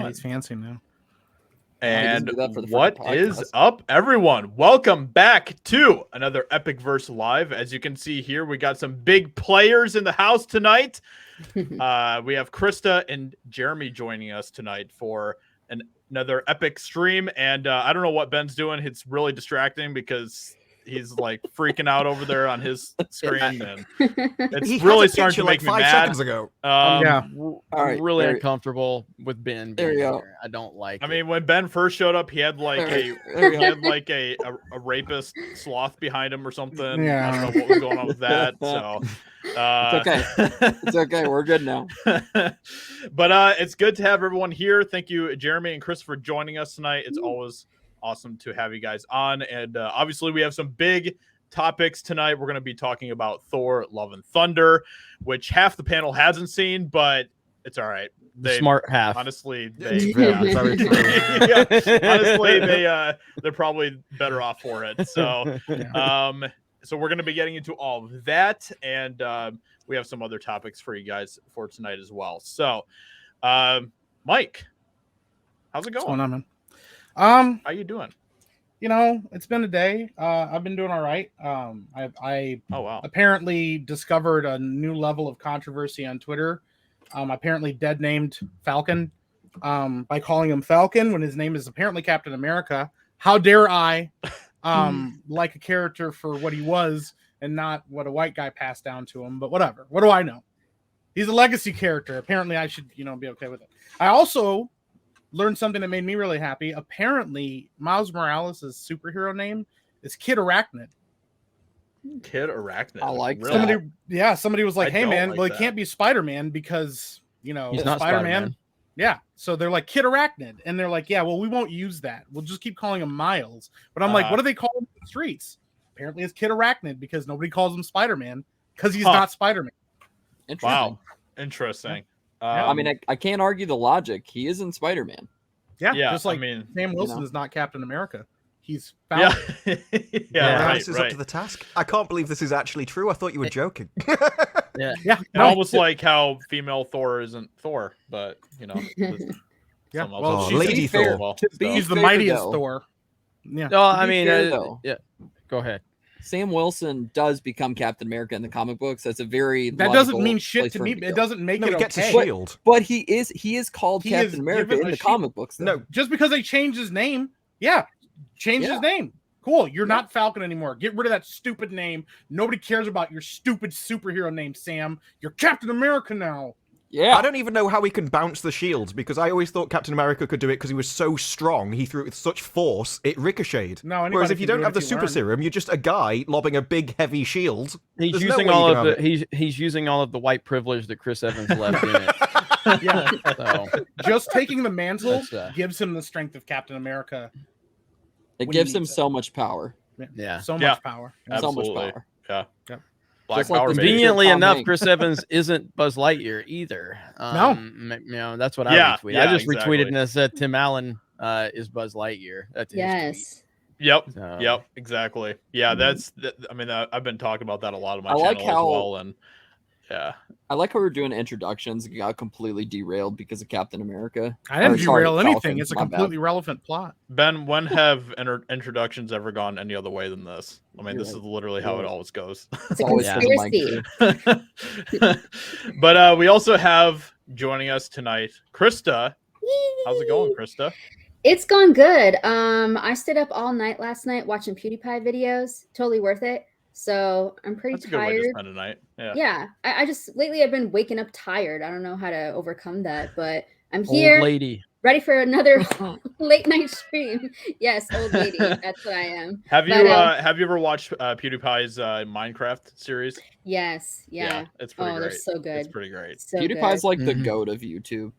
Yeah, he's fancy now. And what is up, everyone? Welcome back to another Epic Verse Live. As you can see here, we got some big players in the house tonight. We have Krista and Jeremy joining us tonight for another epic stream. And I don't know what Ben's doing. It's really distracting because he's like freaking out over there on his screen, and it's really starting to make me 5 mad. Seconds ago. I'm really uncomfortable with Ben being here. I don't like it. I mean, when Ben first showed up, he had like a rapist sloth behind him or something. Yeah. I don't know what was going on with that. So it's okay. It's okay. We're good now. But it's good to have everyone here. Thank you, Jeremy and Chris, for joining us tonight. It's always awesome to have you guys on. And obviously we have some big topics tonight. We're going to be talking about Thor, Love and Thunder, which half the panel hasn't seen, but it's all right. The smart half. Honestly, very true. Honestly, they're probably better off for it. So, so we're going to be getting into all of that, and we have some other topics for you guys for tonight as well. So, Mike, how's it going? What's going on, man? How you doing? You know, it's been a day. I've been doing all right. I apparently discovered a new level of controversy on Twitter. Apparently dead named Falcon by calling him Falcon when his name is apparently Captain America. How dare I like a character for what he was and not what a white guy passed down to him, but whatever. What do I know? He's a legacy character. Apparently I should, be okay with it. I also learned something that made me really happy. Apparently, Miles Morales' superhero name is Kid Arachnid. Kid Arachnid. I like that. Somebody was like, "Hey, man, he can't be Spider-Man because he's not Spider-Man." Yeah, so they're like Kid Arachnid, and they're like, "Yeah, well, we won't use that. We'll just keep calling him Miles." But I'm like, "What do they call him in the streets?" Apparently, it's Kid Arachnid because nobody calls him Spider-Man because he's not Spider-Man. Wow, interesting. I mean, I can't argue the logic. He is in Spider-Man. Yeah, just like Sam Wilson is not Captain America. He's found Right. Up to the task. I can't believe this is actually true. I thought you were joking. Almost like how female Thor isn't Thor, but well, Lady Thor. He's the mightiest Thor. Yeah. No, I mean, go ahead. Sam Wilson does become Captain America in the comic books. That's a very that doesn't mean shit to me. It doesn't make it gets okay. a shield. But he is called Captain America in the comic books. No, just because they changed his name, change his name. Cool. You're not Falcon anymore. Get rid of that stupid name. Nobody cares about your stupid superhero name, Sam. You're Captain America now. Yeah. I don't even know how he can bounce the shields because I always thought Captain America could do it because he was so strong. He threw it with such force, it ricocheted. Whereas if you don't have the super serum, you're just a guy lobbing a big, heavy shield. He's using he's using all of the white privilege that Chris Evans left in it. Yeah. So. Just taking the mantle gives him the strength of Captain America. It gives him so much power. Yeah. So much power. Absolutely. So much power. Yeah. Just like conveniently enough, Chris Evans isn't Buzz Lightyear either. No. That's what I retweeted. I just retweeted and it said Tim Allen is Buzz Lightyear. That's his tweet. Yep, exactly. Yeah, I've been talking about that a lot on my channel as well, and I like how we're doing introductions. It got completely derailed because of Captain America. I didn't derail anything. It's a completely relevant plot. Ben, when have introductions ever gone any other way than this? I mean, this is literally how it always goes. It's a conspiracy. But we also have joining us tonight, Krista. How's it going, Krista? It's going good. I stayed up all night last night watching PewDiePie videos. Totally worth it. So I'm pretty tired. That's a tired. good way to spend a night. Yeah. I just lately I've been waking up tired. I don't know how to overcome that, but I'm here. Old lady. Ready for another late night stream. Yes, old lady. That's what I am. Have you ever watched PewDiePie's Minecraft series? Yes. Yeah. It's pretty great. They're so good. It's pretty great. So PewDiePie's like the goat of YouTube.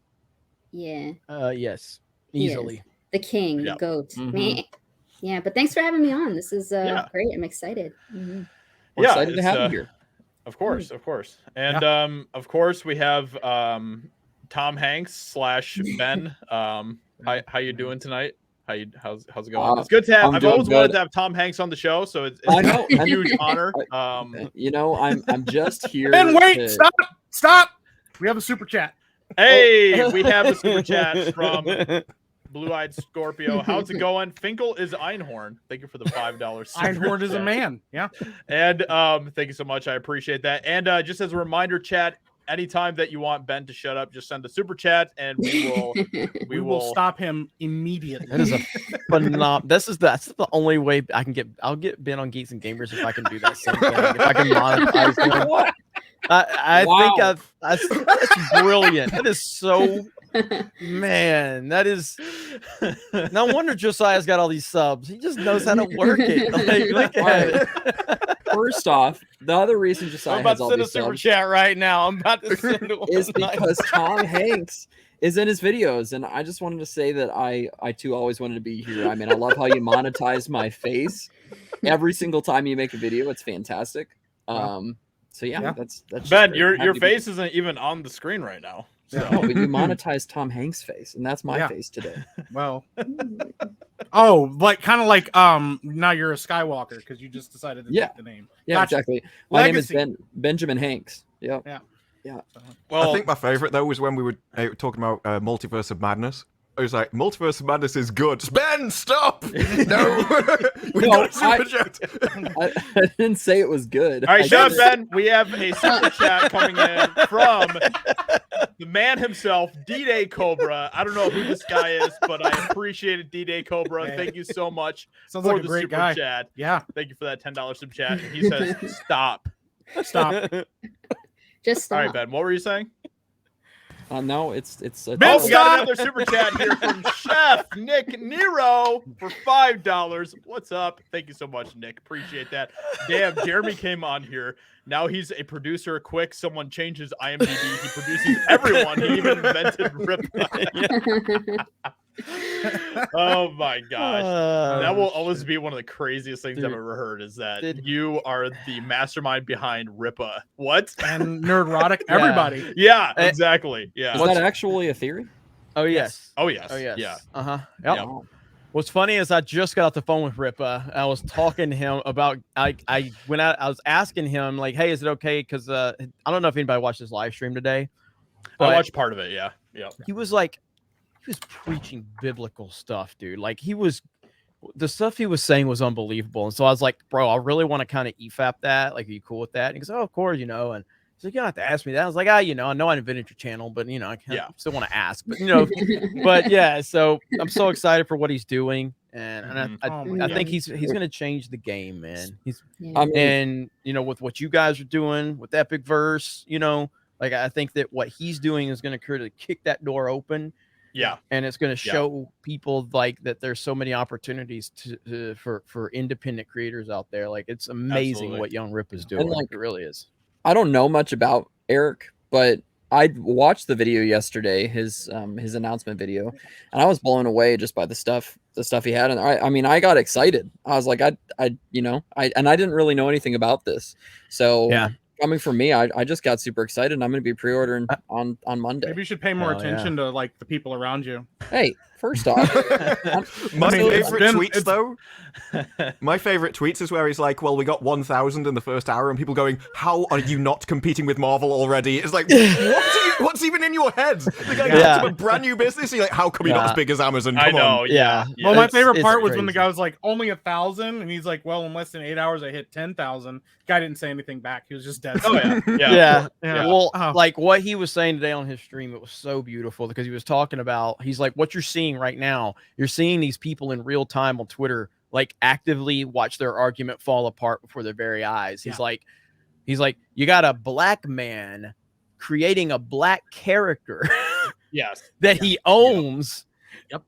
Yeah. Yes. Easily. The king, the goat. Yeah, but thanks for having me on. This is great. I'm excited. We're excited to have you here. Of course. And of course we have Tom Hanks / Ben. How you doing tonight? How's it going? It's good to have. I've always wanted to have Tom Hanks on the show, so it's a huge honor. I'm just here. Ben, wait, stop. We have a super chat. Hey, we have a super chat from Blue-Eyed Scorpio. How's it going? Finkel is Einhorn. Thank you for the $5. Einhorn is a man. Yeah. And thank you so much. I appreciate that. And just as a reminder, chat, anytime that you want Ben to shut up, just send a super chat and we will stop him immediately. That is a phenomenal. That's the only way I can get. I'll get Ben on Geeks and Gamers if I can do that same thing. If I can monetize him. What? I Wow. think that's brilliant. That is so. Man, that is no wonder Josiah's got all these subs. He just knows how to work it. Like, look at it. First off, the other reason Josiah I'm about has to all send a these super subs chat right now. I'm about to send one. is because Tom Hanks is in his videos, and I just wanted to say that I too always wanted to be here. I mean, I love how you monetize my face every single time you make a video. It's fantastic. So yeah, that's Ben. Your face isn't even on the screen right now. So. No, but you monetize Tom Hanks' face, and that's my face today. Well, like kind of like now you're a Skywalker because you just decided to take the name. Yeah, Gotcha. exactly. My Legacy. name is Benjamin Hanks. Yep. Yeah. Well, I think my favorite though was when we were talking about Multiverse of Madness. I was like, Multiverse of Madness is good. Ben, stop! No, we got a super chat. I didn't say it was good. All right, shut up, Ben. We have a super chat coming in from the man himself, D-Day Cobra. I don't know who this guy is, but I appreciate it, D-Day Cobra. Thank you so much Sounds for like a the great super guy. chat. Yeah. Thank you for that $10 super chat. He says, "Stop." Stop. Just stop. All right, Ben. What were you saying? No, it's Ben, we got another super chat here from Chef Nick Nero for $5. What's up? Thank you so much, Nick. Appreciate that. Damn, Jeremy came on here. Now he's a producer. Quick, someone changes IMDb. He produces everyone. He even invented Rip. Oh my gosh. That will always be one of the craziest things I've ever heard is that you are the mastermind behind Ripa. What? And Nerdrotic, everybody. Yeah, exactly. Yeah. Is that actually a theory? Oh yes. Oh yes. Oh yes. Yeah. Uh-huh. Yep. Yep. What's funny is I just got off the phone with Ripa. I was talking to him about I went out, I was asking him like, hey, is it okay? Because I don't know if anybody watched this live stream today. I watched part of it, yeah. He was preaching biblical stuff, dude. Like the stuff he was saying was unbelievable. And so I was like, bro, I really want to kind of EFAP that. Like, are you cool with that? And he goes, oh, of course, and he's like, you don't have to ask me that. I was like, I know I invented your channel, but I still want to ask, but but yeah, so I'm so excited for what he's doing. And I think he's going to change the game, man. And with what you guys are doing with Epic Verse, like I think that what he's doing is going to kick that door open. Yeah. And it's going to show people like that there's so many opportunities for independent creators out there. Like it's amazing what Young Rip is doing. Like it really is. I don't know much about Eric, but I watched the video yesterday, his announcement video, and I was blown away just by the stuff he had. And I mean, I got excited. I was like, I didn't really know anything about this. So yeah. Coming from me, I just got super excited, and I'm going to be pre-ordering on Monday. Maybe you should pay more attention to like the people around you. Hey, first off, my favorite tweets though. My favorite tweets is where he's like, "Well, we got 1,000 in the first hour," and people going, "How are you not competing with Marvel already?" It's like, what's even in your head? The guy got a brand new business. You're like, "How come you're not as big as Amazon?" Come I know. on. Yeah. Well, my favorite part was when the guy was like, "Only 1,000," and he's like, "Well, in less than 8 hours, I hit 10,000." Guy didn't say anything back. He was just dead. Oh yeah. Well, like what he was saying today on his stream, it was so beautiful because he was talking about, he's like, what you're seeing right now, you're seeing these people in real time on Twitter, like actively watch their argument fall apart before their very eyes. He's like, you got a black man creating a black character that he owns. Yep.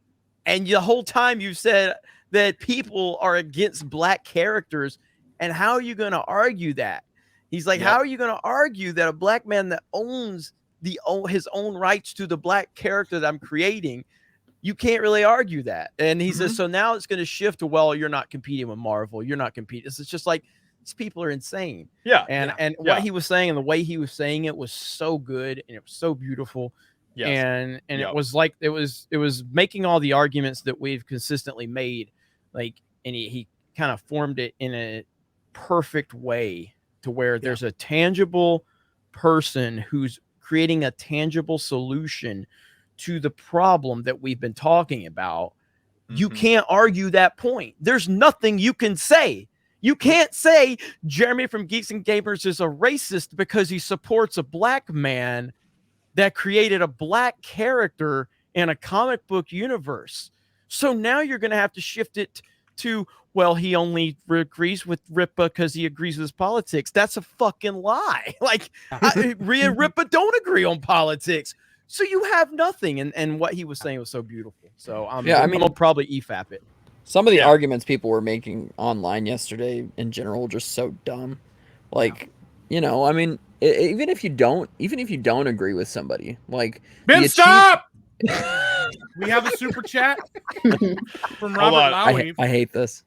And the whole time you've said that people are against black characters. And how are you going to argue that? He's like, how are you going to argue that a black man that owns his own rights to the black character that I'm creating, you can't really argue that. And he says, so now it's going to shift to, well, you're not competing with Marvel. You're not competing. It's just like, these people are insane. Yeah. And what he was saying and the way he was saying it was so good and it was so beautiful. Yes. And it was like, it was making all the arguments that we've consistently made. Like, and he kind of formed it in a perfect way to where there's a tangible person who's creating a tangible solution to the problem that we've been talking about, you can't argue that point. There's nothing you can say. You can't say Jeremy from Geeks and Gamers is a racist because he supports a black man that created a black character in a comic book universe. So now you're going to have to shift it to, well, he only agrees with Ripa because he agrees with his politics. That's a fucking lie. Like, Rhea and Ripa don't agree on politics. So you have nothing. And what he was saying was so beautiful. So I'm gonna probably EFAP it. Some of the arguments people were making online yesterday in general were just so dumb. Like, you know, I mean, even if you don't agree with somebody, like Ben, stop! We have a super chat from Robert Lowy. I hate this.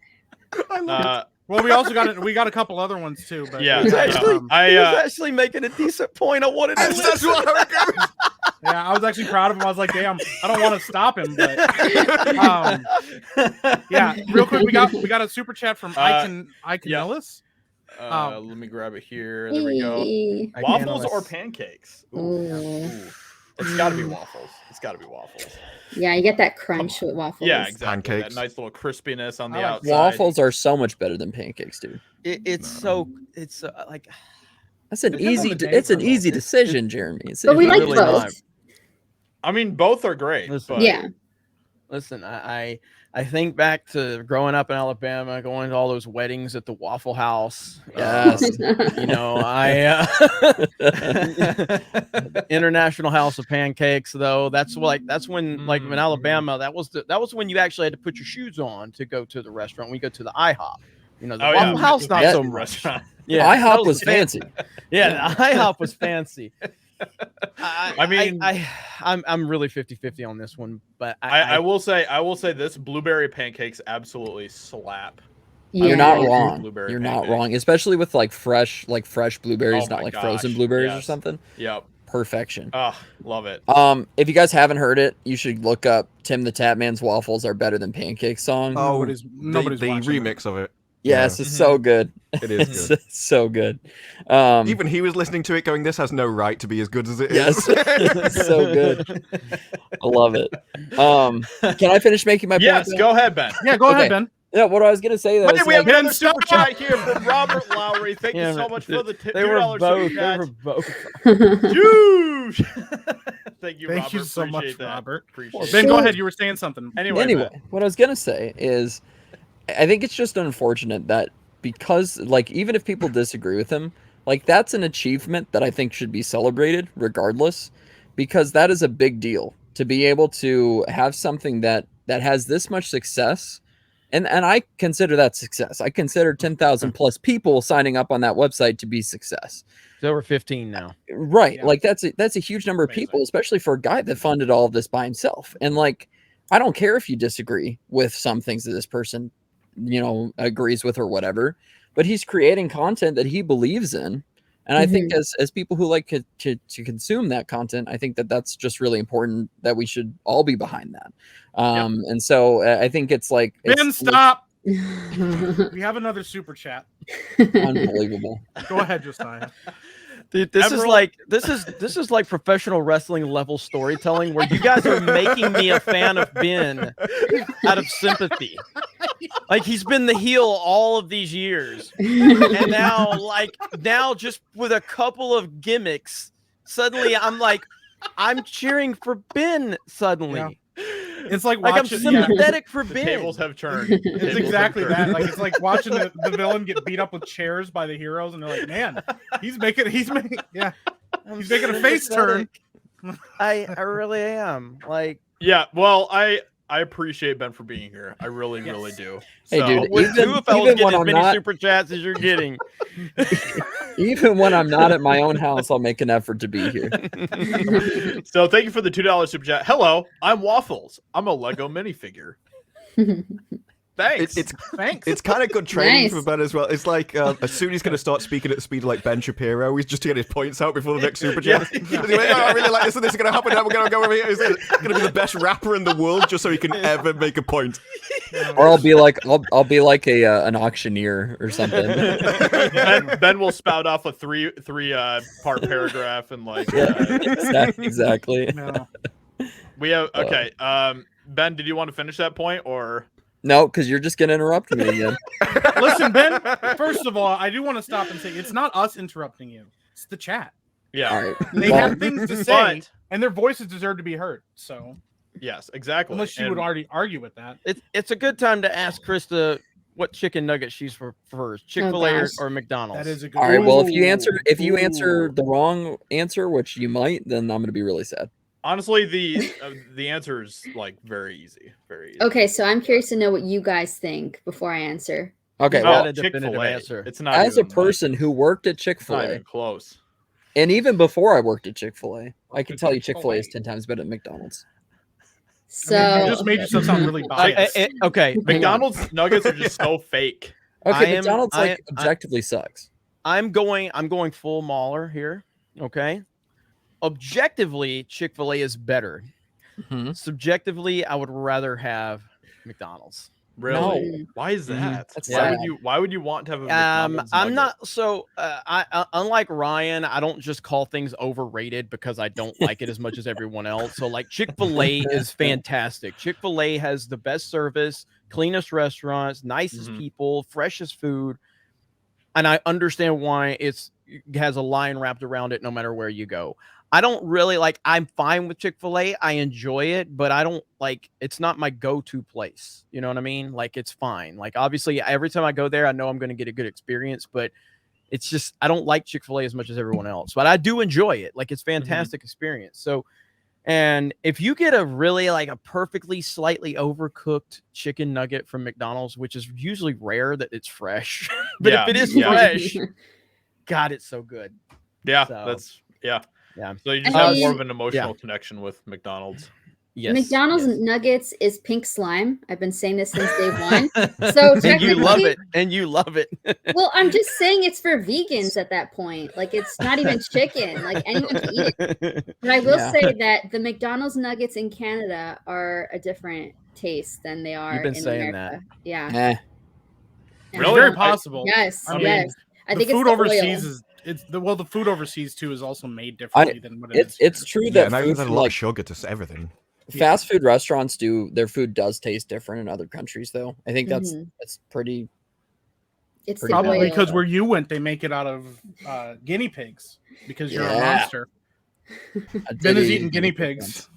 Well, we got a couple other ones too. But yeah, he was actually making a decent point. I wanted to. That's what I goes. Yeah, I was actually proud of him. I was like, damn, I don't want to stop him, but yeah, real quick, we got a super chat from Icon Ellis. Let me grab it here. There we go. Waffles or pancakes? Ooh. It's got to be waffles. Yeah, you get that crunch with waffles. Yeah, exactly. Pancakes. That nice little crispiness on the outside. Waffles are so much better than pancakes, dude. It's like that's an easy decision, Jeremy. But we like really both. not. I mean, both are great. Listen, yeah. Listen, I think back to growing up in Alabama, going to all those weddings at the Waffle House. Yes. You know, International House of Pancakes, though. That's when in Alabama, that was when you actually had to put your shoes on to go to the restaurant. We go to the IHOP. You know, the Waffle House, not so much. Yeah, IHOP was fancy. Yeah, the IHOP was fancy. I'm really 50-50 on this one, but I will say this: blueberry pancakes absolutely slap. Yeah. You're not wrong. You're not wrong, especially with like fresh blueberries, not like frozen blueberries or something. Yep. Perfection. Oh, love it. If you guys haven't heard it, you should look up Tim the Tatman's Waffles Are Better Than Pancakes song. Oh, the remix of it. Yes, it's so good. It is good. It's so good. Even he was listening to it going, this has no right to be as good as it is. Yes, it's so good. I love it. Can I finish making my point? Yes, go ahead, Ben. Yeah, go ahead, Ben. Yeah, what I was going to say, though, is we have another super chat here from Robert Lowry. Thank you so much for the $2 super chat. They were both. Thank you, Thank Robert. you so much, that. Robert. Appreciate Ben, go ahead. You were saying something. Anyway, what I was going to say is, I think it's just unfortunate that because, like, even if people disagree with him, like, that's an achievement that I think should be celebrated regardless, because that is a big deal to be able to have something that has this much success. And I consider that success. I consider 10,000 plus people signing up on that website to be success. It's over 15 now. Right. Yeah. Like that's a huge number of people, especially for a guy that funded all of this by himself. And like, I don't care if you disagree with some things that this person, you know, agrees with or whatever, but he's creating content that he believes in. And I think as people who like to consume that content, I think that's just really important that we should all be behind that. And so I think it's like, Ben, stop. We have another super chat. Unbelievable. Go ahead, Josiah. Dude, this is like professional wrestling level storytelling where you guys are making me a fan of Ben out of sympathy. Like he's been the heel all of these years, and now just with a couple of gimmicks, suddenly I'm cheering for Ben. Suddenly, yeah. It's like I'm sympathetic for Ben. The tables have turned. It's exactly that. Like it's like watching the villain get beat up with chairs by the heroes, and they're like, man, he's making a face turn. I really am. Like, yeah. Well, I appreciate Ben for being here. I really do. Hey, so, dude, if I was getting as many super chats as you're getting. Even when I'm not at my own house, I'll make an effort to be here. So thank you for the $2 super chat. Hello, I'm Waffles. I'm a Lego minifigure. Thanks. Thanks. It's kind of good training for Ben as well. It's like as soon as he's going to start speaking at the speed of like Ben Shapiro, he's just to get his points out before the next super chat. He's like, oh, I really like this and this is going to happen. Now we're going to go over here. He's going to be the best rapper in the world just so he can ever make a point. Or I'll be like an auctioneer or something. Ben will spout off a three part paragraph and like exactly. No. We have okay. Ben, did you want to finish that point or no? Because you're just gonna interrupt me again. Listen, Ben. First of all, I do want to stop and say it's not us interrupting you; it's the chat. Yeah, All right. They have things to say, But- and their voices deserve to be heard. So yes, exactly. unless you would already argue with that, It's a good time to ask Krista what chicken nugget she's for first, Chick-fil-A gosh. or McDonald's. that is a good. All right. Well, if you Ooh. answer the wrong answer, which you might, then I'm gonna be really sad. Honestly, the answer is like very easy, very easy. Okay, so I'm curious to know what you guys think before I answer. Okay. It's Well, not a definitive Chick-fil-A. answer. It's not as a even, like, person who worked at it's not Chick-fil-A, even close. and even before I worked at Chick-fil-A, I can tell you Chick-fil-A. Chick-fil-A is 10 times better than McDonald's. So I mean, you just made yourself sound really biased. Okay, hang on. McDonald's nuggets are just so fake. Okay, I am- McDonald's I- objectively sucks. I'm going full Mahler here. Okay. Objectively, Chick-fil-A is better. Mhm. Subjectively, I would rather have McDonald's. Really? No. Why is that? That's Why sad. would you? Why would you want to have a McDonald's I'm nugget? not so. I unlike Ryan, I don't just call things overrated because I don't like it as much as everyone else. So like Chick-fil-A is fantastic. Chick-fil-A has the best service, cleanest restaurants, nicest Mhm. people, freshest food, and I understand why it has a line wrapped around it no matter where you go. I don't really like, I'm fine with Chick-fil-A. I enjoy it, but I don't like, it's not my go-to place. You know what I mean? Like, it's fine. Like, obviously, every time I go there, I know I'm going to get a good experience, but it's just, I don't like Chick-fil-A as much as everyone else, but I do enjoy it. Like, it's fantastic experience. So, and if you get a really like a perfectly slightly overcooked chicken nugget from McDonald's, which is usually rare that it's fresh, but Yeah, if it is yeah. fresh, God, it's so good. Yeah, So, that's yeah. yeah. So you just I have more mean- of an emotional connection with McDonald's. Yes. McDonald's yes. nuggets is pink slime. I've been saying this since day one. So And you love technically- it. And you love it. Well, I'm just saying it's for vegans at that point. Like it's not even chicken. Like anyone can eat it. But I will Yeah. say that the McDonald's nuggets in Canada are a different taste than they are been in saying America. Yeah. Eh. Yeah. It's Really? very possible. Yes. I mean, yes. I the think food it's the overseas oil. is the food overseas too is also made differently than what it is. It's true Yeah, that and I food add a from, lot like of sugar to everything. fast food restaurants their food does taste different in other countries though. I think that's pretty It's the Probably oil. because where you went, they make it out of guinea pigs because you're a Yeah. monster. a Ben is ditty eating guinea pigs.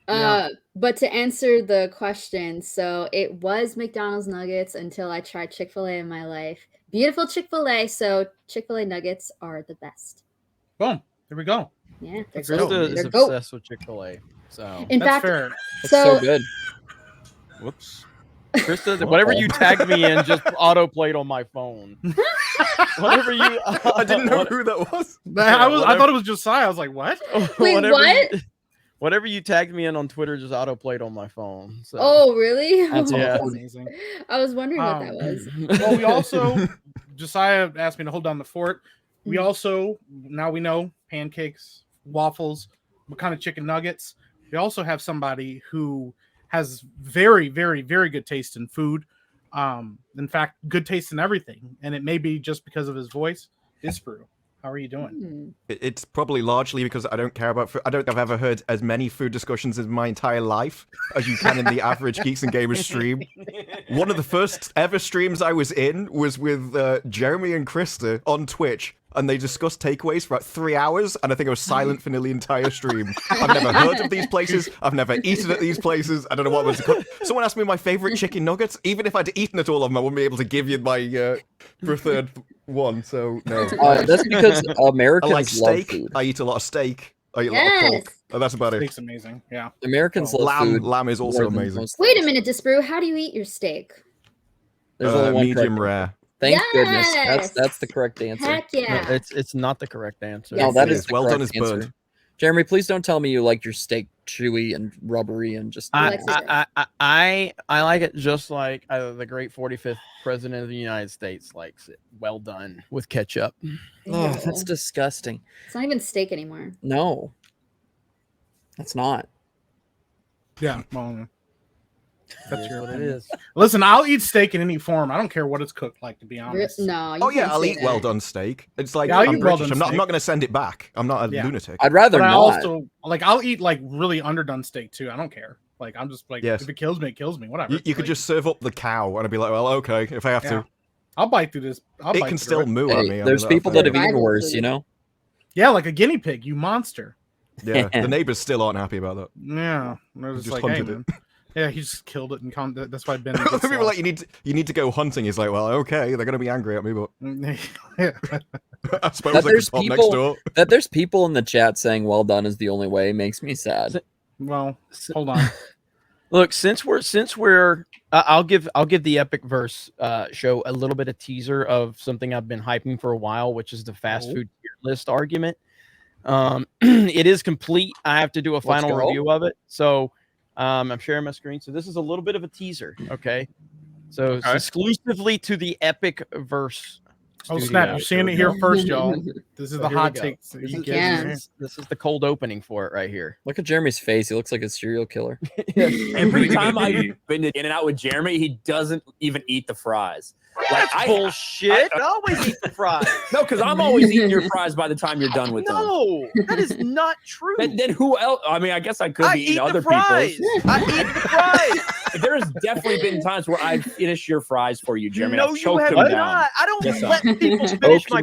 difference. But to answer the question, so it was McDonald's nuggets until I tried Chick-fil-A in my life. Beautiful Chick-fil-A, so Chick-fil-A nuggets are the best. Boom. There we go. Yeah, they're Krista goat. is They're goat. obsessed with Chick-fil-A. So In That's fact, fair. It's so, so good. whoops. Krista, whatever you tagged me in just auto-played on my phone. Whatever you I didn't know who that was. I thought it was Josiah. I was like, what? Wait, whatever what? Whatever you tagged me in on Twitter just auto-played on my phone. So Oh, really? That's Yeah. That's amazing. I was wondering what that was. Well, we also Josiah asked me to hold down the fort. We also now we know pancakes, waffles, what kind of chicken nuggets. We also have somebody who has very, very, very good taste in food. In fact, good taste in everything, and it may be just because of his voice. Disbrew, how are you doing? It's probably largely because I don't care about food. I don't think I've ever heard as many food discussions in my entire life as you can in the average Geeks and Gamers stream. One of the first ever streams I was in was with Jeremy and Krista on Twitch, and they discussed takeaways for about 3 hours, and I think I was silent for nearly the entire stream. I've never heard of these places. I've never eaten at these places. I don't know what was. Someone asked me my favorite chicken nuggets. Even if I'd eaten at all of them, I wouldn't be able to give you my preferred one. So no. That's because I Americans like love steak. food. I eat a lot of steak. I eat a lot of pork. Yes. And that's about it. Steak's amazing. Yeah. Americans love food. Lamb is also more than amazing. most Wait a things. minute, Disbrew. How do you eat your steak? There's only one medium correct rare. answer. Thank goodness. Yes. That's the correct answer. Heck yeah. No, it's not the correct answer. Yes, No, that it is is. the Well done correct as bird. answer. Jeremy, please don't tell me you like your steak chewy and rubbery and just. I like it just like the great 45th president of the United States likes it. Well done with ketchup. Oh, Ew. that's disgusting. It's not even steak anymore. No, that's not. Yeah. Well, That's your what it opinion. is. Listen, I'll eat steak in any form. I don't care what it's cooked like, to be honest. No. Oh yeah, I'll eat well done steak. It's like Yeah, I'll I'm eat well British. done I'm not steak. going to send it back. I'm not a lunatic. I'd rather But I not. also I'll eat like really underdone steak too. I don't care. Like I'm just like Yes. if it kills me, it kills me. Whatever. You could just serve up the cow, and I'd be like, well, okay, if I have Yeah. to. I'll bite through this. It can still moo at me. Hey, I there's mean, people that have fair. eaten worse, you know. Yeah, like a guinea pig. You monster. Yeah, the neighbors still aren't happy about that. Yeah, they're just like, hey, hunted man. Yeah, he just killed it, and that's why Ben. People are like, you need to go hunting. He's like, well, okay, they're gonna be angry at me, but I suppose I could pop next door. That there's people in the chat saying "well done" is the only way makes me sad. Well, hold on. Look, since we're I'll give the Epic Verse show a little bit of teaser of something I've been hyping for a while, which is the fast food tier list argument. It is complete. I have to do a final review of it. So I'm sharing my screen. So this is a little bit of a teaser. Okay. So it's exclusively to the Epic Verse. Oh snap! You're seeing it here first, y'all. This is the hot take. So this is the cold opening for it right here. Look at Jeremy's face. He looks like a serial killer. Every time I've been in and out with Jeremy, he doesn't even eat the fries. Like, that's bullshit. I always eat the fries. No, because I'm always eating your fries by the time you're done with them. No, that is not true. Then who else? I mean, I guess I could be eating other people's. I eat the fries. There's definitely been times where I finish your fries for you, Jeremy. No, you have not. I don't let people finish my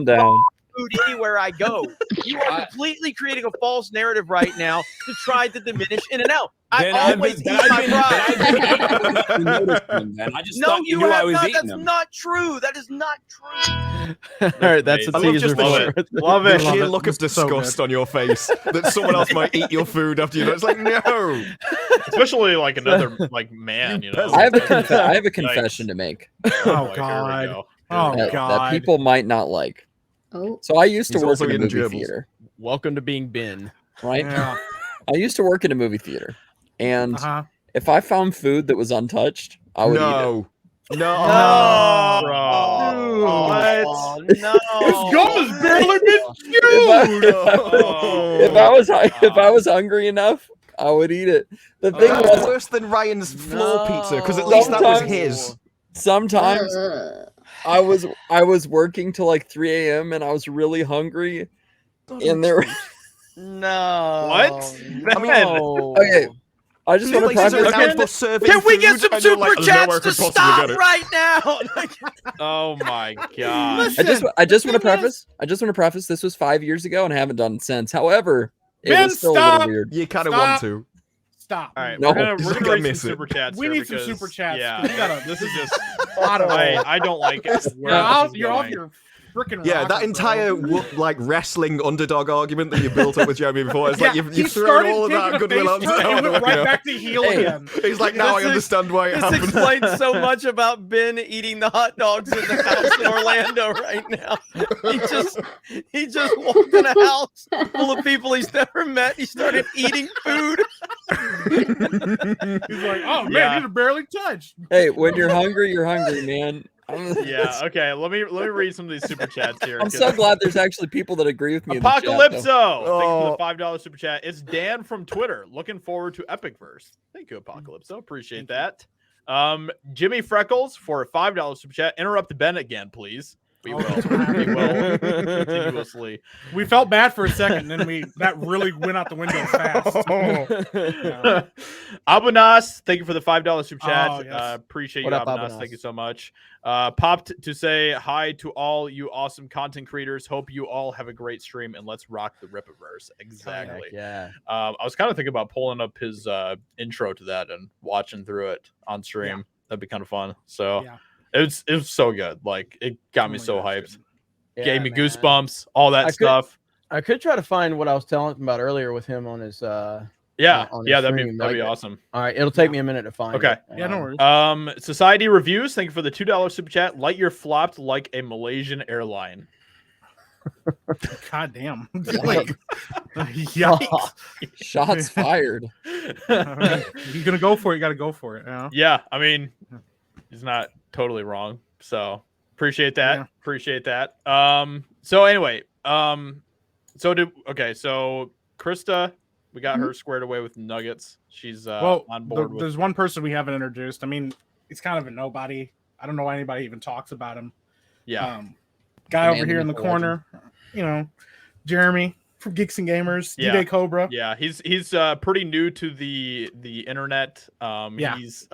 food anywhere I go. You are completely creating a false narrative right now to try to diminish In and Out. I always eat my fries. I just thought you knew I was eating them. That's not true. That is not true. All right, that's a teaser. Love it. The sheer look of disgust on your face that someone else might eat your food after you. It's like no. Especially like another like man, you know. I have a confession to make. Oh god. That people might not like. Oh. So I used to work in a movie theater. Welcome to being Ben. Right? Yeah. I used to work in a movie theater. And if I found food that was untouched, I would eat it. No. Bro. What? No. This gum is barely been chewed. If I was hungry enough, I would eat it. The thing was worse than Ryan's floor pizza, because at least that was his. Sometimes I was working till like 3 a.m. and I was really hungry. And there No. What? I mean, okay. I just want to preface. Can we get some super chats to stop right now? Oh my god! I just want to preface. This was 5 years ago, and I haven't done it since. However, it Ben, was still a stop! little weird. You kind of want to. Stop. All right, No. we're gonna read miss some it. super chats. We here need some because, super chats. Yeah, this is just. I don't know. I don't like it. You're off your freaking Yeah, that rocker, entire bro. like wrestling underdog argument that you built up with Jeremy before. It's like Yeah, you've he thrown started all of that taking a goodwill out face the turn and door. went right back to heel again. He's like, now I understand why it This happened. explains so much about Ben eating the hot dogs in the house in Orlando right now. He just walked in a house full of people he's never met. He started eating food. He's like, oh man, these are barely touched. Hey, when you're hungry, man. Yeah. Okay. Let me read some of these super chats here. I'm so glad there's actually people that agree with me. Apocalypso. In the chat, Thank you for the $5 super chat. It's Dan from Twitter. Looking forward to Epicverse. Thank you, Apocalypso. Appreciate that. Jimmy Freckles for a $5 super chat. Interrupt Ben again, please. We will. We will. Continuously. We felt bad for a second, then that really went out the window fast. Abunas, thank you for the $5 super chat. Oh, yes. Appreciate What you, up, Abunas. Abunas? Thank you so much. Popped to say hi to all you awesome content creators. Hope you all have a great stream and let's rock the Rippaverse. Exactly. Yeah. I was kind of thinking about pulling up his intro to that and watching through it on stream. Yeah. That'd be kind of fun. So Yeah. it was so good. Like it got me so gosh, hyped. Yeah, Gave me man. goosebumps. All that stuff. I could try to find what I was telling him about earlier with him on his Yeah, on yeah, the that'd stream, be like- awesome. All right, it'll take me a minute to find Okay. it. Yeah, no worries. Society Reviews, thank you for the $2 super chat. Lightyear flopped like a Malaysian airline. God damn. Like, yikes. Shots fired. You're gonna go for it, you gotta go for it. Yeah. Yeah, I mean, he's not totally wrong. So appreciate that. Yeah. Appreciate that. So anyway, so Krista, We got her squared away with Nuggets. She's on board. There's one person we haven't introduced. I mean, he's kind of a nobody. I don't know why anybody even talks about him. Yeah. Guy over here in the corner, Jeremy from Geeks and Gamers, D-Day Cobra. Yeah, he's pretty new to the internet. He's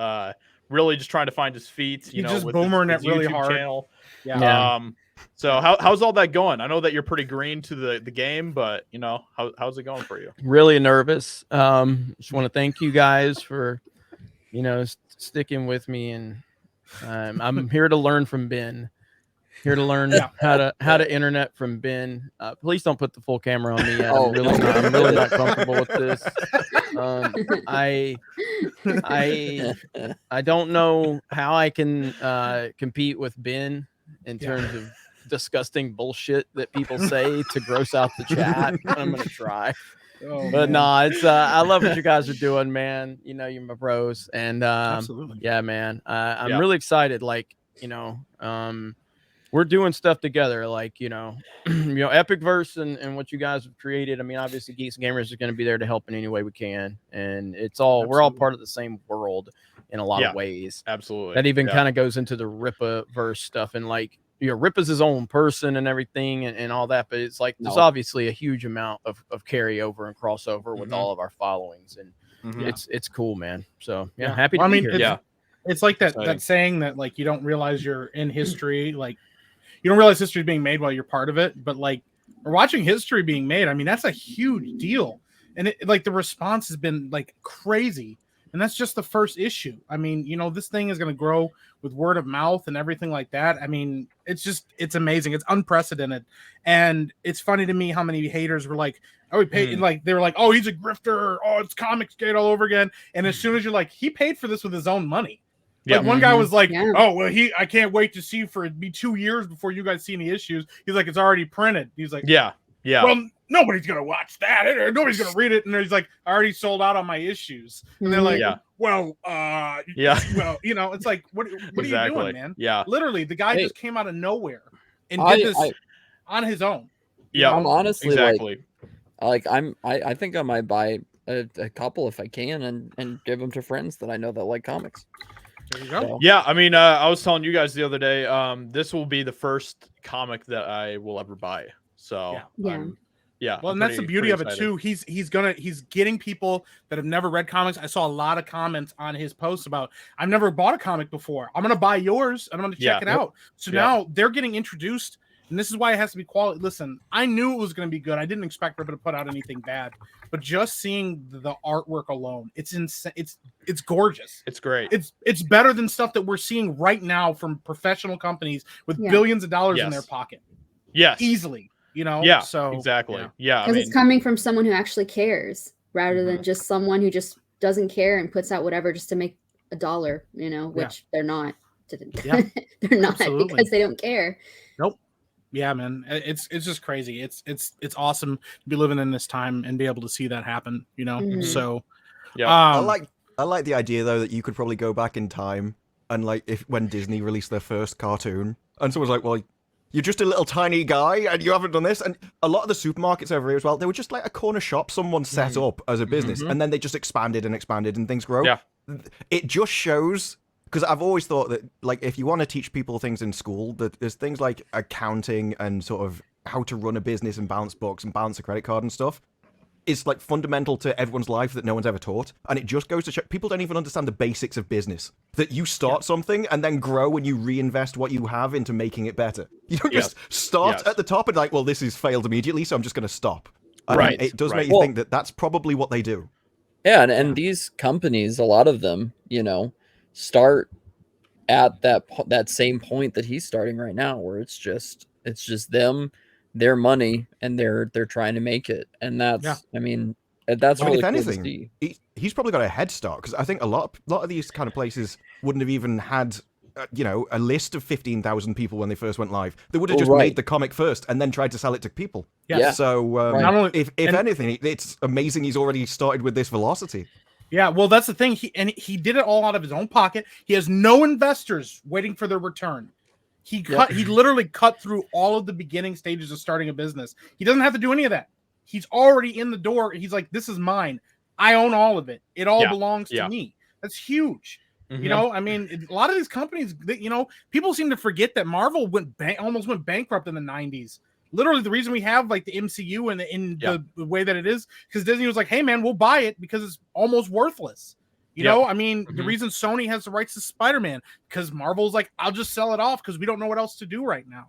really just trying to find his feet. He's just boomering it really hard. Channel. Yeah. So how's all that going? I know that you're pretty green to the game, but how's it going for you? Really nervous. Just want to thank you guys for sticking with me, and I'm here to learn from Ben. Here to learn how to internet from Ben. Please don't put the full camera on me yet. I'm really not comfortable with this. I don't know how I can compete with Ben in terms of disgusting bullshit that people say to gross out the chat. I'm gonna try. But no, it's I love what you guys are doing, man. You're my bros, and absolutely, yeah, man. I'm really excited. Like, we're doing stuff together, like Epicverse and what you guys have created. I mean, obviously, Geeks and Gamers is going to be there to help in any way we can, and we're all part of the same world in a lot of ways. Absolutely, that even kind of goes into the Rippaverse stuff, and like Rippa's his own person and everything, and all that. But it's like there's obviously a huge amount of carryover and crossover with all of our followings, and it's cool, man. So happy to be here. It's like that saying that like you don't realize you're in history, like. You don't realize history is being made while you're part of it, but like we're watching history being made. I mean, that's a huge deal. And the response has been like crazy. And that's just the first issue. I mean, this thing is going to grow with word of mouth and everything like that. I mean, it's amazing. It's unprecedented. And it's funny to me how many haters were like, oh, he paid, and like, they were like, oh, he's a grifter. Oh, it's Comicsgate all over again. And as soon as you're like, he paid for this with his own money. Like one guy was like, oh, well, I can't wait to see for it be 2 years before you guys see any issues. He's like, it's already printed. He's like, yeah. Well, nobody's going to watch that. Nobody's going to read it. And he's like, I already sold out on my issues. And they're like, well, it's like, what are you doing, man? Yeah. Literally, the guy just came out of nowhere and did this on his own. Yeah. I'm honestly I think I might buy a couple if I can and give them to friends that I know that like comics. There you go. So. Yeah, I mean, I was telling you guys the other day, this will be the first comic that I will ever buy. So Well, and that's the beauty of it too. He's getting people that have never read comics. I saw a lot of comments on his posts about, I've never bought a comic before. I'm gonna buy yours and I'm gonna check it out. So now they're getting introduced. And this is why it has to be quality. Listen, I knew it was going to be good. I didn't expect Rippa to put out anything bad, but just seeing the artwork alone, it's insane. It's gorgeous. It's great. It's better than stuff that we're seeing right now from professional companies with billions of dollars in their pocket. Yes, easily. Yeah. So exactly. Yeah, because it's coming from someone who actually cares, rather than just someone who just doesn't care and puts out whatever just to make $1. Which they're not. They're not because they don't care. Nope. Yeah, man, it's just crazy. It's awesome to be living in this time and be able to see that happen. So I like the idea though that you could probably go back in time and like when Disney released their first cartoon and someone's like, well, you're just a little tiny guy and you haven't done this. And a lot of the supermarkets over here as well, they were just like a corner shop someone set up as a business, and then they just expanded and things grow. Yeah, it just shows. Because I've always thought that, like, if you want to teach people things in school, that there's things like accounting and sort of how to run a business and balance books and balance a credit card and stuff. It's, like, fundamental to everyone's life that no one's ever taught. And it just goes to show people don't even understand the basics of business. That you start something and then grow and you reinvest what you have into making it better. You don't just start at the top and like, well, this has failed immediately, so I'm just going to stop. Right. It does make you think that that's probably what they do. Yeah, and these companies, a lot of them, start at that same point that he's starting right now, where it's just them, their money, and they're trying to make it, and that's I mean that's really if cool anything, to see. He's probably got a head start because I think a lot of these kind of places wouldn't have even had a list of 15,000 people when they first went live. They would have just made the comic first and then tried to sell it to people. Yeah. So if anything, it's amazing he's already started with this velocity. Yeah, well, that's the thing. He did it all out of his own pocket. He has no investors waiting for their return. He literally cut through all of the beginning stages of starting a business. He doesn't have to do any of that. He's already in the door. He's like, this is mine. I own all of it. It all belongs to me. That's huge. You know, I mean, a lot of these companies, you know, people seem to forget that Marvel almost went bankrupt in the 90s. Literally, the reason we have like the MCU and in the way that it is, because Disney was like, hey, man, we'll buy it because it's almost worthless. You know, I mean, the reason Sony has the rights to Spider-Man, because Marvel's like, I'll just sell it off because we don't know what else to do right now.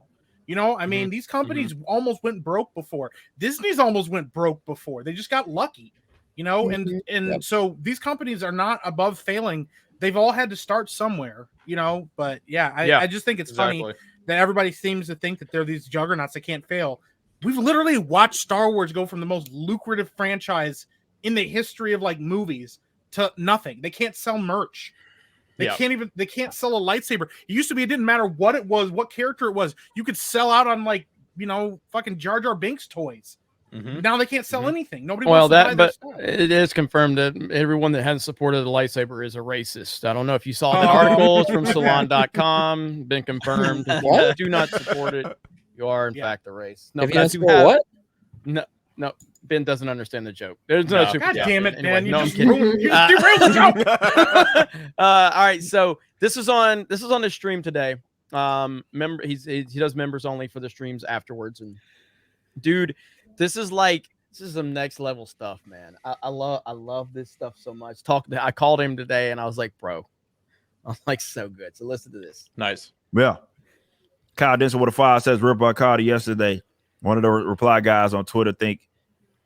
You know, I mean, these companies almost went broke before. Disney's almost went broke before. They just got lucky, you know, and so these companies are not above failing. They've all had to start somewhere, you know, but I just think it's funny that everybody seems to think that they're these juggernauts that can't fail. We've literally watched Star Wars go from the most lucrative franchise in the history of like movies to nothing. They can't sell merch. They can't sell a lightsaber. It used to be, it didn't matter what it was, what character it was. You could sell out on like, you know, fucking Jar Jar Binks toys. Now they can't sell anything. Nobody wants to buy their stuff. It is confirmed that everyone that hasn't supported the lightsaber is a racist. I don't know if you saw the articles from Salon.com. Been confirmed. If you do not support it, you are in fact a race. No, what? No, Ben doesn't understand the joke. There's no super. God damn it, anyway, man! You just derailed the joke. All right, so this is on the stream today. Member, he does members only for the streams afterwards, and dude. This is some next level stuff, man. I love this stuff so much. I called him today and I was like, bro, I'm like, so good. So listen to this. Nice. Yeah. Kyle Denson with a 5 says ripped by Cardi yesterday. One of the reply guys on Twitter think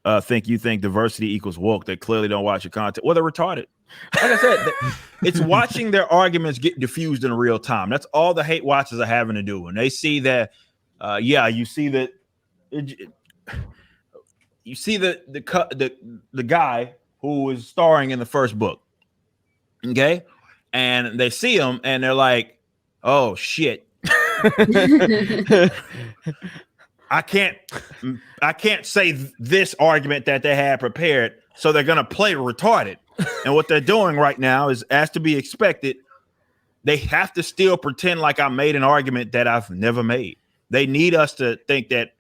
you think diversity equals woke. They clearly don't watch your content. Well, they're retarded. Like I said, it's watching their arguments get diffused in real time. That's all the hate watchers are having to do. And they see that, you see that. You see the guy who was starring in the first book, okay? And they see him and they're like, "Oh shit, I can't say this argument that they had prepared." So they're gonna play retarded. And what they're doing right now is, as to be expected, they have to still pretend like I made an argument that I've never made. They need us to think that,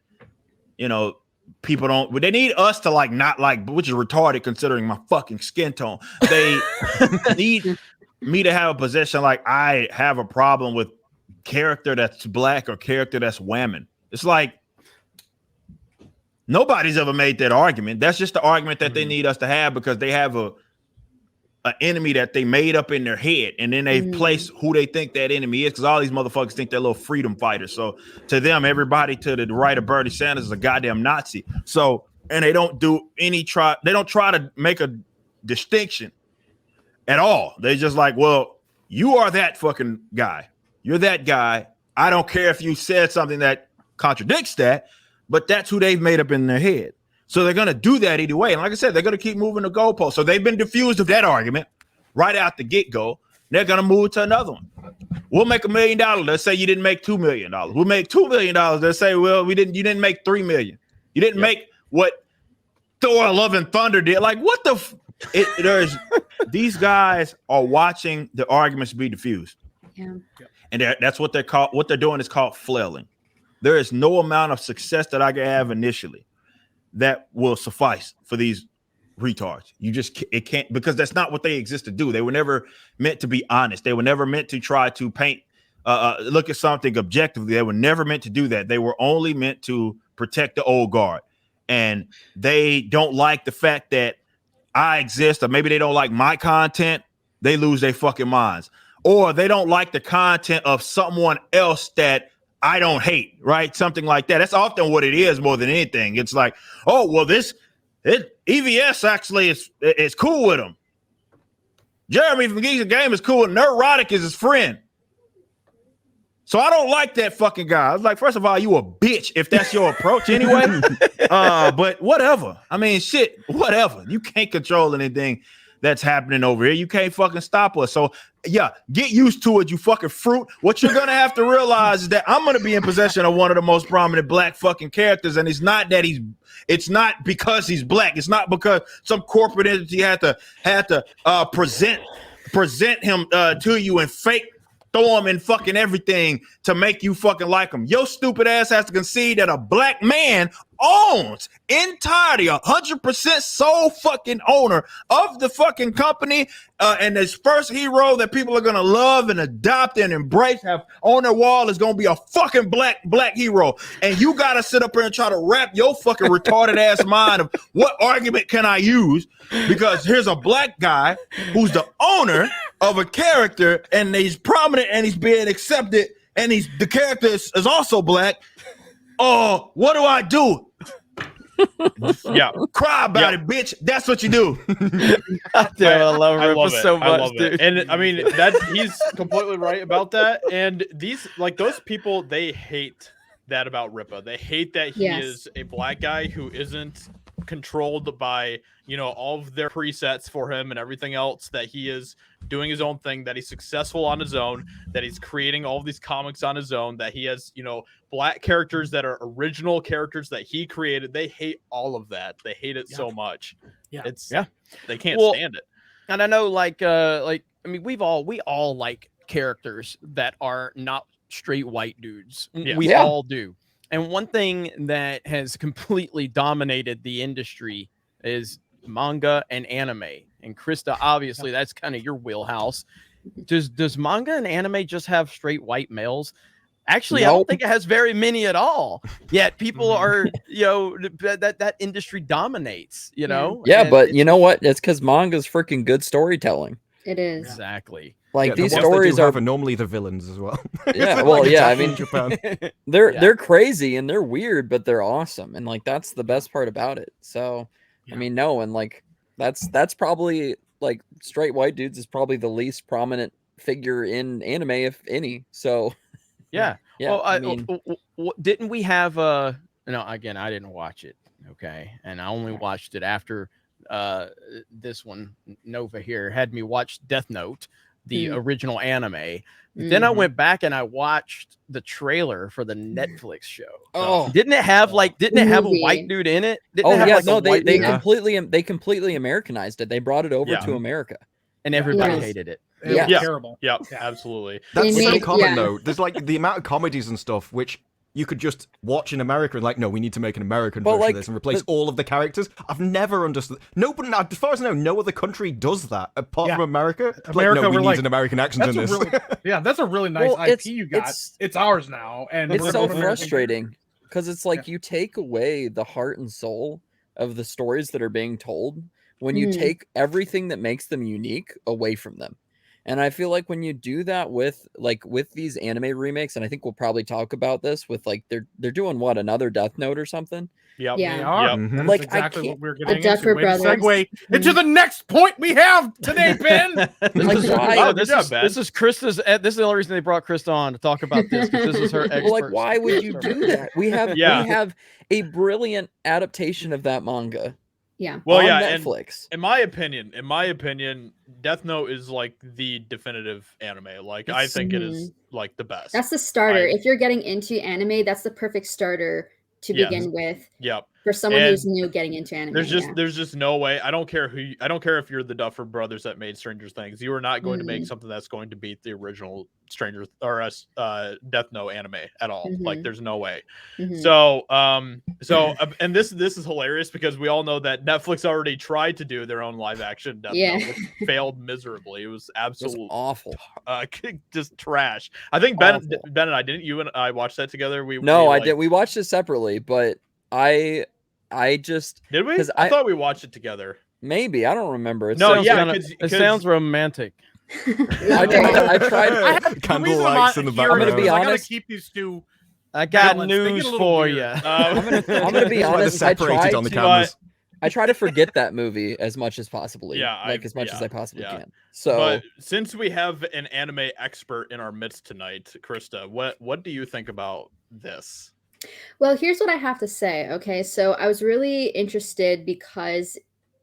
you know. People don't. They need us to not like, which is retarded considering my fucking skin tone. They need me to have a position like I have a problem with character that's black or character that's women. It's like nobody's ever made that argument. That's just the argument that they need us to have because they have an enemy that they made up in their head, and then they place who they think that enemy is, because all these motherfuckers think they're little freedom fighters. So to them, everybody to the right of Bernie Sanders is a goddamn Nazi. So, and they don't try to make a distinction at all. They just like, well, you are that fucking guy. You're that guy. I don't care if you said something that contradicts that, but that's who they've made up in their head. So they're going to do that either way. And like I said, they're going to keep moving the goalpost. So they've been diffused of that argument right out the get-go. They're going to move to another one. We'll make $1 million. Let's say you didn't make $2 million. We'll make $2 million. Let's say, well, you didn't make $3 million. You didn't make what Thor Love and Thunder did. Like, what the these guys are watching the arguments be diffused. Yeah. And that's what they're doing is called flailing. There is no amount of success that I can have initially that will suffice for these retards. It can't, because that's not what they exist to do. They were never meant to be honest. They were never meant to try to paint, look at something objectively. They were never meant to do that. They were only meant to protect the old guard. And they don't like the fact that I exist, or maybe they don't like my content. They lose their fucking minds. Or they don't like the content of someone else that I don't hate, right? Something like that. That's often what it is more than anything. It's like, oh, well, EVS actually is cool with him. Jeremy from Geeks and Game is cool, and Neurotic is his friend. So I don't like that fucking guy. I was like, first of all, you a bitch if that's your approach anyway. But whatever. I mean, shit, whatever. You can't control anything that's happening over here. You can't fucking stop us. So yeah, get used to it, you fucking fruit. What you're gonna have to realize is that I'm gonna be in possession of one of the most prominent black fucking characters, and it's not because he's black. It's not because some corporate entity had to present him to you and fake throw him in fucking everything to make you fucking like him. Your stupid ass has to concede that a black man owns entirety, 100% sole fucking owner of the fucking company, and his first hero that people are gonna love and adopt and embrace, have on their wall, is gonna be a fucking black hero. And you gotta sit up here and try to wrap your fucking retarded ass mind of what argument can I use, because here's a black guy who's the owner of a character, and he's prominent and he's being accepted, and the character is also black. Oh, what do I do? Yeah, cry about it, bitch. That's what you do. Dude, I love Ripa so much, I love dude. it. And I mean, he's completely right about that. And those people, they hate that about Ripa. They hate that he is a black guy who isn't controlled by, all of their presets for him and everything else, that he is doing his own thing, that he's successful on his own, that he's creating all of these comics on his own, that he has, black characters that are original characters that he created. They hate all of that. They hate it so much. Yeah. They can't stand it. And I know, we all like characters that are not straight white dudes. We all do. And one thing that has completely dominated the industry is manga and anime. And Krista, obviously, that's kind of your wheelhouse. Does manga and anime just have straight white males? Actually, I don't think it has very many at all. Yet people are, that industry dominates, Yeah, but you know what? It's because manga's freaking good storytelling. It is. Exactly. Like these stories are normally the villains as well. Yeah, well, I mean, Japan. they're crazy and they're weird, but they're awesome, and that's the best part about it. So, I mean, that's probably straight white dudes is probably the least prominent figure in anime, if any. So, yeah. Well, I mean, didn't we have no? Again, I didn't watch it. Okay, and I only watched it after this one. Nova here had me watch Death Note, the original anime. Then I went back and I watched the trailer for the Netflix show. Oh, didn't it have a white dude in it? They completely Americanized it. They brought it over to America, and everybody hated it. Yeah, terrible. Yeah, absolutely. That's so common though. There's the amount of comedies and stuff which you could just watch in America and no, we need to make an American version of this and replace all of the characters. I've never understood. Nobody, as far as I know, no other country does that apart from America. No, we need an American accent in this. That's a really nice IP you got. It's ours now, and it's so frustrating because it's you take away the heart and soul of the stories that are being told when you take everything that makes them unique away from them. And I feel like when you do that with these anime remakes, and I think we'll probably talk about this with they're doing another Death Note or something. Yep. They are. Yep. That's exactly what we're getting into. Duffer Brothers. Segue into the next point we have today, Ben. This is Krista's. This is the only reason they brought Krista on to talk about this, because this is her expert. Why would you do that? We have a brilliant adaptation of that manga. Yeah. Well, on And Netflix. in my opinion, Death Note is the definitive anime. I think it is the best. That's the starter. If you're getting into anime, that's the perfect starter to begin with. Yep. For someone who's new getting into anime. There's just no way. I don't care if you're the Duffer Brothers that made Stranger Things. You are not going to make something that's going to beat the original Death Note anime at all. There's no way. So and this is hilarious because we all know that Netflix already tried to do their own live action Death Note, which failed miserably. It was absolutely awful. Just trash. I think Ben and I, didn't you and I watch that together? I did. We watched it separately, but I just did we? I thought we watched it together. Maybe I don't remember. It sounds romantic. I tried. Candle lights in the background. I'm gonna be honest. I gotta keep these two. I got news for you. I'm gonna be honest. I try to forget that movie as much as possible. As much as I possibly can. So, but since we have an anime expert in our midst tonight, Krista, what do you think about this? Well, here's what I have to say. Okay, so I was really interested because,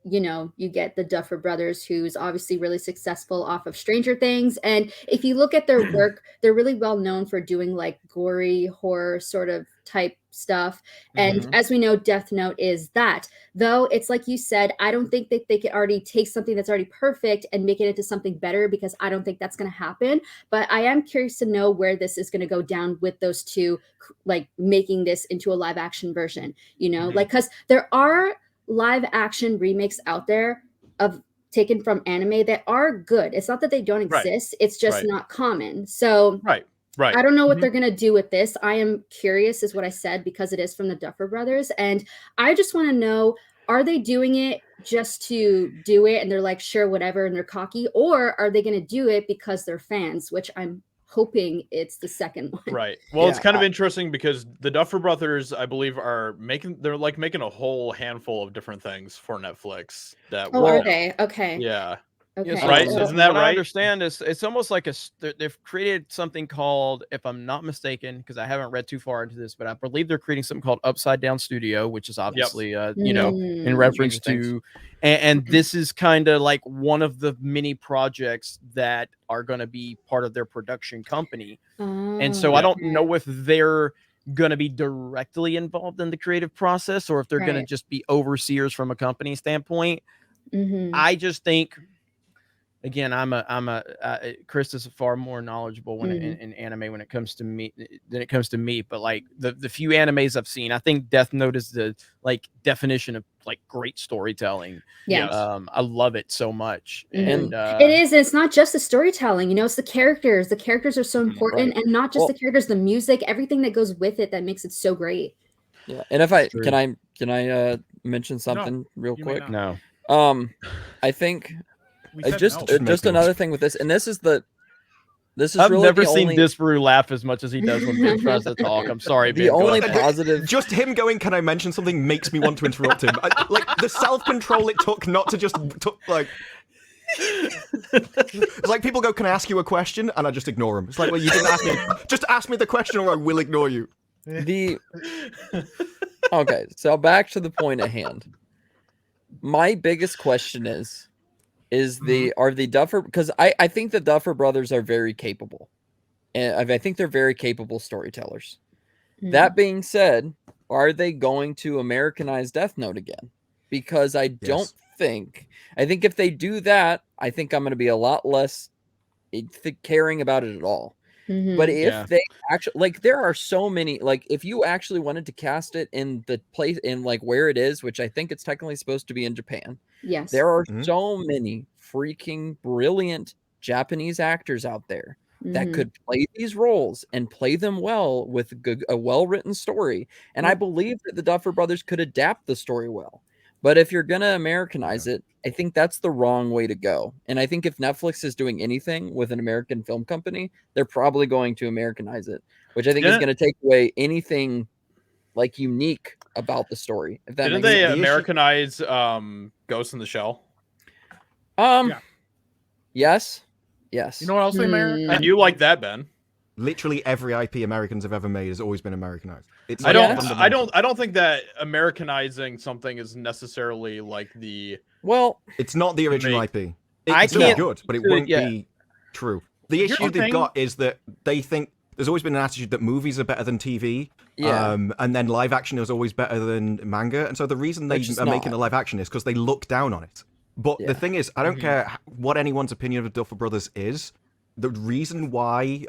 you get the Duffer Brothers, who's obviously really successful off of Stranger Things. And if you look at their work, they're really well known for doing gory horror sort of type stuff. And as we know, Death Note is that. Though it's like you said, I don't think that they could already take something that's already perfect and make it into something better, because I don't think that's going to happen. But I am curious to know where this is going to go down with those two, like making this into a live action version, you know, like, because there are live action remakes out there of taken from anime that are good. It's not that they don't exist. It's just not common. So I don't know what they're going to do with this. I am curious, is what I said, because it is from the Duffer Brothers. And I just want to know, are they doing it just to do it and they're like, sure, whatever, and they're cocky? Or are they going to do it because they're fans, which I'm hoping it's the second one. Right. Well, it's kind of interesting because the Duffer Brothers, I believe, they're making a whole handful of different things for Netflix. Are they? Okay. Yeah. Okay. Yes, right. Isn't that right? I understand it's almost like they've created something called, if I'm not mistaken, because I haven't read too far into this, but I believe they're creating something called Upside Down Studio, which is obviously you know, in reference to, and this is kind of like one of the mini projects that are going to be part of their production company. And so I don't know if they're going to be directly involved in the creative process or if they're going to just be overseers from a company standpoint. I just think, again, Krista's far more knowledgeable when in anime when it comes to me than it comes to me. But like the few animes I've seen, I think Death Note is the definition of like great storytelling. I love it so much. And it is, and it's not just the storytelling, you know, it's the characters. The characters are so important, and not just the characters, the music, everything that goes with it that makes it so great. Yeah. And if I can I mention something real quick? No. I think just another thing with this, and this is I've really never seen Disparu laugh as much as he does when Ben tries to talk. I'm sorry, Ben. The only positive, just him going, "Can I mention something?" makes me want to interrupt him. Like the self-control it took not to just like. It's like people go, "Can I ask you a question?" and I just ignore him. It's like, well, you didn't ask me. Just ask me the question, or I will ignore you. Okay, so back to the point at hand. My biggest question is are the Duffer, because I think the Duffer Brothers are very capable, and I think they're very capable storytellers. That being said, are they going to Americanize Death Note again? Because I think if they do that, I think I'm going to be a lot less caring about it at all. But if they actually, like, there are so many, like, if you actually wanted to cast it in the place in like where it is, which I think it's technically supposed to be in Japan. Yes. There are so many freaking brilliant Japanese actors out there that could play these roles and play them well with a well-written story. And I believe that the Duffer Brothers could adapt the story well. But if you're going to Americanize it, I think that's the wrong way to go. And I think if Netflix is doing anything with an American film company, they're probably going to Americanize it, which I think is going to take away anything like unique about the story. If that Didn't they Americanize Ghost in the Shell? Yes. You know what else they American? And you like that, Ben? Literally every IP Americans have ever made has always been Americanized. It's I don't think that Americanizing something is necessarily like the. Well, it's not the original IP. It's good, but it won't be true. The issue they've got is that they think there's always been an attitude that movies are better than TV, and then live action is always better than manga. And so the reason they are making a live action is because they look down on it. But the thing is, I don't care what anyone's opinion of the Duffer Brothers is. The reason why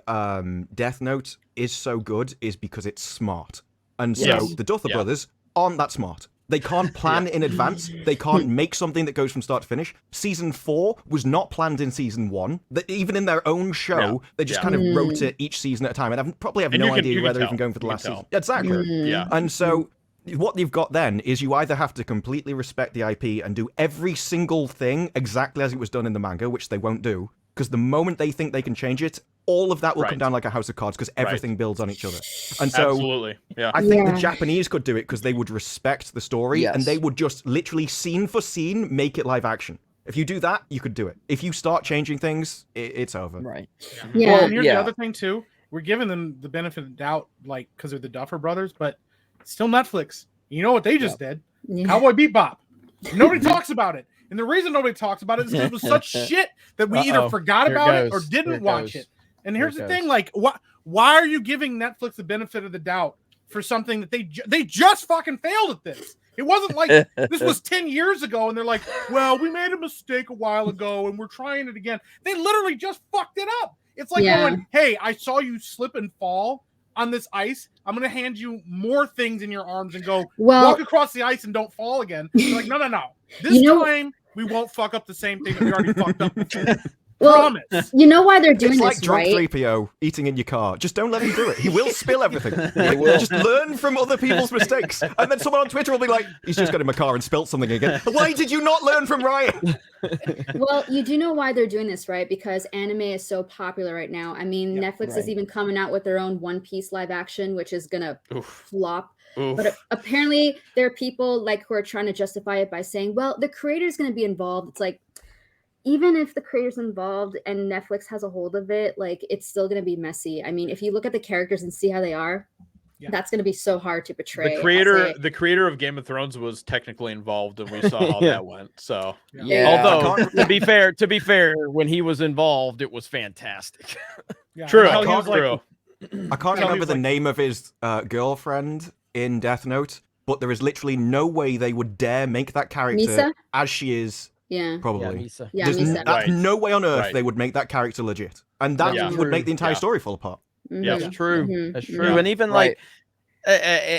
Death Note is so good is because it's smart. And so the Duffer Brothers aren't that smart. They can't plan in advance. They can't make something that goes from start to finish. Season 4 was not planned in season 1. Even in their own show, they just kind of wrote it each season at a time. And I probably have no idea where they're even going for the last season. Exactly. And so what you've got then is you either have to completely respect the IP and do every single thing exactly as it was done in the manga, which they won't do. Because the moment they think they can change it, all of that will come down like a house of cards because everything builds on each other. And so I think the Japanese could do it because they would respect the story and they would just literally scene for scene make it live action. If you do that, you could do it. If you start changing things, it's over. Right. Well, and here's the other thing too. We're giving them the benefit of the doubt, like, because they're the Duffer Brothers, but still Netflix. You know what they just did? Cowboy Bebop. Nobody talks about it. And the reason nobody talks about it is because it was such shit that we either forgot about it or didn't watch it. And here's the thing, like, why are you giving Netflix the benefit of the doubt for something that they just fucking failed at this. It wasn't like this was 10 years ago and they're like, well, we made a mistake a while ago and we're trying it again. They literally just fucked it up. It's like going, hey, I saw you slip and fall on this ice. I'm going to hand you more things in your arms and go walk across the ice and don't fall again. They're like, no. This time we won't fuck up the same thing that we already fucked up before. Well, you know why they're doing it's like this, drunk right? 3PO eating in your car. Just don't let him do it. He will spill everything. Just learn from other people's mistakes. And then someone on Twitter will be like, he's just got in my car and spilt something again. Why did you not learn from Ryan? Well, you do know why they're doing this, right? Because anime is so popular right now. I mean, Netflix is even coming out with their own One Piece live action, which is going to flop. But apparently there are people like who are trying to justify it by saying, well, the creator's going to be involved. It's like, even if the creator's involved and Netflix has a hold of it, like it's still going to be messy. I mean, if you look at the characters and see how they are, that's going to be so hard to portray. The creator of Game of Thrones was technically involved, and we saw how that went. So, although to be fair, when he was involved, it was fantastic. True. I can't remember the name of his girlfriend in Death Note, but there is literally no way they would dare make that character Misa? as she is. Yeah, probably. Misa. There's no way on earth they would make that character legit, and that would make the entire story fall apart. Yeah, that's true. That's true. And even like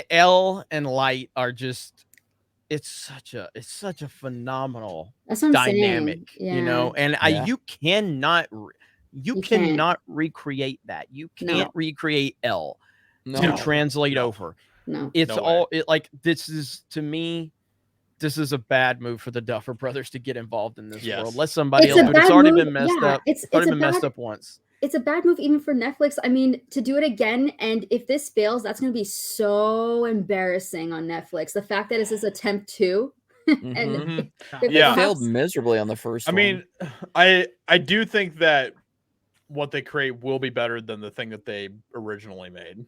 L and Light are just. It's such a phenomenal dynamic, you know. And you cannot recreate that. You can't recreate L to translate over. No, it's like this is to me. This is a bad move for the Duffer Brothers to get involved in this world. Let somebody else do it. It's already been messed up. It's already been messed up once. It's a bad move even for Netflix. I mean, to do it again, and if this fails, that's going to be so embarrassing on Netflix. The fact that this is attempt 2. And it failed miserably on the first one. I mean, I do think that what they create will be better than the thing that they originally made.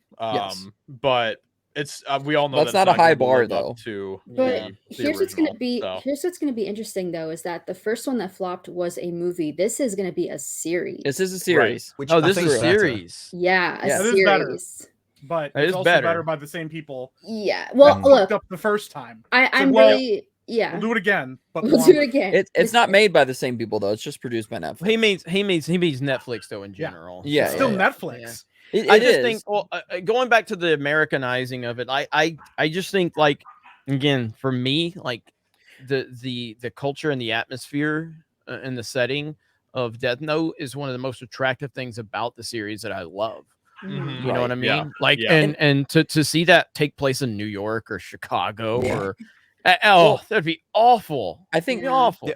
But it's we all know that's not a high bar though. But here's what's going to be interesting though is that the first one that flopped was a movie. This is going to be a series. This is a series. Which this is a series. Yeah, a series. Better, but it's also better by the same people. Yeah. Well, look, up the first time. I'm really. Yeah, we'll do it again. But we'll do it again. It's not made by the same people though. It's just produced by Netflix. He means Netflix though in general. Yeah, it's still Netflix. I just think, going back to the Americanizing of it, I just think, like, again, for me, like the culture and the atmosphere and the setting of Death Note is one of the most attractive things about the series that I love. You know what I mean? Yeah. Like, and to see that take place in New York or Chicago or that'd be awful. I think awful. Yeah.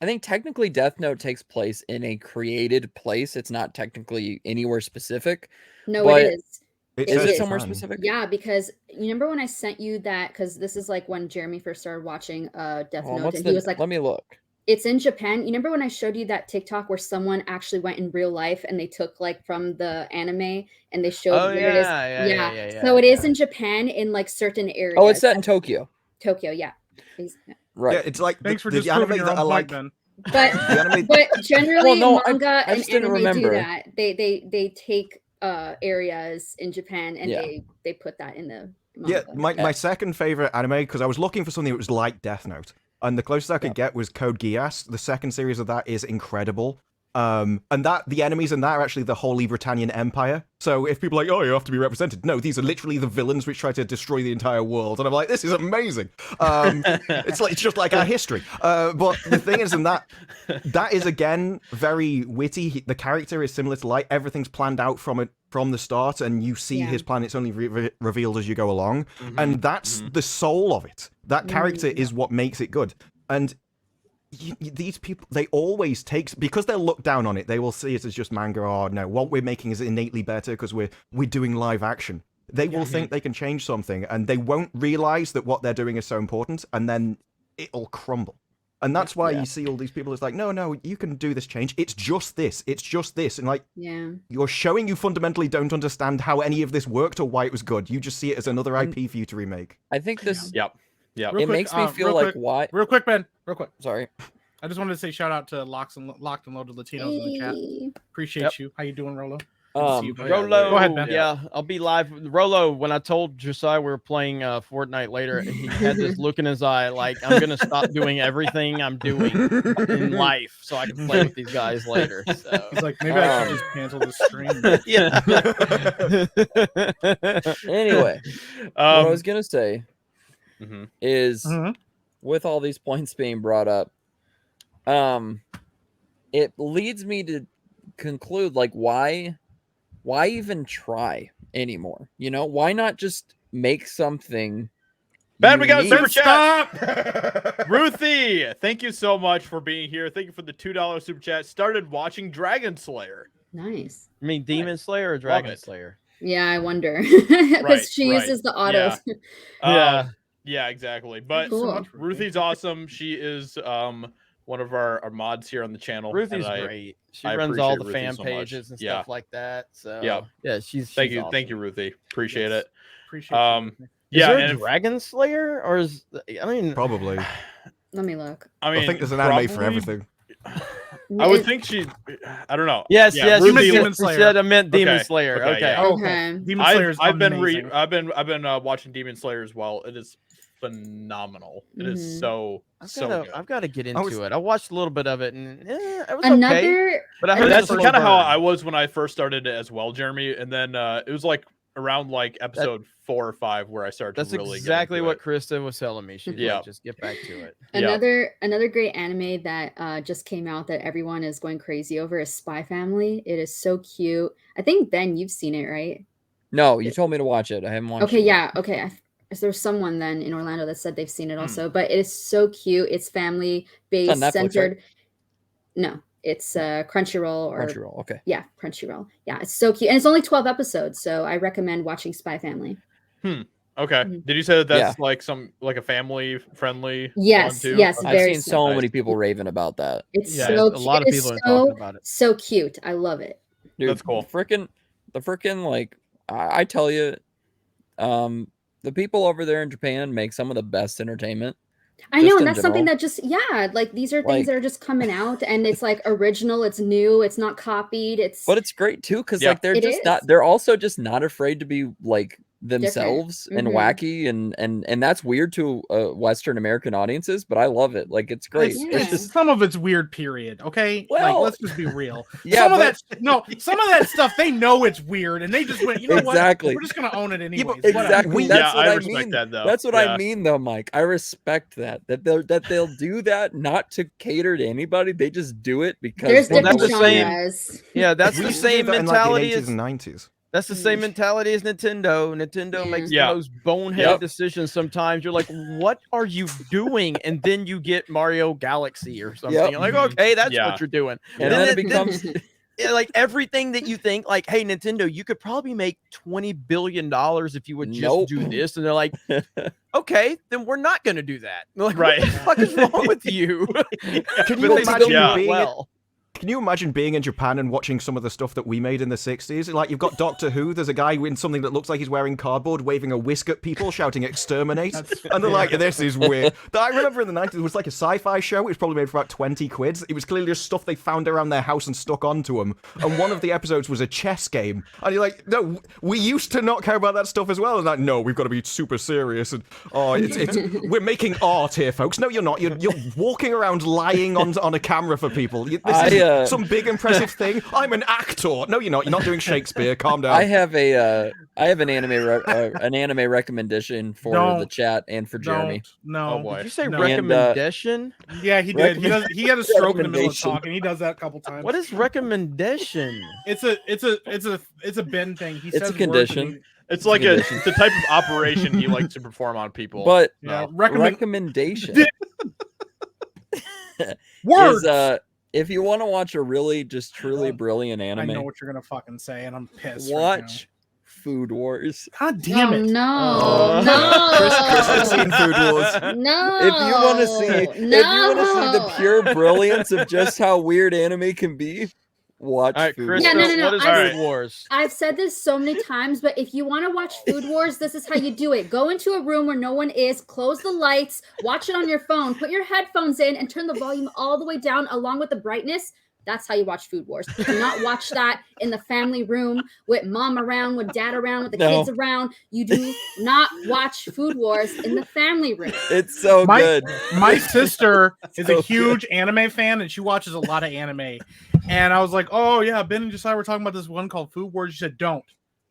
I think technically Death Note takes place in a created place. It's not technically anywhere specific. No, it is. Is it somewhere specific? Yeah, because you remember when I sent you that, because this is like when Jeremy first started watching Death Note, and he was like, let me look. It's in Japan. You remember when I showed you that TikTok where someone actually went in real life and they took like from the anime and they showed where it is? Yeah. So it is in Japan in like certain areas. Oh, it's set in Tokyo. Tokyo, yeah. Right. Yeah, it's like thanks for the anime that I like. But generally, manga and anime do that. They take areas in Japan and they put that in the manga. Yeah, my second favorite anime, because I was looking for something that was like Death Note, and the closest I could get was Code Geass. The second series of that is incredible. And that the enemies in that are actually the Holy Britannian Empire. So if people are like, oh, you have to be represented, no, these are literally the villains which try to destroy the entire world. And I'm like, this is amazing. It's just like our history. But the thing is, in that is again very witty. The character is similar to Light. Everything's planned out from the start, and you see his plan. It's only revealed as you go along, and that's the soul of it. That character is what makes it good. And these people, they always take, because they'll look down on it, they will see it as just manga. Oh no, what we're making is innately better because we're doing live action. They will think they can change something, and they won't realize that what they're doing is so important, and then it'll crumble. And that's why you see all these people. It's like, no, you can do this change. It's just this. And like, you're showing you fundamentally don't understand how any of this worked or why it was good. You just see it as another IP for you to remake. I think this. Yep. It makes me feel like why. Real quick, Ben. Real quick. Sorry. I just wanted to say shout out to Locked and Loaded Latinos in the chat. Appreciate you. How you doing, Rolo? Rolo, Go ahead, Ben. Yeah, I'll be live. Rolo, when I told Josiah we were playing Fortnite later, he had this look in his eye like, I'm going to stop doing everything I'm doing in life so I can play with these guys later. So He's like, maybe I should just cancel the stream. Yeah. Anyway, what I was going to say is with all these points being brought up, it leads me to conclude, like, why even try anymore? You know, why not just make something? Ben, we got a super Stop! chat. Ruthie, thank you so much for being here. Thank you for the $2 super chat. Started watching Dragon Slayer. Nice. I mean, Demon Slayer or Dragon Slayer? Yeah, I wonder because she uses the auto. Yeah, exactly. But Cool. Ruthie's awesome. She is one of our mods here on the channel. Ruthie's great. She runs all the fan pages and stuff like that. So yeah, she's thank you, awesome. Thank you, Ruthie. Appreciate it. Appreciate Is there a Dragon Slayer, or is probably? Let me look. I think there's an anime for everything. I would think I don't know. Yes, Ruthie Demon Slayer. Said I meant Demon Slayer. Okay. Demon Slayer's I've been amazing. I've been watching Demon Slayer as well. It is phenomenal. It is so good. I've got to get into it. I watched a little bit of it, and it was Another, okay. But I heard that's kind of how I was when I first started it as well, Jeremy. And then it was like around like episode 4 or 5 where I started. That's to really exactly what it. Krista was telling me. She's like, just get back to it. Another great anime that just came out that everyone is going crazy over is Spy Family. It is so cute. I think Ben, you've seen it, right? No, you told me to watch it. I haven't watched it. Okay, yeah, okay. There's someone then in Orlando that said they've seen it also, but it is so cute. It's family based, Netflix, centered. Right? No, it's Crunchyroll. Crunchyroll, okay. Yeah, Crunchyroll. Yeah, it's so cute, and it's only 12 episodes, so I recommend watching Spy Family. Okay. Did you say that that's like a family friendly? Yes, one too? yes. I've seen so many people raving about that. It's so a lot of people are talking about it. So cute. I love it. Dude, that's cool. The freaking like I tell you, the people over there in Japan make some of the best entertainment. I know, and that's something that just like these are things that are just coming out, and it's like original, it's new, it's not copied, but it's great too because like they're also just not afraid to be like themselves and wacky and that's weird to Western American audiences, but I love it. Like it's great. It's just some of it's weird, period. Okay, well, like let's just be real. Yeah, some of that stuff they know it's weird, and they just went, you know what? We're just gonna own it anyways. Exactly. That's what I respect mean. That though. That's what I mean, though, Mike. I respect that they'll do that not to cater to anybody. They just do it because there's different that's genres. the same. Yeah, that's the same mentality in like the 80s and 90s. That's the same mentality as Nintendo. Nintendo makes the most bonehead decisions sometimes. You're like, what are you doing? And then you get Mario Galaxy or something. You're like, okay, that's what you're doing. And then it becomes like everything that you think, like, hey, Nintendo, you could probably make $20 billion if you would just do this. And they're like, okay, then we're not going to do that. Like, what the fuck is wrong with you? Can you imagine Can you imagine being in Japan and watching some of the stuff that we made in the 60s? Like, you've got Doctor Who, there's a guy in something that looks like he's wearing cardboard, waving a whisk at people, shouting exterminate. And they're like, this is weird. I remember in the 90s, it was like a sci-fi show. It was probably made for about 20 quid. It was clearly just stuff they found around their house and stuck onto them. And one of the episodes was a chess game. And you're like, no, we used to not care about that stuff as well. And like, no, we've got to be super serious. And we're making art here, folks. No, you're not. You're walking around lying on a camera for people. This is some big impressive thing. I'm an actor. No, you're not. You're not doing Shakespeare. Calm down. I have an anime recommendation for the chat and for Jeremy. No, oh boy. Did you say recommendation? Yeah, he did. He had a stroke in the middle of talking. He does that a couple times. What is recommendation? It's a Ben thing. He says a condition. It's like it's a type of operation he likes to perform on people. But recommendation. Words. If you want to watch a really just truly brilliant anime, I know what you're gonna fucking say, and I'm pissed. Watch Food Wars. God damn it! No. Chris has seen Food Wars. No. If you want to see, the pure brilliance of just how weird anime can be, watch Food Wars. Yeah, no. What is Food Wars? I've said this so many times, but if you want to watch Food Wars, this is how you do it. Go into a room where no one is, close the lights, watch it on your phone, put your headphones in, and turn the volume all the way down along with the brightness. That's how you watch Food Wars. Do not watch that in the family room with mom around, with dad around, with the kids around. You do not watch Food Wars in the family room. It's so good. My sister is a huge anime fan, and she watches a lot of anime. And I was like, oh, yeah, Ben and Josiah were talking about this one called Food Wars. She said, don't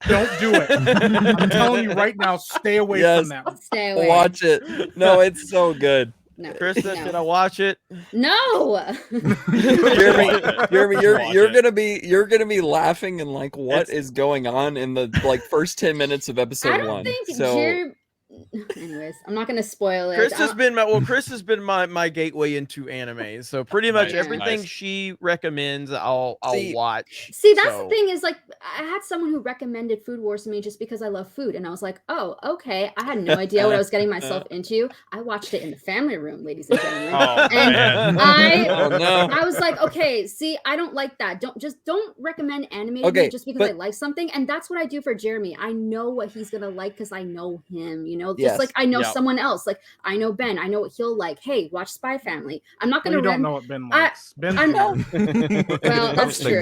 do it. I'm telling you right now, stay away from that one. Stay away. Watch it. No, it's so good. No, Krista, should I watch it? No. Jeremy, you're gonna be laughing and like, what is going on in the like first 10 minutes of episode 1? Anyways, I'm not gonna spoil it. Chris has been my gateway into anime. So pretty much everything she recommends, I'll watch. See, that's the thing is like I had someone who recommended Food Wars to me just because I love food, and I was like, oh, okay. I had no idea what I was getting myself into. I watched it in the family room, ladies and gentlemen. I was like, okay, see, I don't like that. Don't recommend anime to me just because I like something. And that's what I do for Jeremy. I know what he's gonna like because I know him, you know, just like I know someone else. Like I know Ben, I know what he'll like. Hey, watch Spy Family. I'm not gonna. You don't know what Ben likes. I know. Well, that's true.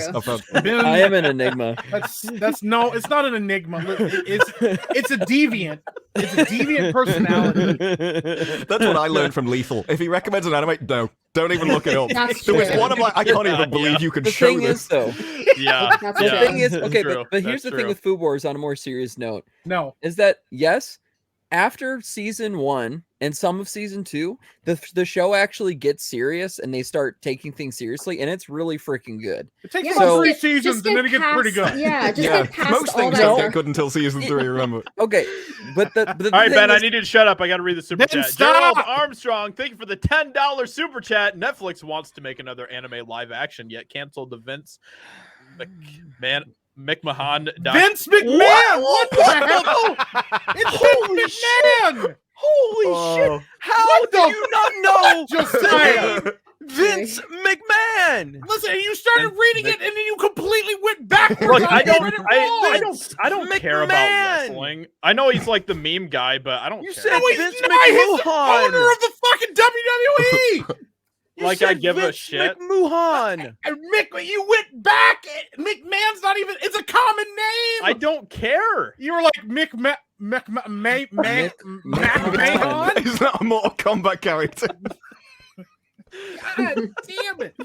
Ben, I am an enigma. That's no, it's not an enigma. It's a deviant. It's a deviant personality. That's what I learned from Lethal. If he recommends an anime, no, don't even look it up. There was one I'm like, I can't even believe you can show this. Though. The thing is, okay, but here's the thing with Food Wars on a more serious note. No, is that yes, after season 1 and some of season 2, the show actually gets serious and they start taking things seriously, and it's really freaking good. It takes about 3 seasons and then it gets pretty good. Yeah, get past most all things that don't stuff. get good until season 3. Remember? Okay, but the all right, Ben, is, I need you to shut up. I got to read the super chat. Stop! Gerald Armstrong, thank you for the $10 super chat. Netflix wants to make another anime live action, yet canceled the Vince McMahon. Vince McMahon! What the hell? It's Vince McMahon! Holy shit! How do you not know Josiah? Vince McMahon? Listen, you started reading it and then you completely went backwards. Look, I don't care about McMahon. wrestling. I know he's like the meme guy, but I don't care. said No, he's Vince not. He's the McMahon. owner of the fucking WWE. Like I give a shit. McMahon. You went back. McMahon's not even. It's a common name. I don't care. You were like McMahon. He's not a Mortal Kombat character. God damn it!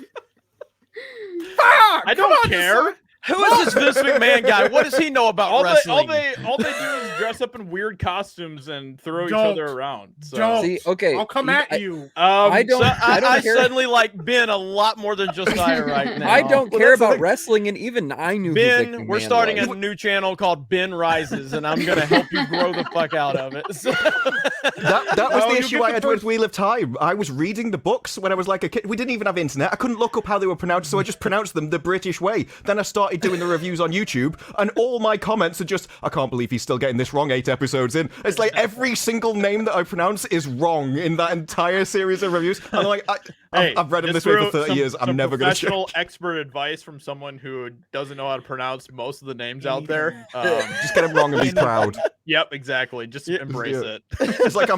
Fuck! I don't care. Who is this Vince McMahon guy? What does he know about wrestling? All they do is dress up in weird costumes and throw each other around. So. Don't. See, okay, I'll come at you. I don't care. Suddenly like Ben a lot more than Josiah right now. I don't care about wrestling, and even I knew Ben, who Vic we're McMahon starting was. a new channel called Ben Rises, and I'm gonna help you grow the fuck out of it. So. That was the issue I had with Wheel of Time. I was reading the books when I was like a kid. We didn't even have internet. I couldn't look up how they were pronounced, so I just pronounced them the British way. Then I started doing the reviews on YouTube, and all my comments are just, I can't believe he's still getting this wrong 8 episodes in. It's like every single name that I pronounce is wrong in that entire series of reviews. And I'm like, I've read them this way for 30 years. I'm never going to change. Professional expert advice from someone who doesn't know how to pronounce most of the names out there. Just get them wrong and be proud. Yep, exactly. Just embrace it. It's like,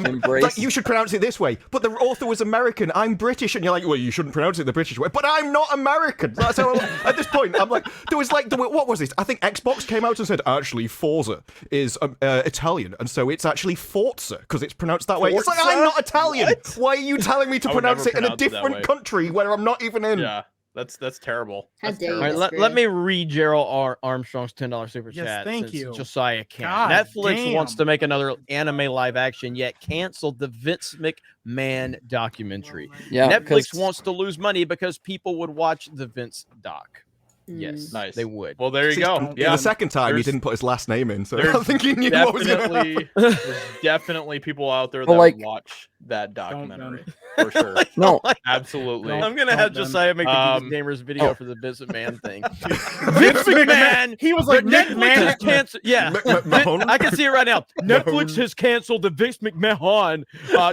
you should pronounce it this way, but the author was American. I'm British. And you're like, well, you shouldn't pronounce it the British way. But I'm not American. That's how at this point, I'm like, what was it? I think Xbox came out and said, actually, Forza is Italian, and so it's actually Forza, because it's pronounced that way. It's like, I'm not Italian. What? Why are you telling me to pronounce it in a different country where I'm not even in? Yeah. That's terrible. How That's dare you terrible. All right, let me read Gerald Armstrong's $10 super chat. Yes, thank you. Josiah can't. God Netflix damn. wants to make another anime live action, yet canceled the Vince McMahon documentary. Yeah, Netflix wants to lose money because people would watch the Vince doc. Yes, nice. They would. Well, there you go. Yeah, the second time he didn't put his last name in, so I don't think he knew what was going to happen. There's definitely people out there that would watch that documentary for sure. No, absolutely. I'm gonna have Josiah make the Geeks+Gamers video for the Vince McMahon thing. Vince McMahon. He was like Netflix has canceled. Yeah, McMahon. I can see it right now. Netflix has canceled the Vince McMahon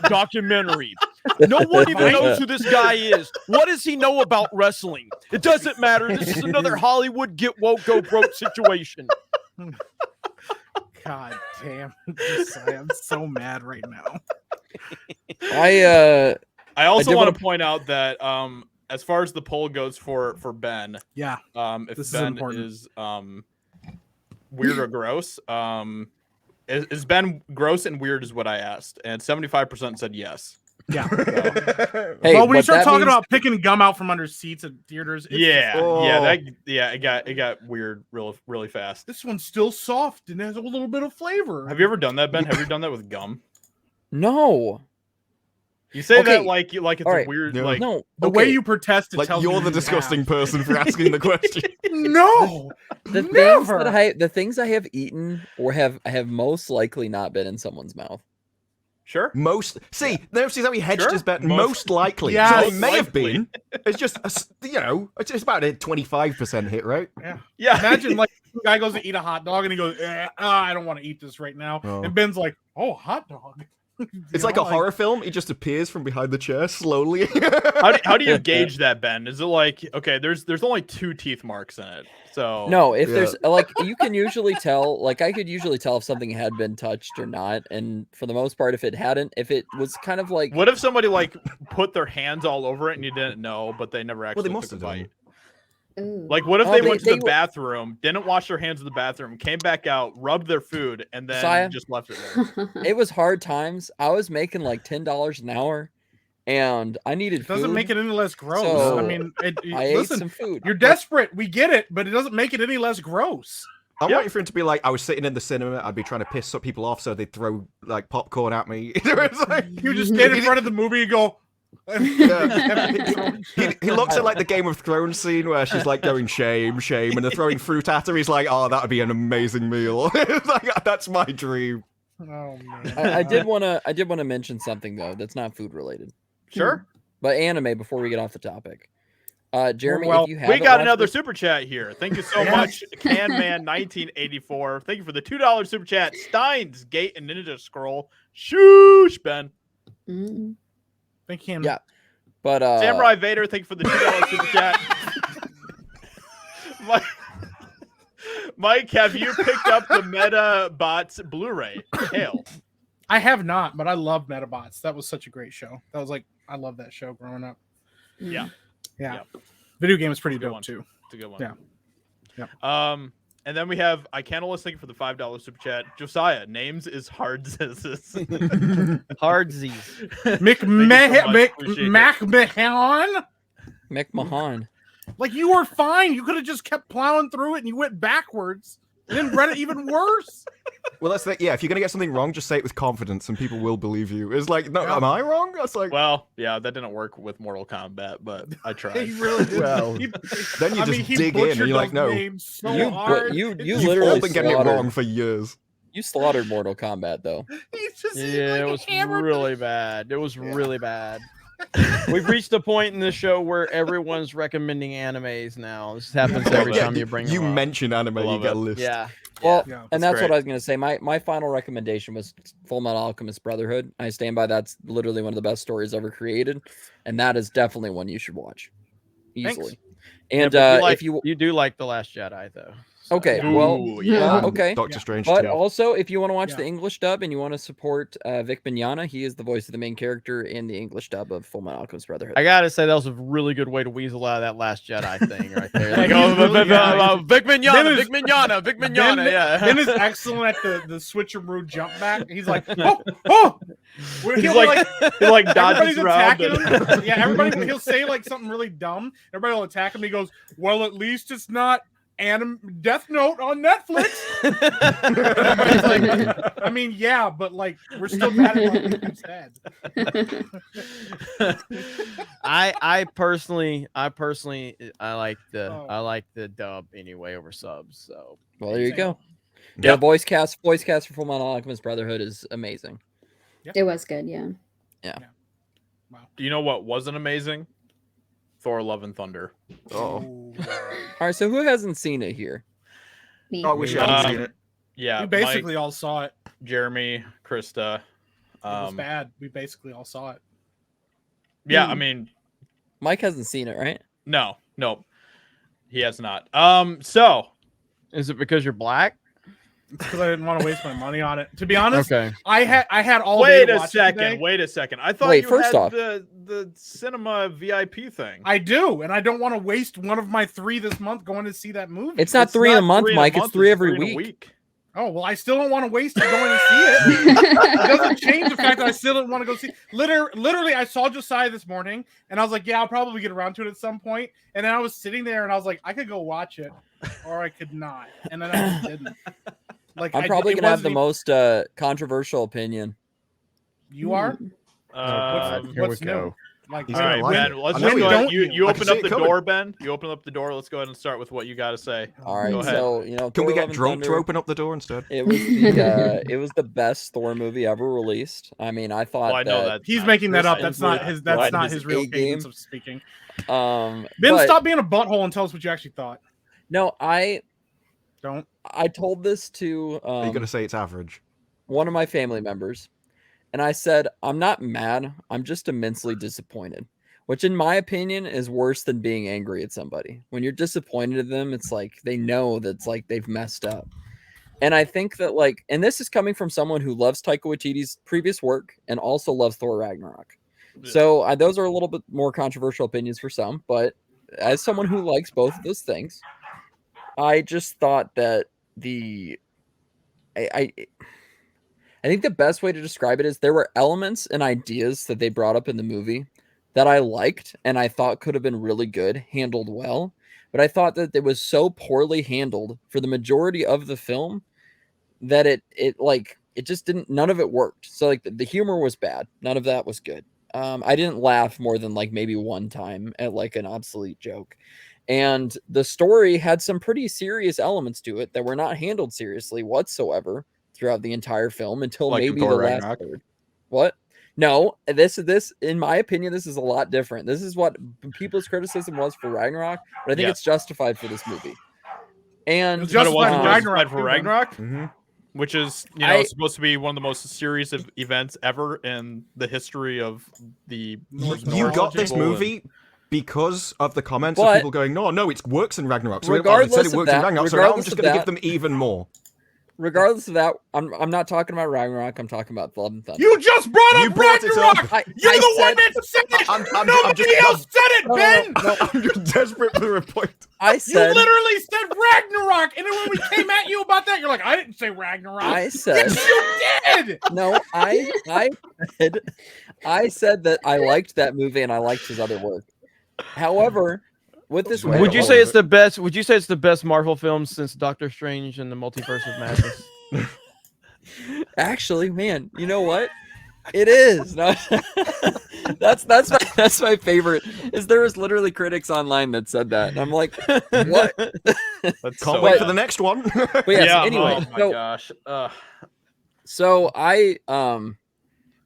documentary. No one even knows who this guy is. What does he know about wrestling? It doesn't matter. This is another Hollywood get woke, go broke situation. God damn. I'm so mad right now. I also want to point out that as far as the poll goes for Ben, Yeah. If This is Ben important. is weird or gross, is Ben gross and weird is what I asked, and 75% said yes. Yeah. Hey, well, when you but start that talking means- about picking gum out from under seats at theaters, it's it got weird really fast. This one's still soft and has a little bit of flavor. Have you ever done that, Ben? Have you done that with gum? No. You say Okay. that like it's All right. a weird No. like No. The okay. way you protest it Like tells you're me the you disgusting have. person for asking the question. No, the things I have eaten or have most likely not been in someone's mouth. Sure. Notice how he hedged Sure. his bet. Most- Most likely. Yes. So it may have Likely. been. It's just, it's about a 25% hit rate. Yeah. Imagine like the guy goes to eat a hot dog and he goes, I don't want to eat this right now. Oh. And Ben's like, oh, hot dog. It's like a horror film. It just appears from behind the chair slowly. How do you gauge that, Ben? Is it like, okay, there's only 2 teeth marks in it. So No, if Yeah. there's like you can usually tell, like I could usually tell if something had been touched or not, and for the most part, if it hadn't, if it was kind of like what if somebody like put their hands all over it and you didn't know, but they never actually they must took a have done. bite? Ooh. Like, what if Oh, they they- went to they the were- bathroom, didn't wash their hands in the bathroom, came back out, rubbed their food, and then Josiah? just left it there? it was hard times. I was making like $10 an hour, and I needed It doesn't food. make it any less gross. So, I mean, I listen, ate some food. you're desperate. We get it, but it doesn't make it any less gross. I'm Yep. waiting for him to be like, I was sitting in the cinema, I'd be trying to piss some people off so they'd throw like popcorn at me. It's like, You just stand in front of the movie and go. yeah. he looks at like the Game of Thrones scene where she's like going shame, shame, and they're throwing fruit at her. He's like, oh, that would be an amazing meal. It's like, that's my dream. Oh man. I did want to mention something though that's not food related, Sure. but anime before we get off the topic. Jeremy, Well, if you have We got another super chat here. Thank you so much, Canman1984. Thank you for the $2 super chat. Steins Gate and Ninja Scroll. Shoosh, Ben. Mm. Thank him. Yeah. But Samurai Vader, thank you for the $2 super chat. Mike, have you picked up the Metabots Blu-ray? Hail. I have not, but I love Metabots. That was such a great show. That was like I love that show growing up. Yeah. Yeah. Yep. Video game is pretty Good dope one. too. It's a good one. Yeah. And then we have Icanolus, thank you for the $5 super chat. Josiah, names is hard. Hardsies. McMahon. McMahon. Like you were fine. You could have just kept plowing through it and you went backwards. And then read it even worse. Well, that's the if you're gonna get something wrong, just say it with confidence, and people will believe you. It's like, no, am I wrong? That's like, Well, yeah, that didn't work with Mortal Kombat, but I tried. He really did. Well, He- then you I just mean, he dig in and butchered you're like, those no, names so You hard. you've you've literally all been getting it slaughtered. wrong for years. You slaughtered Mortal Kombat though. He's just Yeah, it like was hammered. really bad. It was really bad. We've reached a point in this show where everyone's recommending animes now. This happens every Yeah, time you bring you them up. mention anime, you love get it. a list. Yeah. Well, Yeah, and that's that's what great. I was gonna say. My final recommendation was Full Metal Alchemist Brotherhood. I stand by. That's literally one of the best stories ever created, and that is definitely one you should watch easily. Yeah, And but if you do like The Last Jedi though. So- okay, Ooh, well, yeah. okay. Doctor Yeah. Strange But too. also, if you want to watch Yeah. the English dub and you want to support Vic Mignogna, he is the voice of the main character in the English dub of Full Metal Alchemist Brotherhood. I gotta say that was a really good way to weasel out of that Last Jedi thing right there. Like, He's oh, really good. Vic Mignogna, Ben is- Vic Mignogna, Vic Mignogna, yeah. Ben is excellent at the switcheroo jump back. He's like, oh. Where He's he'll like, he like everybody's dodges around. attacking and- him. Yeah, everybody. He'll say like something really dumb. Everybody will attack him. He goes, "Well, at least it's not Death Note on Netflix." Everybody's like, I mean, yeah, but like we're still mad at his head. I personally I like Oh. I like the dub anyway over subs. So Well, there you Same. go. Yep. Yeah, voice cast for Full Metal Alchemist Brotherhood is amazing. It was good, yeah. Do you know what wasn't amazing? Thor: Love and Thunder. Oh, All right, so who hasn't seen it here? Me. I wish I hadn't seen it. Yeah, We basically all saw it. Mike, Jeremy, Krista. It was bad. We basically all saw it. Yeah, I mean, Mike hasn't seen it, right? no, he has not. So is it because you're black? because I didn't want to waste my money on it. To be honest, Okay. I had all Wait day to a watch it second. today. Wait a second. I thought Wait, you first had off- the cinema VIP thing. I do, and I don't want to waste one of my 3 this month going to see that movie. It's not 3 in a month, Mike. It's 3 every in a week. Oh, well, I still don't want to waste it going to see it. It doesn't change the fact that I still don't want to go see it. Literally, I saw Josiah this morning, and I was like, yeah, I'll probably get around to it at some point. And then I was sitting there, and I was like, I could go watch it, or I could not. And then I just didn't. Like, I'm probably going to have the most controversial opinion. You are? Here we go. Like, He's All right, like Ben. it. Let's I know just you go don't. ahead. You I open can see up it the coming. door, Ben. You open up the door. Let's go ahead and start with what you got to say. All right, Go ahead. so Can we Thor: get Love and drunk to Thunder, open up the door instead? It was the it was the best Thor movie ever released. I mean, I thought Well, I know that he's making that up. Chris That's not Hemsworth his. That's brought not his his real A cadence game. of speaking. Ben, Ben, stop being a butthole and tell us what you actually thought. No, I Don't. told this to Are you going to say it's average? one of my family members, and I said, I'm not mad. I'm just immensely disappointed. Which, in my opinion, is worse than being angry at somebody. When you're disappointed in them, it's like they know that's like they've messed up. And I think that, like, and this is coming from someone who loves Taika Waititi's previous work and also loves Thor Ragnarok. Yeah. So those are a little bit more controversial opinions for some, but as someone who likes both of those things, I just thought that I think the best way to describe it is there were elements and ideas that they brought up in the movie that I liked and I thought could have been really good, handled well. But I thought that it was so poorly handled for the majority of the film that it just didn't, none of it worked. So like the humor was bad. None of that was good. I didn't laugh more than like maybe one time at like an obsolete joke. And the story had some pretty serious elements to it that were not handled seriously whatsoever throughout the entire film until Like maybe Thor the last Ragnarok? third. What? No, this in my opinion, this is a lot different. This is what people's criticism was for Ragnarok, but I think Yeah. it's justified for this movie. And It's But it wasn't Justified justified for Ragnarok, Ragnarok, Mm-hmm. which is supposed to be one of the most serious of events ever in the history of the You got this movie because of the comments of But- people going, no, it works in Ragnarok. So Regardless it said of it works in that- Ragnarok, so now I'm regardless just of going to that- give them even more. regardless of that, I'm not talking about Ragnarok. I'm talking about Love and Thunder. You just brought You up brought it up. Ragnarok. You're the one that said it. I'm Nobody just- else said it, No, Ben. no, no. I'm just desperate for a point. I You said, literally said Ragnarok, and then when we came at you about that, you're like, I didn't say Ragnarok. I said, Yes, you did. no, I said that I liked that movie and I liked his other work. However, with this, Would you say it's the best? Would you say it's the best Marvel film since Doctor Strange and the Multiverse of Madness? Actually, man, you know what? It is. No, that's my favorite. Is there was literally critics online that said that, and I'm like, what? That's Can't wait for the next one. But yes, yeah. anyway, Oh my so, gosh. so I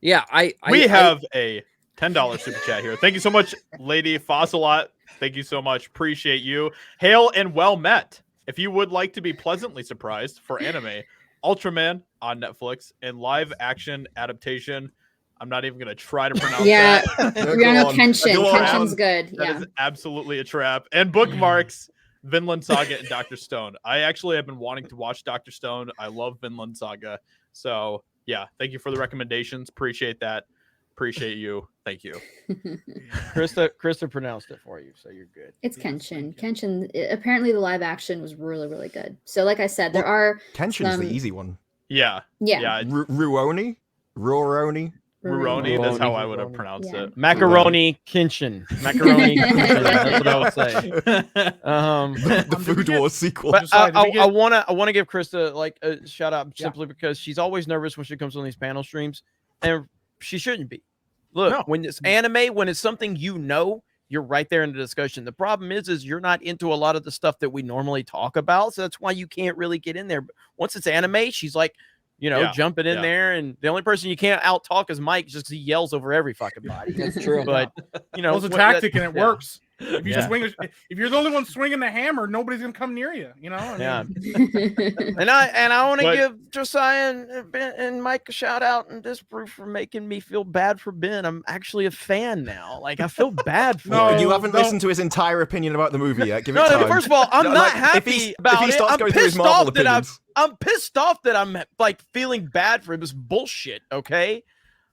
We have a $10 super chat here. Thank you so much, Lady Fossilot. Thank you so much. Appreciate you. Hail and well met. If you would like to be pleasantly surprised for anime, Ultraman on Netflix and live action adaptation. I'm not even going to try to pronounce Yeah, that. Riano Kenshin. Go on. Kenshin's good. That Yeah. is absolutely a trap. And bookmarks Vinland Saga and Dr. Stone. I actually have been wanting to watch Dr. Stone. I love Vinland Saga. So yeah, thank you for the recommendations. Appreciate that. Appreciate you. Thank you. Krista pronounced it for you, so you're good. It's Kenshin. Kenshin. Apparently, the live action was really, really good. So, like I said, there are. Kenshin's the easy one. Yeah. Yeah. Ruoni? Rurouni, that's how I would have pronounced Yeah. it. Macaroni Kenshin. Macaroni Kenshin. That's what I would say. The Food Wars sequel. But Josiah, did we get- I wanna give Krista like a shout out Yeah. simply because she's always nervous when she comes on these panel streams, and she shouldn't be. Look, No. when it's anime, when it's something you're right there in the discussion. The problem is you're not into a lot of the stuff that we normally talk about, so that's why you can't really get in there. But once it's anime, she's like, Yeah, jumping in there, and the only person you can't out talk is Mike, just because he yells over every fucking body. That's true. But Well, it's a what- tactic and it yeah. works. If you Yeah. swing, if you're the only one swinging the hammer, nobody's gonna come near you. You know. I mean, Yeah. And I want to But- give Josiah and Ben and Mike a shout out and disproof for making me feel bad for Ben. I'm actually a fan now. Like I feel bad for No, him. You haven't no. listened to his entire opinion about the movie yet. Give it No, time. first of all, I'm No, not like, happy if he about starts it. I'm going through his pissed Marvel off that opinions. I'm pissed off that I'm like feeling bad for this bullshit. Okay.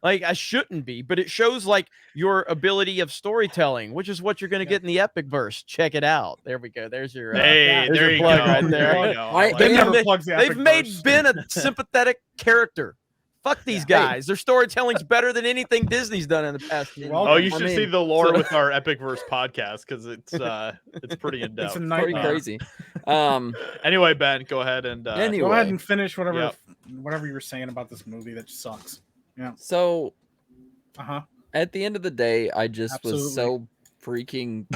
Like I shouldn't be, but it shows like your ability of storytelling, which is what you're going to get in the epic verse. Check it out. There we go. There's your hey, there's there your you plug go. right there. There you go. They've made Ben a sympathetic character. Fuck these guys. Their storytelling's better than anything Disney's done in the past. Oh, you should see the lore with our Epic Verse podcast because it's pretty in depth. It's pretty crazy. Anyway, Ben, go ahead and go ahead and finish whatever you were saying about this movie that sucks. Yeah. So, at the end of the day, I just was so freaking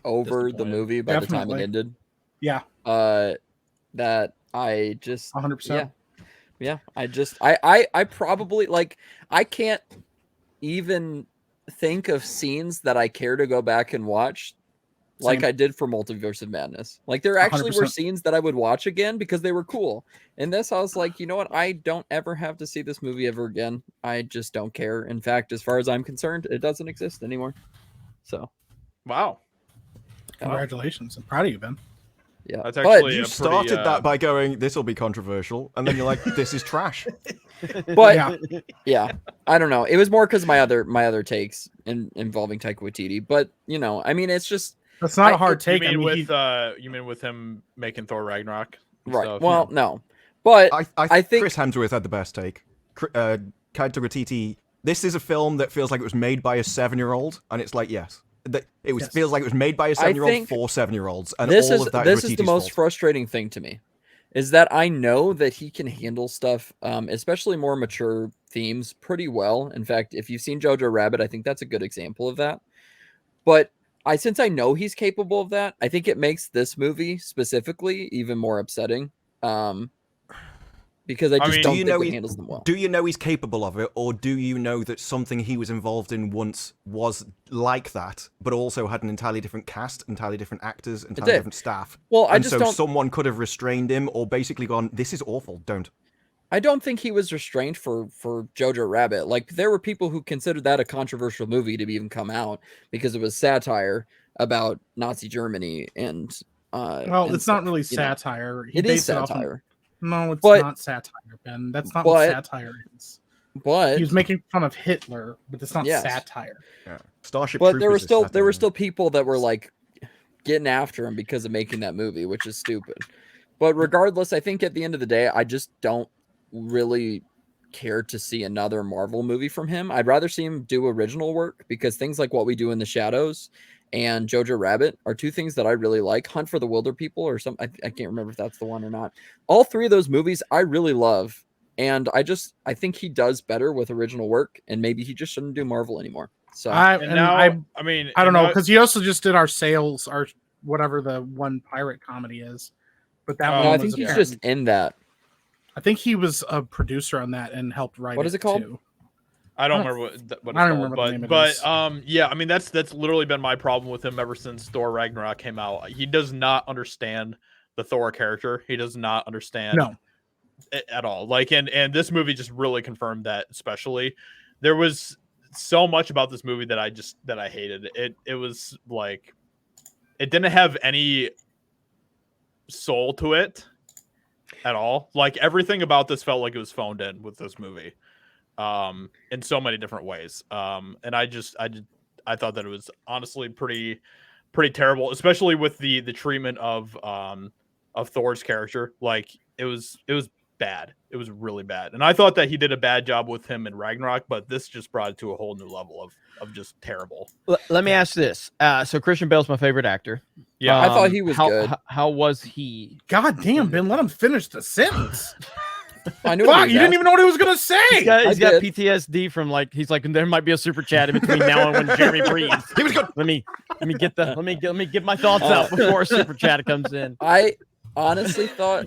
over the movie by the time it ended. Yeah. That I just 100%. Yeah. I probably like I can't even think of scenes that I care to go back and watch. Like I did for Multiverse of Madness. Like there actually 100%. were scenes that I would watch again because they were cool. And this, I was like, you know what? I don't ever have to see this movie ever again. I just don't care. In fact, as far as I'm concerned, it doesn't exist anymore. So, wow. Congratulations. I'm proud of you, Ben. Yeah. That's actually you started that by going, this will be controversial. And then you're like, this is trash. But yeah, I don't know. It was more because my other takes involving Taika Waititi. But, you know, I mean, it's just. That's not a hard take. You mean with him making Thor Ragnarok? Right. Stuff? Well, no. But I think Chris Hemsworth had the best take. Taika Waititi, this is a film that feels like it was made by a 7-year-old. And it's like, yes. Feels like it was made by a 7-year-old for 7-year-olds. And this all of that is the most frustrating thing to me. Is that I know that he can handle stuff, especially more mature themes, pretty well. In fact, if you've seen Jojo Rabbit, I think that's a good example of that. But since I know he's capable of that, I think it makes this movie specifically even more upsetting. Because I don't think he handles them well. Do you know he's capable of it, or do you know that something he was involved in once was like that, but also had an entirely different cast, entirely different actors, entirely different staff? Well, someone could have restrained him, or basically gone, "This is awful. Don't." I don't think he was restrained for Jojo Rabbit. Like there were people who considered that a controversial movie to even come out because it was satire about Nazi Germany and. It's not really satire. It is satire. No, it's not satire, Ben. That's not what satire is. But he was making fun of Hitler, but it's not satire. Yeah. Starship. But there were still people that were like getting after him because of making that movie, which is stupid. But regardless, I think at the end of the day, I just don't really care to see another Marvel movie from him. I'd rather see him do original work because things like What We Do in the Shadows and Jojo Rabbit are two things that I really like. Hunt for the Wilder People or something. I can't remember if that's the one or not. All three of those movies I really love. And I think he does better with original work, and maybe he just shouldn't do Marvel anymore. So I don't know, because he also just did our whatever the one pirate comedy is. But that one I think he's just in that. I think he was a producer on that and helped write it. What is it called? Too. I don't remember what it's called, but yeah, I mean that's literally been my problem with him ever since Thor Ragnarok came out. He does not understand the Thor character. He does not understand it at all. Like, and this movie just really confirmed that. Especially, there was so much about this movie that I hated. It was like it didn't have any soul to it at all. Like everything about this felt like it was phoned in with this movie, in so many different ways. And I thought that it was honestly pretty terrible, especially with the treatment of Thor's character. Like it was bad. It was really bad. And I thought that he did a bad job with him in Ragnarok, but this just brought it to a whole new level of just terrible. Let me ask this. So Christian Bale's my favorite actor. Yeah. I thought he was good. How was he? God damn, Ben, let him finish the sentence. I knew. Fuck, you didn't even know what he was gonna say. He's got PTSD from he's like there might be a super chat in between now and when Jeremy breathes. He was good. Let me get my thoughts out before a super chat comes in. I honestly thought,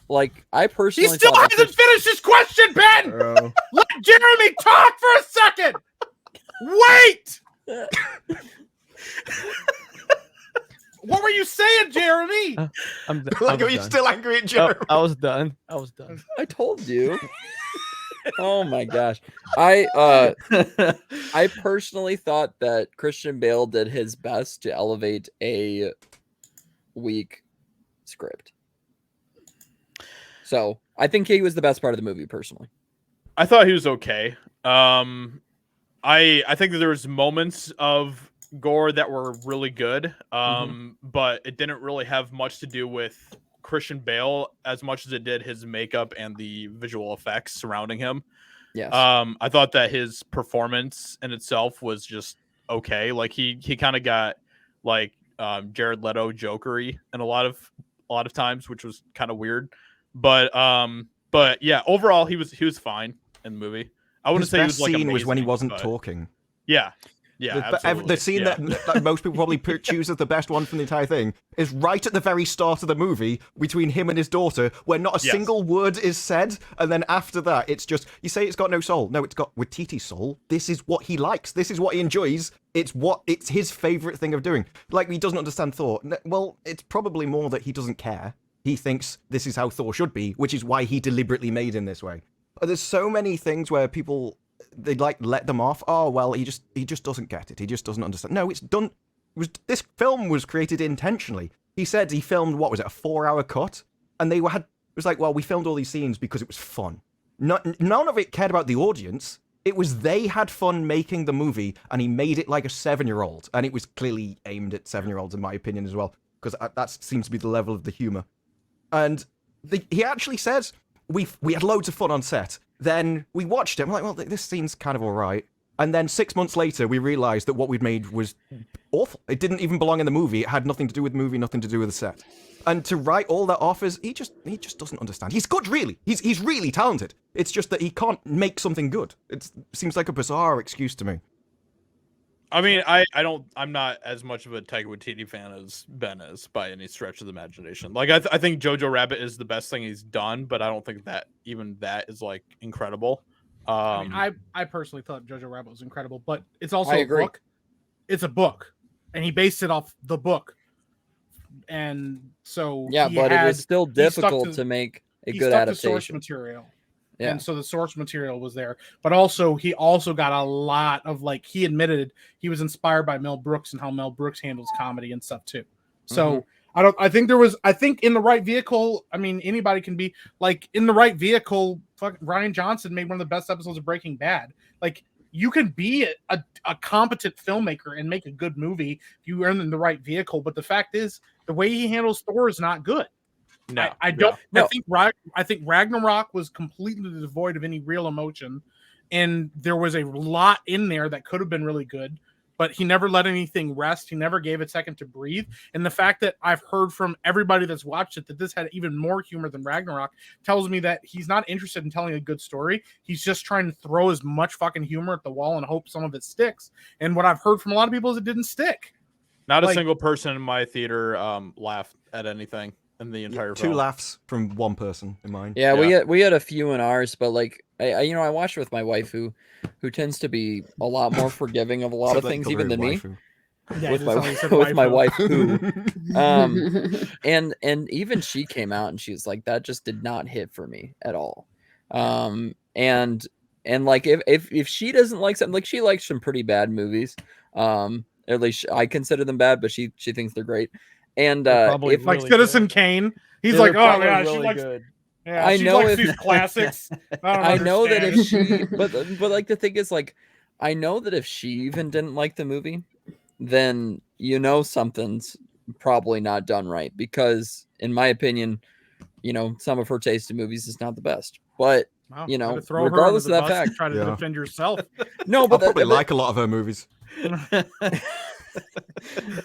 I personally, he still hasn't finished his question, Ben. Let Jeremy talk for a second. Wait. What were you saying, Jeremy? Are you still angry at Jeremy? I was done. I told you. Oh my gosh. I personally thought that Christian Bale did his best to elevate a weak script. So I think he was the best part of the movie, personally. I thought he was okay. I think that there was moments of gore that were really good, but it didn't really have much to do with Christian Bale as much as it did his makeup and the visual effects surrounding him. Yes. I thought that his performance in itself was just okay. Like he kind of got like Jared Leto Jokery in a lot of times, which was kind of weird. But yeah, overall he was fine in the movie. I wouldn't say he was like scene amazing, was when he wasn't talking. Yeah. Yeah, absolutely. The scene that most people probably choose as the best one from the entire thing is right at the very start of the movie between him and his daughter, where not a single word is said, and then after that, it's just, you say it's got no soul. No, it's got Watiti's soul. This is what he likes. This is what he enjoys. It's his favorite thing of doing. Like, he doesn't understand Thor. Well, it's probably more that he doesn't care. He thinks this is how Thor should be, which is why he deliberately made him this way. But there's so many things where people, they like let them off. Oh, well, he just doesn't get it. He just doesn't understand. No, it's done. This film was created intentionally. He said he filmed, what was it, a 4-hour cut? And it was like, well, we filmed all these scenes because it was fun. None of it cared about the audience. It was they had fun making the movie, and he made it like a 7-year-old. And it was clearly aimed at 7-year-olds, in my opinion, as well, because that seems to be the level of the humor. And he actually says, we had loads of fun on set. Then we watched it. I'm like, well, this scene's kind of all right. And then 6 months later, we realized that what we'd made was awful. It didn't even belong in the movie. It had nothing to do with the movie, nothing to do with the set. And to write all that off is, he just doesn't understand. He's good, really. He's really talented. It's just that he can't make something good. It seems like a bizarre excuse to me. I mean, I'm not as much of a Taika Waititi fan as Ben is by any stretch of the imagination. Like, I think Jojo Rabbit is the best thing he's done, but I don't think that even that is like incredible. I personally thought Jojo Rabbit was incredible, but it's also a book. It's a book, and he based it off the book, and so yeah, but it was still difficult to make a good adaptation. Source material. Yeah. And so the source material was there, but he also got a lot of, like, he admitted he was inspired by Mel Brooks and how Mel Brooks handles comedy and stuff too. So I think in the right vehicle, I mean, anybody can be like in the right vehicle. Ryan Johnson made one of the best episodes of Breaking Bad. Like, you can be a competent filmmaker and make a good movie if you are in the right vehicle. But the fact is, the way he handles Thor is not good. No, I don't. No. I think Ragnarok was completely devoid of any real emotion, and there was a lot in there that could have been really good, but he never let anything rest. He never gave it a second to breathe. And the fact that I've heard from everybody that's watched it that this had even more humor than Ragnarok tells me that he's not interested in telling a good story. He's just trying to throw as much fucking humor at the wall and hope some of it sticks. And what I've heard from a lot of people is it didn't stick. Not a single person in my theater laughed at anything. In the entire film. 2 laughs from one person in mine. Yeah, we had a few in ours, but like I watched it with my wife who tends to be a lot more forgiving of a lot of things even than me. Yeah, with my wife who and even she came out and she was like, that just did not hit for me at all. And like if she doesn't like something, like, she likes some pretty bad movies. At least I consider them bad, but she thinks they're great. And if like Citizen Kane, he's like, oh yeah, really she likes. Good. Yeah, she likes these classics. I know that if she, but like the thing is, like, I know that if she even didn't like the movie, then something's probably not done right, because in my opinion, some of her taste in movies is not the best. But regardless of that fact, try to defend yourself. No, but I probably like a lot of her movies.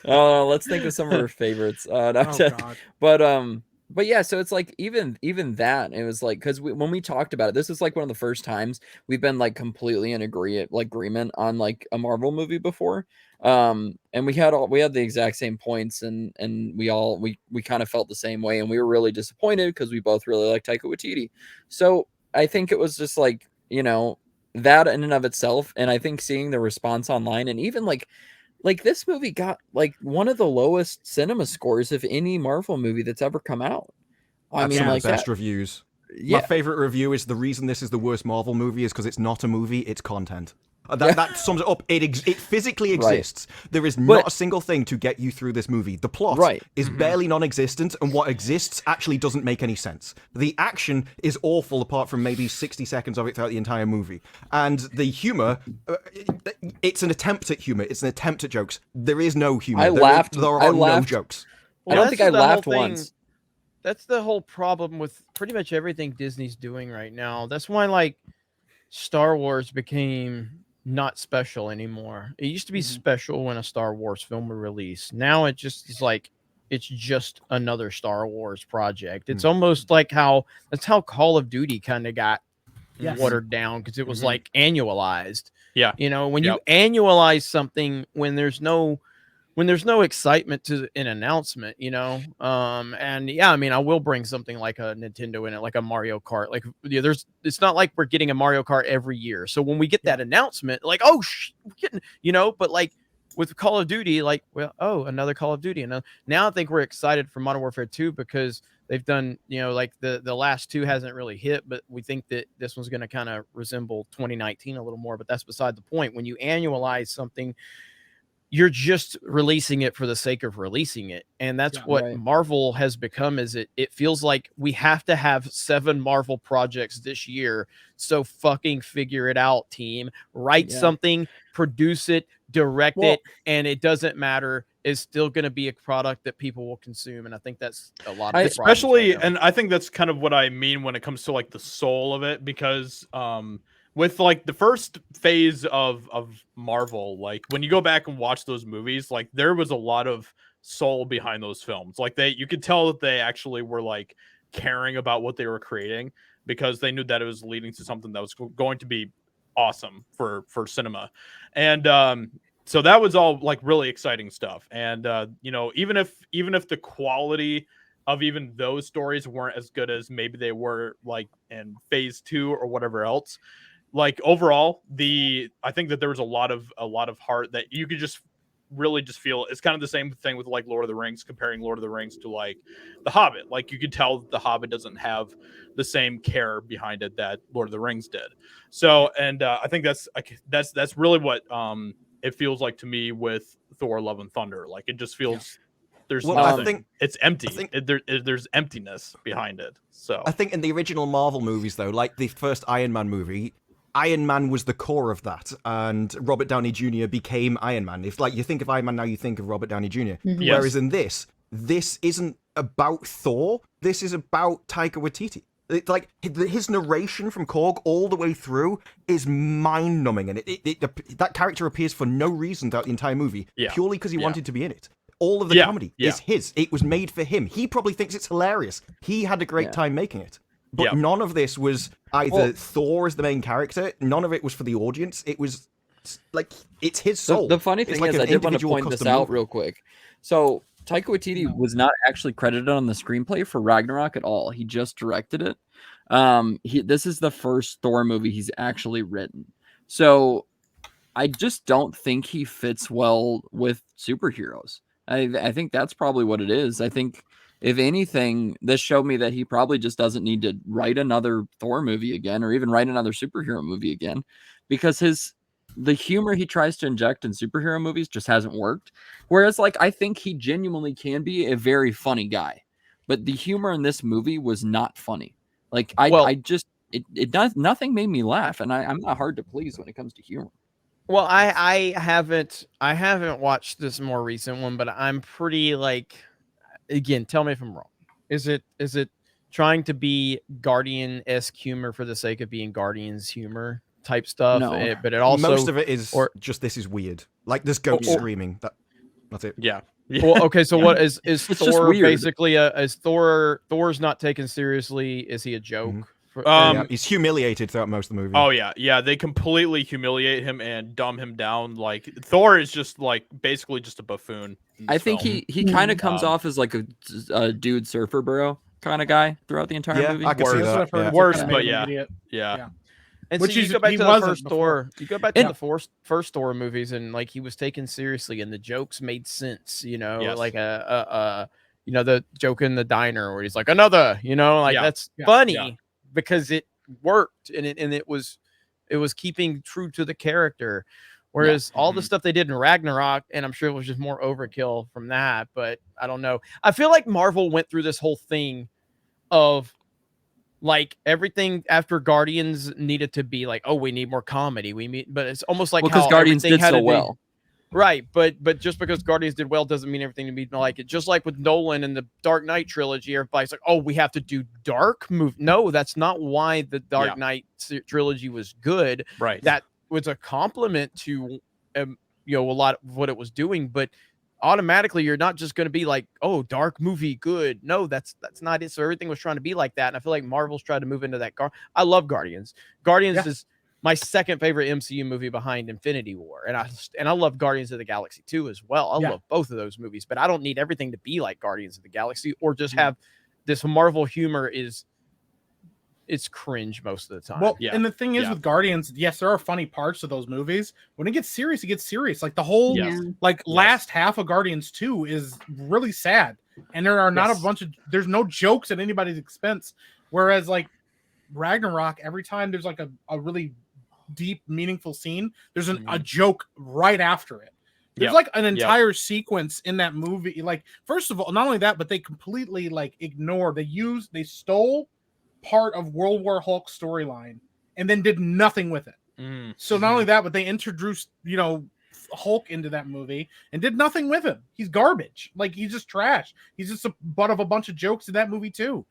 Let's think of some of her favorites. But yeah, so it's like even that, it was like, because when we talked about it, this is like one of the first times we've been like completely in agreement on like a Marvel movie before. And we had the exact same points, and we kind of felt the same way, and we were really disappointed because we both really like Taika Waititi. So I think it was just like, that in and of itself, and I think seeing the response online, and even like this movie got like one of the lowest cinema scores of any Marvel movie that's ever come out. I mean, like, best reviews. Yeah. My favorite review is, the reason this is the worst Marvel movie is because it's not a movie, it's content. That sums it up. It physically exists. There is not a single thing to get you through this movie. The plot is barely non-existent, and what exists actually doesn't make any sense. The action is awful, apart from maybe 60 seconds of it throughout the entire movie. And the humor, it's an attempt at humor. It's an attempt at jokes. There is no humor. There are no jokes. Well, I don't think I laughed once. That's the whole problem with pretty much everything Disney's doing right now. That's why, like, Star Wars became not special anymore. It used to be special when a Star Wars film would release. Now it just is like it's just another Star Wars project. It's almost like that's how Call of Duty kind of got watered down, because it was like annualized. Yeah, you know, when you annualize something when there's no excitement to an announcement, you know, and I mean, I will bring something like a Nintendo in it, like a Mario Kart. Like, it's not like we're getting a Mario Kart every year. So when we get that announcement, like, oh, we're getting, you know, but like with Call of Duty, like, well, oh, another Call of Duty. And now I think we're excited for Modern Warfare 2 because they've done, you know, like the last two hasn't really hit, but we think that this one's going to kind of resemble 2019 a little more. But that's beside the point. When you annualize something, you're just releasing it for the sake of releasing it. And that's what Marvel has become. Is it feels like we have to have 7 Marvel projects this year. So fucking figure it out, team. Write something, produce it, direct it, and it doesn't matter. It's still going to be a product that people will consume. And I think that's a lot of especially, and I think that's kind of what I mean when it comes to like the soul of it, because with like the first phase of Marvel, like when you go back and watch those movies, like there was a lot of soul behind those films. Like you could tell that they actually were like caring about what they were creating, because they knew that it was leading to something that was going to be awesome for cinema. And so that was all like really exciting stuff. And you know, even if the quality of even those stories weren't as good as maybe they were like in phase 2 or whatever else, like overall, I think that there was a lot of heart that you could just really just feel. It's kind of the same thing with like Lord of the Rings, comparing Lord of the Rings to like The Hobbit. Like you could tell The Hobbit doesn't have the same care behind it that Lord of the Rings did. So, and I think that's really what it feels like to me with Thor: Love and Thunder. Like it just feels there's nothing. I think it's empty. There's emptiness behind it. So I think in the original Marvel movies, though, like the first Iron Man movie, Iron Man was the core of that, and Robert Downey Jr. became Iron Man. If like you think of Iron Man now, you think of Robert Downey Jr. Yes. Whereas in this isn't about Thor. This is about Taika Waititi. It's like his narration from Korg all the way through is mind-numbing, and that character appears for no reason throughout the entire movie, purely because he wanted to be in it. All of the comedy is his. It was made for him. He probably thinks it's hilarious. He had a great time making it. But none of this was either Thor as the main character. None of it was for the audience. It was like, it's his soul. The funny thing is, I did want to point this out real quick. So Taika Waititi was not actually credited on the screenplay for Ragnarok at all. He just directed it. This is the first Thor movie he's actually written. So I just don't think he fits well with superheroes. I think that's probably what it is. I think, if anything, this showed me that he probably just doesn't need to write another Thor movie again, or even write another superhero movie again, because the humor he tries to inject in superhero movies just hasn't worked. Whereas, like, I think he genuinely can be a very funny guy, but the humor in this movie was not funny. Like, it does nothing made me laugh, and I'm not hard to please when it comes to humor. Well, I haven't watched this more recent one, but I'm pretty like. Again, tell me if I'm wrong. Is it trying to be Guardian-esque humor for the sake of being Guardians humor type stuff? No. But it also, most of it is just, this is weird. Like there's goats screaming. That's it. Yeah. Well, okay. So what is Thor basically? Is Thor's not taken seriously? Is he a joke? He's humiliated throughout most of the movie. Oh yeah, they completely humiliate him and dumb him down. Like Thor is just like basically just a buffoon. I think he kind of comes off as like a dude surfer bro kind of guy throughout the entire movie. I can see that. Worse, but yeah. And so you go back to the first Thor. You go back to the first Thor movies, and like he was taken seriously, and the jokes made sense. You know, like you know, the joke in the diner where he's like another. You know, like that's funny. Because it worked and it was It was keeping true to the character. Whereas all the stuff they did in Ragnarok, and I'm sure it was just more overkill from that, but I don't know. I feel like Marvel went through this whole thing of like everything after Guardians needed to be like, oh, we need more comedy. But it's almost like because how Guardians did so well. Right, but just because Guardians did well doesn't mean everything to be like it. Just like with Nolan and the Dark Knight trilogy, everybody's like, "Oh, we have to do dark move." No, that's not why the Dark Knight trilogy was good. Right, that was a compliment to, a lot of what it was doing. But automatically, you're not just going to be like, "Oh, dark movie, good." No, that's not it. So everything was trying to be like that, and I feel like Marvel's tried to move into that. I love Guardians. Guardians is my second favorite MCU movie behind Infinity War. And I love Guardians of the Galaxy 2 as well. I love both of those movies, but I don't need everything to be like Guardians of the Galaxy or just have this Marvel humor it's cringe most of the time. Well, and the thing is with Guardians, yes, there are funny parts of those movies. When it gets serious, it gets serious. Like the whole last half of Guardians 2 is really sad. And there are not there's no jokes at anybody's expense. Whereas like Ragnarok, every time there's like a really deep, meaningful scene, there's a joke right after it. There's like an entire sequence in that movie. Like, first of all, not only that, but they completely like they stole part of World War Hulk storyline and then did nothing with it. So not only that, but they introduced, Hulk into that movie and did nothing with him. He's garbage. Like, he's just trash. He's just a butt of a bunch of jokes in that movie too.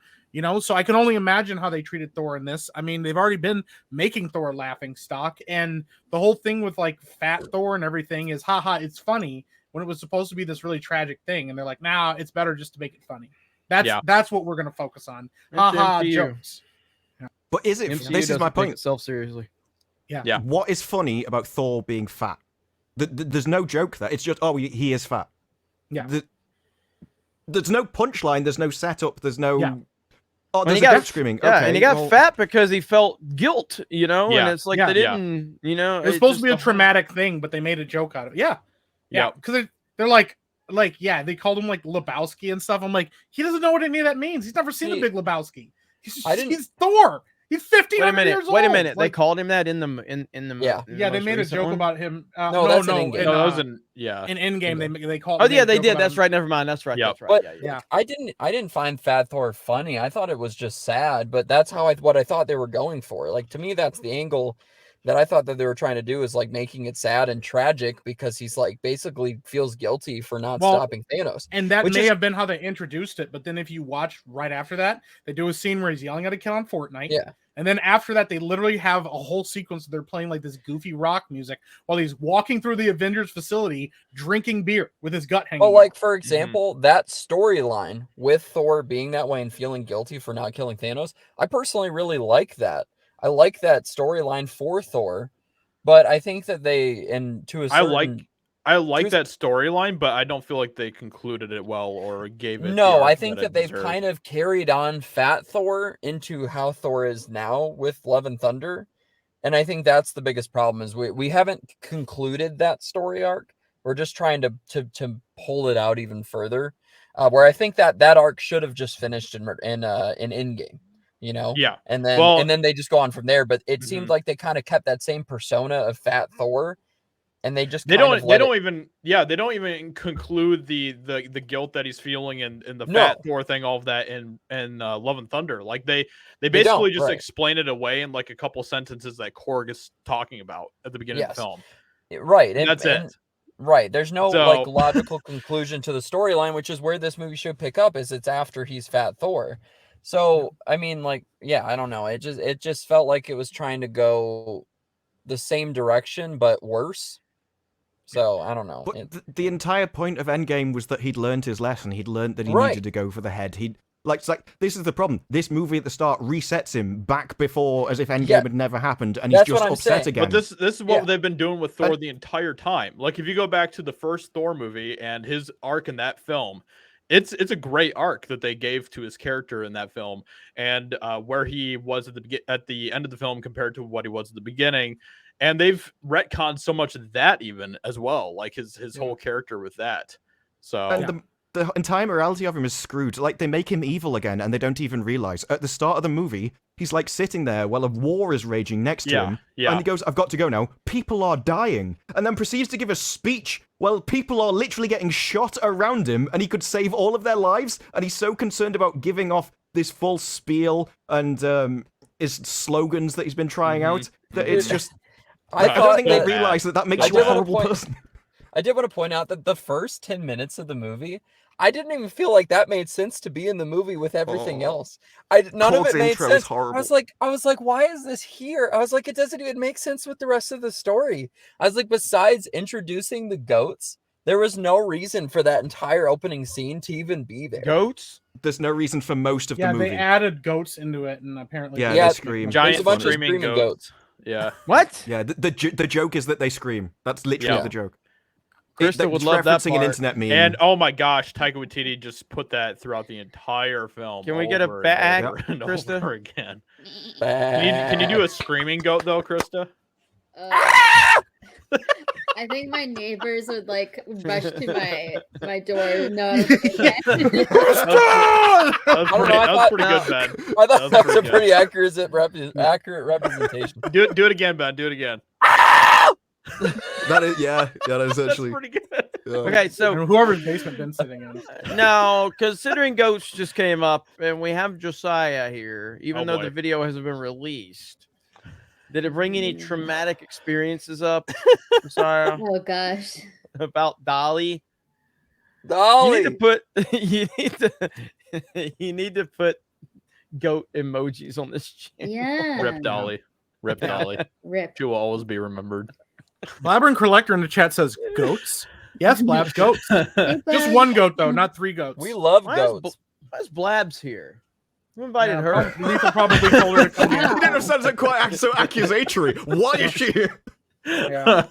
So I can only imagine how they treated Thor in this. I mean, they've already been making Thor laughing stock, and the whole thing with like fat Thor and everything is haha, it's funny when it was supposed to be this really tragic thing, and they're like, nah, it's better just to make it funny. That's what we're gonna focus on. Haha, jokes. But is it? MCU this is my point. Itself seriously. Yeah. What is funny about Thor being fat? There's no joke there. It's just he is fat. Yeah. There's no punchline. There's no setup. There's no. Yeah. Oh, there's a goat screaming. Yeah, okay, and he got fat because he felt guilt, and it's like they didn't, It was supposed to be a traumatic thing, but they made a joke out of it. Yeah, because they're like, they called him like Lebowski and stuff. I'm like, he doesn't know what any of that means. He's never seen a Big Lebowski. He's Thor. He's 1,500 years old. Wait a minute. Like, they called him that in the movie. Yeah, they made a joke about him. No, that's in Endgame. That was in Endgame. They called. Oh yeah, they did. That's right. Never mind. That's right. That's right. But I didn't find Fat Thor funny. I thought it was just sad. But that's what I thought they were going for. Like, to me, that's the angle that I thought that they were trying to do, is like making it sad and tragic because he's like basically feels guilty for not stopping Thanos. And that may have been how they introduced it. But then if you watch right after that, they do a scene where he's yelling at a kid on Fortnite. Yeah. And then after that, they literally have a whole sequence where they're playing like this goofy rock music while he's walking through the Avengers facility, drinking beer with his gut hanging. Well, like, for example, that storyline with Thor being that way and feeling guilty for not killing Thanos, I personally really like that. I like that storyline for Thor, but I think that I like that storyline, but I don't feel like they concluded it well or gave it. No, I think that they've kind of carried on Fat Thor into how Thor is now with Love and Thunder. And I think that's the biggest problem, is we haven't concluded that story arc. We're just trying to pull it out even further. Where I think that arc should have just finished in Endgame. Yeah. And then they just go on from there. But it seemed like they kind of kept that same persona of Fat Thor. And they don't even conclude the guilt that he's feeling in the Fat Thor thing, all of that in Love and Thunder. Like they basically just explain it away in like a couple sentences that Korg is talking about at the beginning of the film. Right. And that's it. Right. There's no like logical conclusion to the storyline, which is where this movie should pick up, is it's after he's Fat Thor. So I mean, like, I don't know. It just felt like it was trying to go the same direction but worse. So, I don't know. But the entire point of Endgame was that he'd learned his lesson. He'd learned that he needed to go for the head. This is the problem. This movie at the start resets him back before, as if Endgame had never happened, and he's just upset again. But this is what they've been doing with Thor the entire time. Like, if you go back to the first Thor movie and his arc in that film, it's a great arc that they gave to his character in that film, and where he was at the end of the film compared to what he was at the beginning. And they've retconned so much of that even as well, like his whole character with that. So the entire morality of him is screwed. Like, they make him evil again, and they don't even realize. At the start of the movie, he's like sitting there while a war is raging next to him, and he goes, "I've got to go now. People are dying," and then proceeds to give a speech while people are literally getting shot around him, and he could save all of their lives, and he's so concerned about giving off this false spiel and his slogans that he's been trying out that it's just. I don't think they realize that makes you a horrible person. I did want to point out that the first 10 minutes of the movie, I didn't even feel like that made sense to be in the movie with everything else. None of it made sense. I was like, why is this here? I was like, it doesn't even make sense with the rest of the story. I was like, besides introducing the goats, there was no reason for that entire opening scene to even be there. Goats? There's no reason for most of the movie. Yeah, they added goats into it, and apparently they scream. Giant a bunch of screaming goats. Yeah. What? Yeah, the joke is that they scream. That's literally the joke. Krista would love that part. An internet meme. And oh my gosh, Taika Waititi just put that throughout the entire film. Can we get a bag, Krista? Over again. Can you do a screaming goat though, Krista? I think my neighbors would like rush to my door. No, that was pretty good, Ben. I thought that was a pretty accurate representation. Do it again, Ben. Do it again. That is actually pretty good. Yeah. Okay, so whoever's basement Ben's sitting in. Now, considering goats just came up, and we have Josiah here, even though the video hasn't been released. Did it bring any traumatic experiences up, Josiah? Oh gosh. About Dolly? Dolly. You need to put goat emojis on this channel. Yeah. Rip Dolly. Rip Dolly. Rip. She will always be remembered. Labyrinth Collector in the chat says goats. Yes, Blabs, goats. Just one goat though, not 3 goats. We love goats. Why is Blabs here? Who invited her? Lisa probably told her to come here. That sounds quite so accusatory. Why is she here? Yeah.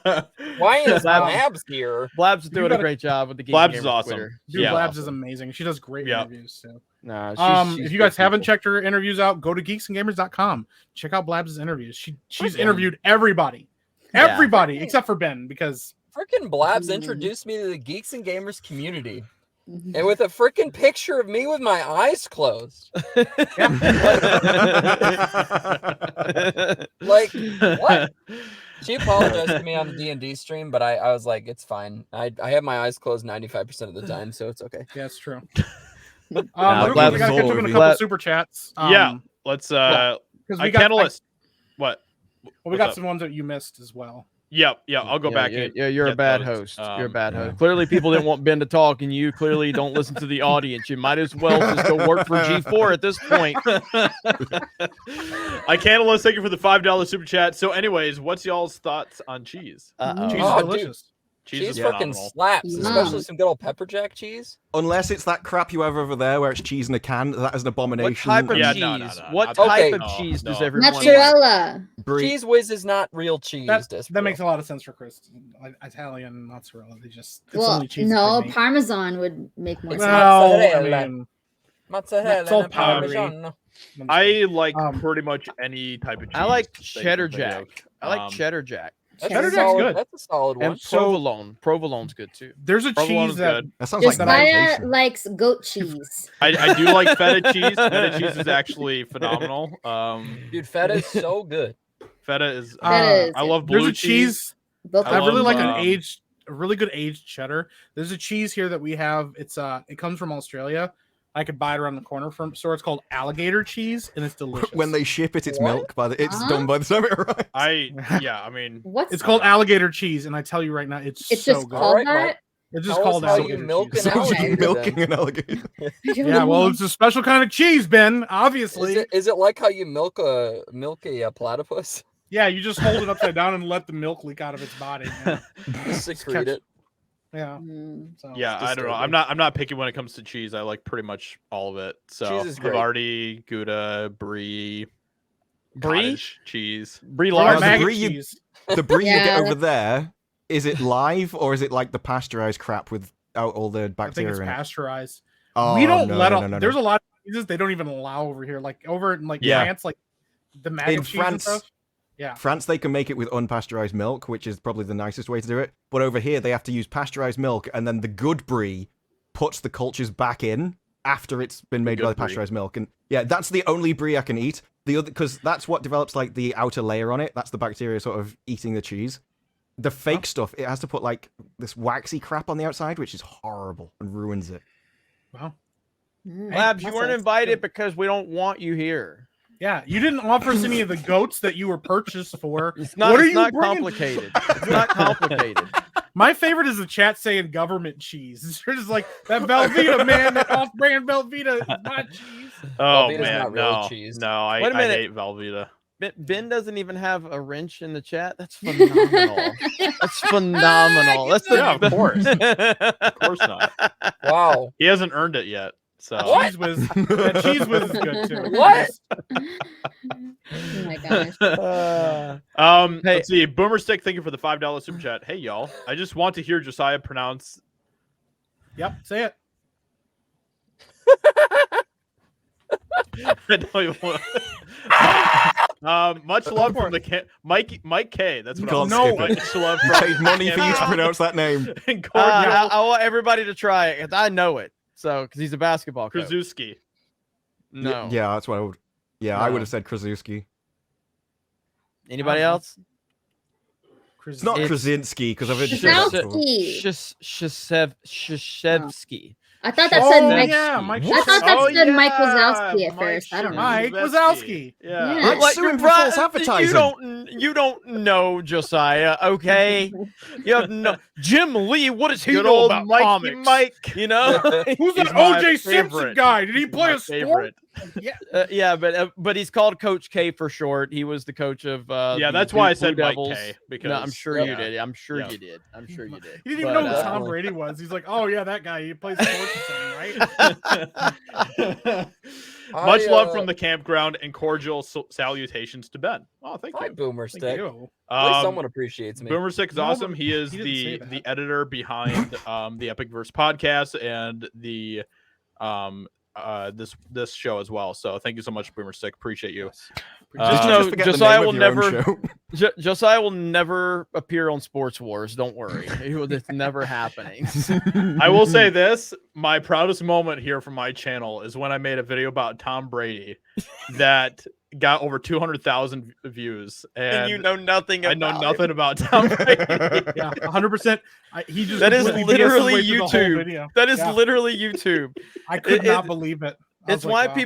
Why is Blabs here? Blabs is doing a great job with the game. Blabs is awesome. Dude, Blabs is amazing. She does great interviews. So. Nah, if you guys haven't checked her interviews out, go to geeksandgamers.com. Check out Blabs' interviews. She's interviewed everybody. Everybody except for Ben, because freaking Blabs introduced me to the Geeks and Gamers community. And with a freaking picture of me with my eyes closed. Like, what? She apologized to me on the D&D stream, but I was like, it's fine. I have my eyes closed 95% of the time, so it's okay. Yeah, it's true. We got to catch up in a couple super chats. Let's we got what? Well, we got some ones that you missed as well. Yeah, I'll go back. Yeah, you're a bad host. You're a bad host. Clearly, people didn't want Ben to talk, and you clearly don't listen to the audience. You might as well just go work for G4 at this point. I can't unless thank you for the $5 super chat. So, anyways, what's y'all's thoughts on cheese? Cheese is delicious. Cheese fucking slaps, especially some good old pepper jack cheese. Unless it's that crap you have over there where it's cheese in a can, that is an abomination. What type of cheese? No, what type of cheese does everyone mozzarella? Cheese whiz is not real cheese. That makes a lot of sense for Chris. Italian mozzarella. It's well, only cheese. No, Parmesan would make more sense. Well, mozzarella and Parmesan. I like pretty much any type of cheese. I like cheddar jack. I like cheddar jack. Cheddar jack's good. That's a solid one. And provolone. Provolone's good too. There's a cheese that sounds like Josiah likes goat cheese. I do like feta cheese. Feta cheese is actually phenomenal. Dude, feta is so good. Feta is. I love blue there's a cheese. I love, really like a really good aged cheddar. There's a cheese here that we have. It comes from Australia. I could buy it around the corner from store. It's called alligator cheese, and it's delicious. When they ship it, it's milk. It's done by the time it arrives. I mean, it's called alligator cheese, and I tell you right now, it's so just good. Called that? It's just called alligator cheese. Milking an alligator. Yeah, well, it's a special kind of cheese, Ben. Obviously, is it like how you milk a platypus? Yeah, you just hold it upside down and let the milk leak out of its body. Just secrete it. Yeah. So, I don't know. I'm not picky when it comes to cheese. I like pretty much all of it. So Havarti, Gouda, Brie cheese. Brie large. cheese. The Brie you get over there, is it live or is it like the pasteurized crap without all the bacteria? I think it's in pasteurized. Oh, we don't no. There's a lot of cheeses they don't even allow over here. Like over in France, like the mac and cheese and stuff. Yeah. France, they can make it with unpasteurized milk, which is probably the nicest way to do it. But over here, they have to use pasteurized milk, and then the good Brie puts the cultures back in after it's been made by the brie. pasteurized milk. And yeah, that's the only brie I can eat. The other, because that's what develops like the outer layer on it. That's the bacteria sort of eating the cheese. The fake stuff, it has to put like this waxy crap on the outside, which is horrible and ruins it. Wow. Labs, you weren't invited because we don't want you here. Yeah, you didn't offer us any of the goats that you were purchased for. It's not, what are it's you not bringing? complicated. It's not complicated. My favorite is the chat saying government cheese. It's just like that Velveeta, man, that off-brand Velveeta is not cheese. Oh Velveeta's man, not really no, cheese. no, Wait a I minute. hate Velveeta. Ben doesn't even have a wrench in the chat. That's phenomenal. That's phenomenal. That's the, Yeah, of course. Of course not. Wow. He hasn't earned it yet. So Cheese whiz. That cheese whiz is good too. What? Oh my gosh. Hey. Let's see. Boomer Stick, thank you for the $5 super chat. Hey y'all, I just want to hear Josiah pronounce. Yep, say it. I don't even want. Much love from the Mike K. That's what You I'm can't saying. skip Much love You from paid money for you to pronounce that name. and cordial I want everybody to try it 'cause I know it. So, because he's a basketball coach. Krasuski. No. Yeah, that's what I would. Yeah, I No. would have said Krasuski. Anybody else? It's not It's- Krasinski because I've heard Krasowski. Shashevsky. I thought that Oh, said Mike. yeah, Mike. I thought that Oh, said Mike yeah, Wazowski at Mike first. I don't know. Mike Shazowski. Wazowski. Yeah. Yeah. I'd sue him for false advertising. You don't know Josiah, okay? You have no Jim Lee. What does he Good know old about Mikey comics? Mike. You know? Who's He's that my OJ Simpson favorite. guy? Did he He's play my a sport? favorite. Yeah. Yeah, but he's called Coach K for short. He was the coach of Yeah, the that's why I Blue said Mike Devils. K. Because No, I'm sure yeah. you did. I'm sure Yeah. you did. I'm sure you did. He didn't even But, know who Tom uh, Brady was. He's like, oh yeah, that guy. He plays sports or something, right? Much love from the campground and cordial salutations to Ben. Oh, thank Hi, you. Boomer Thank Stick. you. At least someone appreciates me. Boomer Stick is No, awesome. but He is he didn't say the that. editor behind the Epic Verse podcast and the this show as well. So thank you so much, Boomer Stick. Appreciate you. Just Did you know forget the Josiah name will of your own never show? Josiah will never appear on Sports Wars. Don't worry. It's never happening. I will say this: my proudest moment here from my channel is when I made a video about Tom Brady that got over 200,000 views, And you know nothing I about know nothing about Tom Brady. Yeah, 100%. He just That is completely BS'd literally away through the whole YouTube. video. That is Yeah. literally YouTube. I could It- not it- believe it. I It's was why like,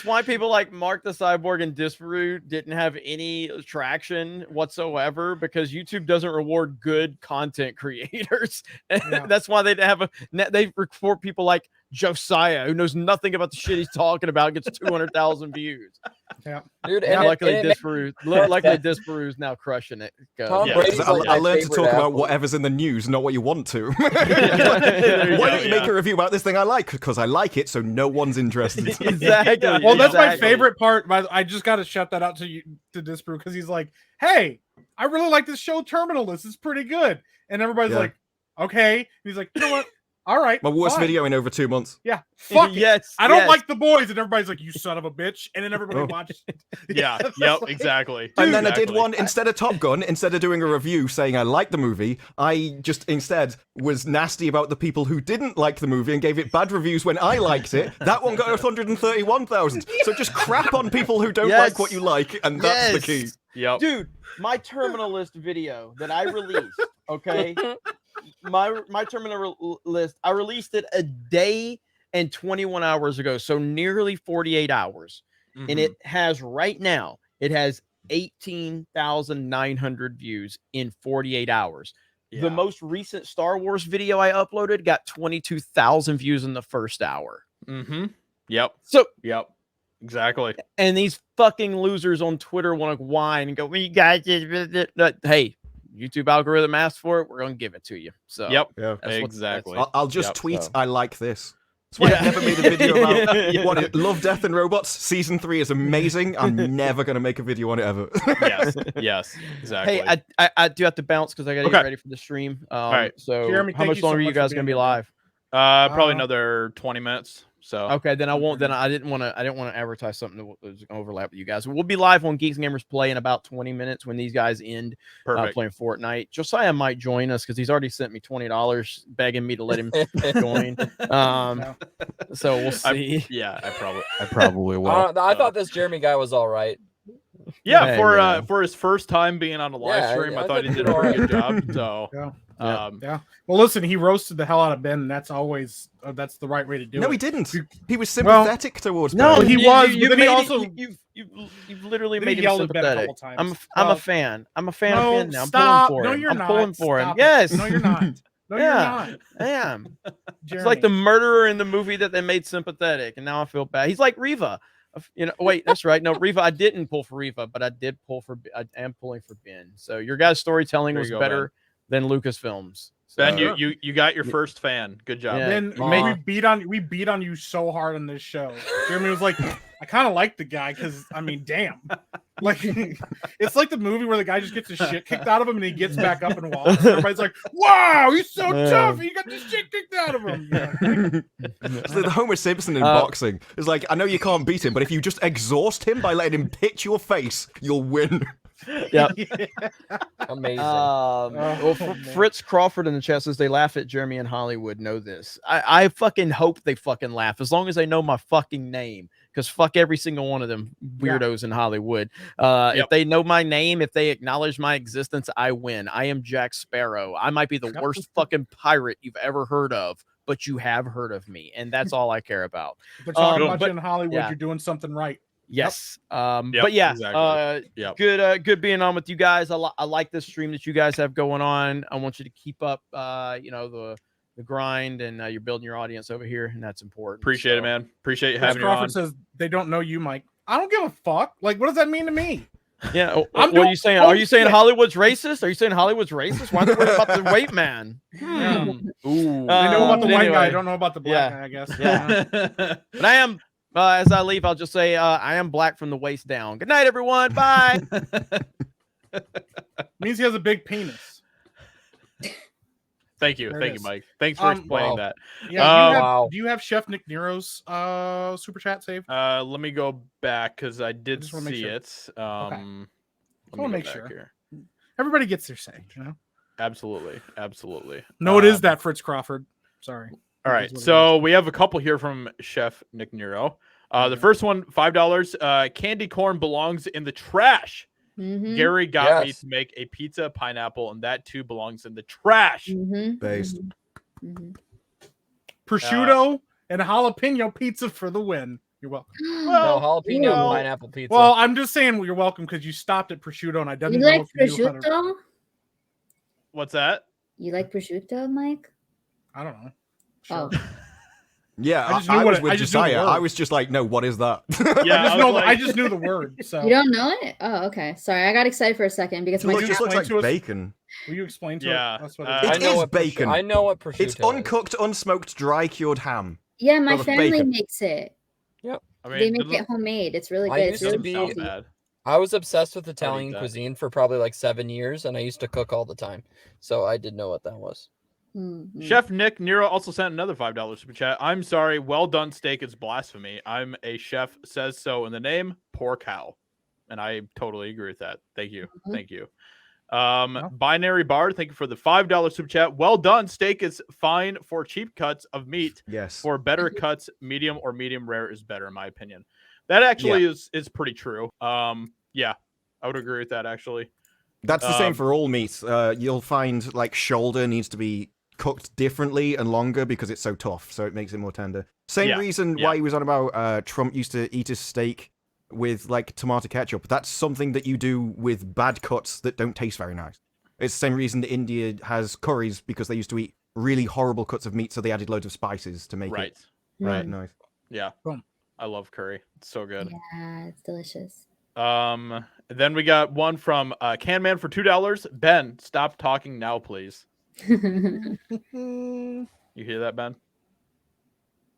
wow. people like Mark the Cyborg and Disparu didn't have any traction whatsoever because YouTube doesn't reward good content creators. Yeah. That's why they have they report people like Josiah who knows nothing about the shit he's talking about gets 200,000 views. Dude, Yeah, and Luckily it, Disparu's now crushing it. Tom Yeah. Brady's I like my learned to favorite talk about athlete. whatever's in the news, not what you want to. There you Why go, don't you make yeah. a review about this thing I like? Because I like it, so no one's interested. Exactly. Well, that's my exactly. favorite part. I just got to shout that out to you, to Disprove, because he's like, "Hey, I really like this show, Terminalist. It's pretty good." And everybody's Yeah. like, "Okay." And he's like, "You know what? All right, My worst fine. video in over 2 months. Yeah, fuck it. Yes. I don't yes. like the boys." And everybody's like, "You son of a bitch!" And then everybody Oh. watched it. Yeah. It's Yep. like- Exactly. And then I Exactly. did one instead of Top Gun. Instead of doing a review saying I liked the movie, I just instead was nasty about the people who didn't like the movie and gave it bad reviews when I liked it. That one got 131,000. So just crap on people who don't like what you like, and that's the key. Yep. Dude, my terminal list video that I released, okay? My terminal list, I released it a day and 21 hours ago, so nearly 48 hours. And it has right now, it has 18,900 views in 48 hours. Yeah. The most recent Star Wars video I uploaded got 22,000 views in the first hour. Mm-hmm. Yep. So, Yep. Exactly. and these fucking losers on Twitter want to whine and go, well, you guys just, hey, YouTube algorithm asked for it, we're gonna give it to you. So Yep. Yeah. that's what- Exactly. I'll just Yep. tweet, So- I like this. That's why I've Yeah. never made a video about Yeah. what it, Love, Death, and Robots. Season 3 is amazing. I'm never going to make a video on it ever. Yes. Yes. Exactly. Hey, I do have to bounce because I gotta Okay. get ready for the stream. right. So Jeremy, how thank much you so longer are you much for guys being gonna be here. live? Probably Uh, another 20 minutes. So okay, then I won't. Then I didn't want to advertise something that was gonna overlap with you guys. We'll be live on Geeks and Gamers Play in about 20 minutes when these guys end playing Fortnite. Josiah might join us because he's already sent me $20 begging me to let him join. So we'll see. I probably will. I thought this Jeremy guy was all right. Yeah, for his first time being on a live stream, I thought he did a pretty good job. So yeah. Well, listen, he roasted the hell out of Ben, and that's always that's the right way to do it. No, he didn't. He was sympathetic towards Ben. No, he was. You've literally made him sympathetic. I'm a fan. I'm a fan of Ben now. I'm stop. pulling for him. No, you're I'm not. pulling for him. Stop Yes. No, you're not. No, you're not. I am. Jeremy. It's like the murderer in the movie that they made sympathetic, and now I feel bad. He's like Reva. Wait, that's right. No, Reva, I didn't pull for Reva, but I am pulling for Ben. So your guys' storytelling was better than Lucasfilm's. So, Ben, you got your first fan. Good job. Yeah. Ben, we beat on you so hard on this show. Jeremy was like, I kind of like the guy because I mean, damn, like it's like the movie where the guy just gets his shit kicked out of him and he gets back up and walks. And everybody's like, wow, he's so tough. He got the shit kicked out of him. It's like the Homer Simpson in boxing. It's like, I know you can't beat him, but if you just exhaust him by letting him hit your face, you'll win. Yeah. Amazing. Fritz Crawford in the chat says they laugh at Jeremy in Hollywood. Know this. I fucking hope they fucking laugh as long as they know my fucking name. Because fuck every single one of them weirdos in Hollywood. If they know my name, if they acknowledge my existence, I win. I am Jack Sparrow. I might be the worst fucking pirate you've ever heard of, but you have heard of me, and that's all I care about. If they're talking about you in Hollywood, you're doing something right. Yes. But yeah, exactly. Good being on with you guys. I like this stream that you guys have going on. I want you to keep up, the grind, and you're building your audience over here, and that's important. Appreciate it, man. Appreciate you having me on. Crawford says they don't know you, Mike. I don't give a fuck. Like, what does that mean to me? Yeah. What are you saying? Are you saying Hollywood's racist? Are you saying Hollywood's racist? Why are they worried about the white man? Ooh. They know about the white guy. I don't know about the black guy, I guess. Yeah. But I am. As I leave, I'll just say I am black from the waist down. Good night, everyone. Bye. Means he has a big penis. Thank you, Mike. Thanks for explaining that. Yeah. Do you have Chef Nick Nero's super chat saved? Let me go back because I did see it. I want to make sure here. Everybody gets their say. You know. Absolutely. No, it is that Fritz Crawford. Sorry. All right, so we have a couple here from Chef Nick Nero. The first one, $5. Candy corn belongs in the trash. Mm-hmm. Gary got me to make a pizza pineapple, and that too belongs in the trash. Based. Prosciutto and jalapeno pizza for the win. You're welcome. No, jalapeno and pineapple pizza. Well, I'm just saying you're welcome because you stopped at prosciutto, and I didn't know if you knew how to... What's that? You like prosciutto, Mike? I don't know. Sure. Oh. Yeah, I was with Josiah. I was just like, no, what is that? Yeah, I just knew the word. So you don't know it? Oh, okay. Sorry, I got excited for a second because it just looks like bacon. Will you explain to us what it is? Bacon. I know what prosciutto is. It's uncooked, unsmoked, dry cured ham. Yeah, my family makes it. Yep. They make it homemade. It's really good. I used to be. I was obsessed with Italian cuisine for probably like 7 years, and I used to cook all the time, so I did know what that was. Mm-hmm. Chef Nick Nero also sent another $5 super chat. I'm sorry, well done steak is blasphemy. I'm a chef, says so in the name. Poor cow, and I totally agree with that. Thank you, thank you. Binary Bard, thank you for the $5 super chat. Well done. Steak is fine for cheap cuts of meat. Yes. For better cuts, medium or medium rare is better, in my opinion. That actually is pretty true. Yeah, I would agree with that actually. That's the same for all meats. You'll find like shoulder needs to be cooked differently and longer because it's so tough, so it makes it more tender. Same reason why he was on about Trump used to eat his steak with like tomato ketchup. That's something that you do with bad cuts that don't taste very nice. It's the same reason that India has curries, because they used to eat really horrible cuts of meat, so they added loads of spices to make it right nice. Yeah. I love curry. It's so good. Yeah, it's delicious. Then we got one from Can Man for $2. Ben, stop talking now, please. You hear that, Ben?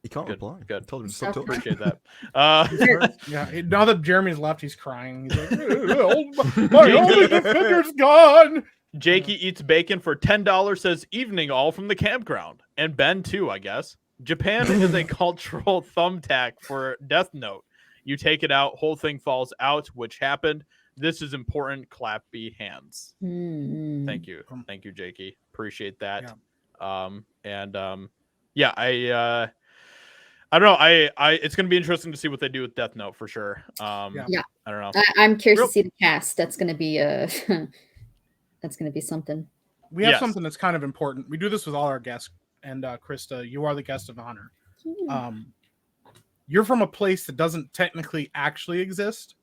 He can't reply. Good. I told him to stop talking. Appreciate that. Yeah. Now that Jeremy's left, he's crying. He's like, my only defender's gone. Jakey eats bacon for $10. Says evening all from the campground, and Ben too, I guess. Japan is a cultural thumbtack for Death Note. You take it out, whole thing falls out, which happened. This is important. Clappy hands. Thank you, Jakey. Appreciate that. Yeah. I don't know. I it's gonna be interesting to see what they do with Death Note for sure. I don't know. I'm curious to see the cast. That's gonna be that's gonna be something. We have something that's kind of important. We do this with all our guests, and Krista, you are the guest of honor. You're from a place that doesn't technically actually exist.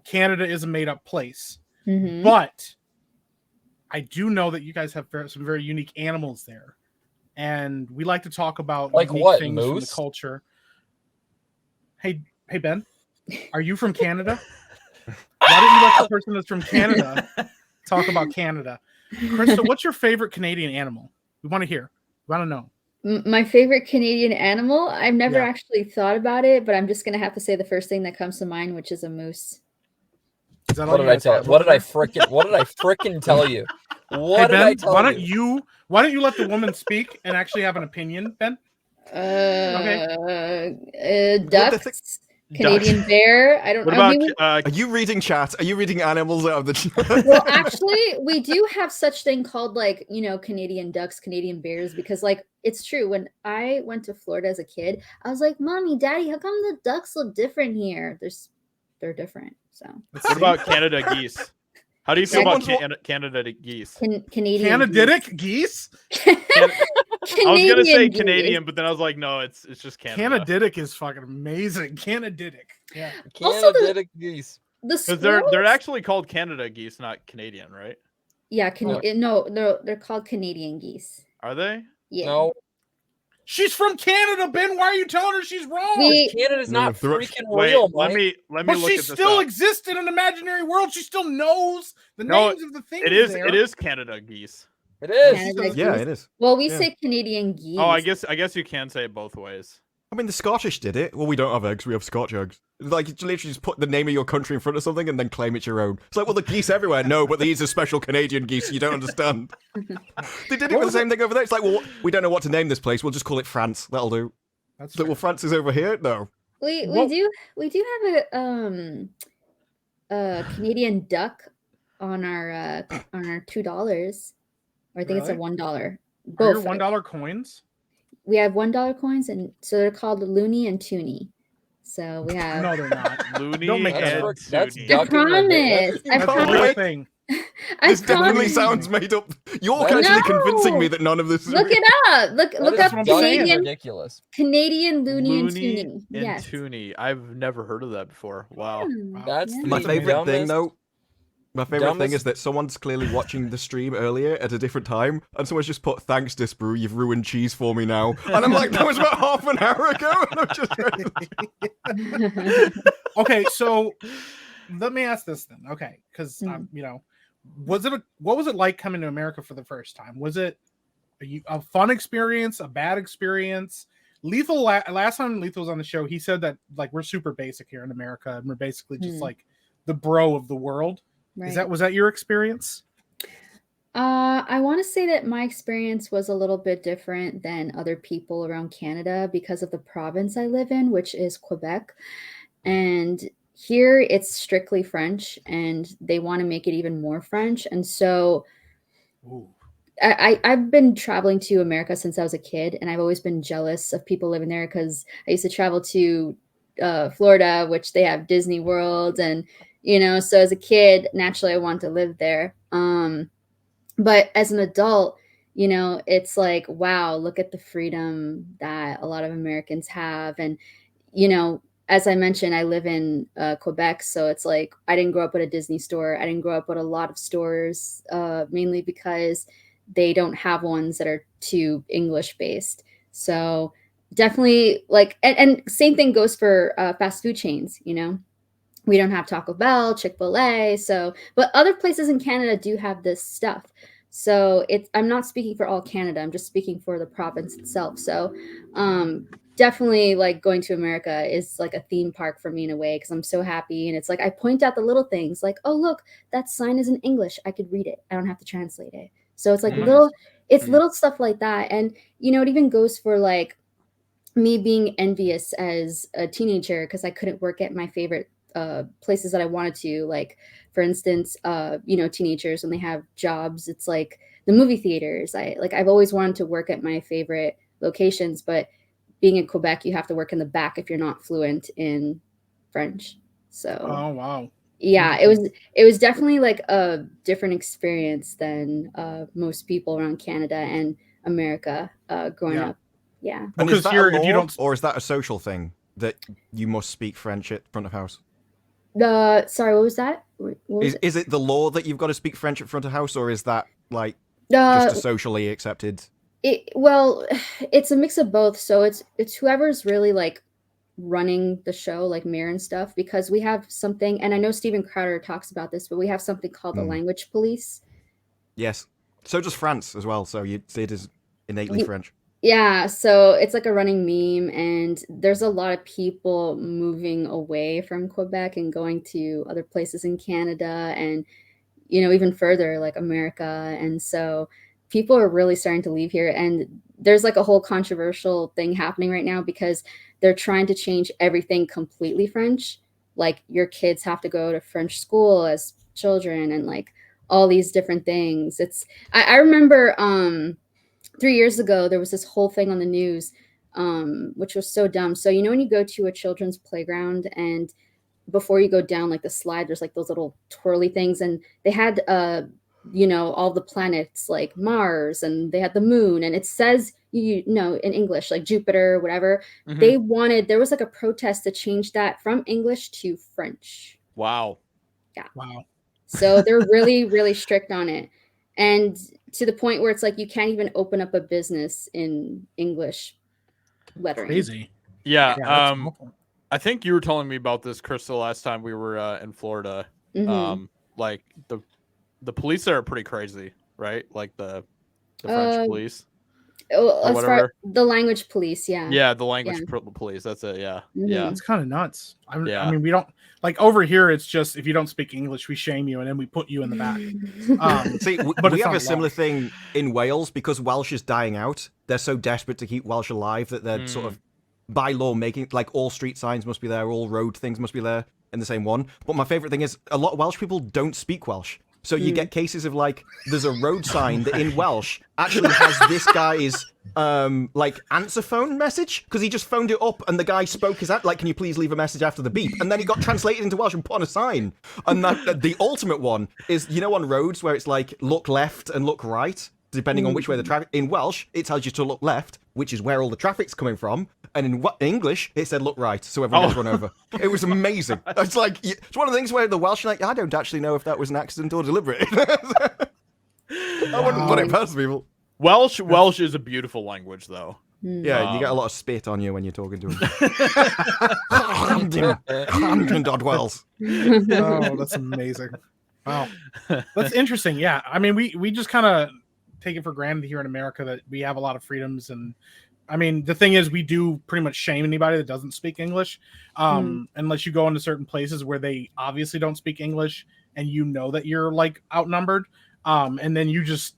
Canada is a made-up place, but I do know that you guys have some very unique animals there, and we like to talk about like unique what things moose? from the culture. Hey Ben, are you from Canada? Why don't you let the person that's from Canada talk about Canada? Krista, what's your favorite Canadian animal? We want to hear. We want to know. My favorite Canadian animal? I've never actually thought about it, but I'm just going to have to say the first thing that comes to mind, which is a moose. What did I tell you? What did I frickin' tell you? What did I tell you? Why don't you let the woman speak and actually have an opinion, Ben? Ducks. Canadian bear. I don't know. Are you reading chat? Are you reading animals out of the chat? Well, actually, we do have such thing called Canadian ducks, Canadian bears, because it's true. When I went to Florida as a kid, I was like, Mommy, Daddy, how come the ducks look different here? They're different. So what about Canada geese? How do you feel about Canada geese? Canadian Canadic geese? I was gonna say Canadian, but then I was like, no, it's just Canada. Canadidic is fucking amazing. Canadidic. Yeah. Canadidic geese. Because they're actually called Canada geese, not Canadian, right? Yeah, no, they're called Canadian geese. Are they? Yeah. No. She's from Canada, Ben. Why are you telling her she's wrong? Canada's not freaking real. Let me but look she at this still up. exists in an imaginary world. She still knows the names of the things. It is Canada geese. It is. It is. Well, we say Canadian geese. Oh, I guess you can say it both ways. I mean, the Scottish did it. Well, we don't have eggs. We have Scotch eggs. You literally just put the name of your country in front of something and then claim it's your own. It's like, well, the geese everywhere. No, but these are special Canadian geese. You don't understand. They did it with the same thing over there. It's like, well, we don't know what to name this place. We'll just call it France. That'll do. That's well, France is over here. No. We do have a Canadian duck on our $2, or I think it's a $1. Both $1 coins. We have $1 coins, and so they're called loony and toonie. So we have. No, they're not. Loony Don't make and that's Toonie. I promise. That's the real thing. This definitely sounds made up. You're actually convincing me that none of this is Look it up. Look up Canadian. Ridiculous. Canadian loony and toonie. And Toonie. I've never heard of that before. Wow. That's my favorite thing, though. My favorite thing dumbest- is that someone's clearly watching the stream earlier at a different time, and someone's just put, "Thanks, Disbrew, you've ruined cheese for me now." And I'm like, that was about half an hour ago, and I'm just Okay, so let me ask this then. Okay, because what was it like coming to America for the first time? Was it a fun experience, a bad experience? Lethal, last time Lethal was on the show, he said that we're super basic here in America, and we're basically just the bro of the world. Right. Was that your experience? I want to say that my experience was a little bit different than other people around Canada because of the province I live in, which is Quebec. And here it's strictly French, and they want to make it even more French. And so I've been traveling to America since I was a kid, and I've always been jealous of people living there because I used to travel to Florida, which they have Disney World, and so as a kid, naturally I wanted to live there. But as an adult, it's like, wow, look at the freedom that a lot of Americans have. And, as I mentioned, I live in Quebec. So it's like, I didn't grow up with a Disney store. I didn't grow up with a lot of stores, mainly because they don't have ones that are too English based. So definitely and same thing goes for fast food chains, We don't have Taco Bell, Chick-fil-A, but other places in Canada do have this stuff. So I'm not speaking for all Canada. I'm just speaking for the province itself. So definitely going to America is like a theme park for me in a way, because I'm so happy. And it's like I point out the little things like, oh, look, that sign is in English. I could read it. I don't have to translate it. So it's like little stuff like that. And, it even goes for me being envious as a teenager because I couldn't work at my favorite places that I wanted to. Like, for instance, teenagers when they have jobs, it's like the movie theaters. I've always wanted to work at my favorite locations, but being in Quebec, you have to work in the back if you're not fluent in French. So, oh wow, yeah, it was definitely like a different experience than most people around Canada and America growing up. Yeah. And is that here, if you don't, or is that a social thing that you must speak French at front of house? Sorry, what was that? Is it the law that you've got to speak French at front of house, or is that like just a socially accepted? It's a mix of both. So it's whoever's really like running the show, like Mayor and stuff, because we have something, and I know Steven Crowder talks about this, but we have something called the language police. Yes. So does France as well. So you'd say it is innately French. Yeah, so it's like a running meme, and there's a lot of people moving away from Quebec and going to other places in Canada and, even further, like America. And so people are really starting to leave here. And there's like a whole controversial thing happening right now because they're trying to change everything completely French. Like your kids have to go to French school as children and like all these different things. I remember 3 years ago, there was this whole thing on the news, which was so dumb. So, when you go to a children's playground and before you go down like the slide, there's like those little twirly things. And they had, all the planets like Mars, and they had the moon. And it says, in English, like Jupiter, whatever. Mm-hmm. There was like a protest to change that from English to French. Wow. Yeah. Wow. So they're really, really strict on it. And to the point where it's like you can't even open up a business in English lettering. Crazy. Yeah. I think you were telling me about this, Krista, last time we were in Florida. Mm-hmm. Like the police there are pretty crazy, right? Like the French police. As far the language police, yeah. Yeah, the language police. That's it. Yeah. Mm-hmm. Yeah. It's kind of nuts. I mean, we don't like over here. It's just if you don't speak English, we shame you and then we put you in the back. See, but we have a similar thing in Wales because Welsh is dying out. They're so desperate to keep Welsh alive that they're sort of by law making like all street signs must be there, all road things must be there in the same one. But my favorite thing is a lot of Welsh people don't speak Welsh. So you get cases of like, there's a road sign that in Welsh actually has this guy's like answer phone message because he just phoned it up and the guy spoke his like, can you please leave a message after the beep? And then he got translated into Welsh and put on a sign. And that the ultimate one is, on roads where it's like look left and look right, depending on which way the traffic. In Welsh, it tells you to look left, which is where all the traffic's coming from. And in English, it said look right, so everyone gets run over. It was amazing. It's like it's one of the things where the Welsh are like, I don't actually know if that was an accident or deliberate. I wouldn't put it past people. Welsh is a beautiful language, though. Yeah, you get a lot of spit on you when you're talking to him. Wells. Oh, that's amazing. Wow, that's interesting. Yeah, I mean, we just kind of take it for granted here in America that we have a lot of freedoms, and I mean, the thing is, we do pretty much shame anybody that doesn't speak English, unless you go into certain places where they obviously don't speak English, and that you're like outnumbered, and then you just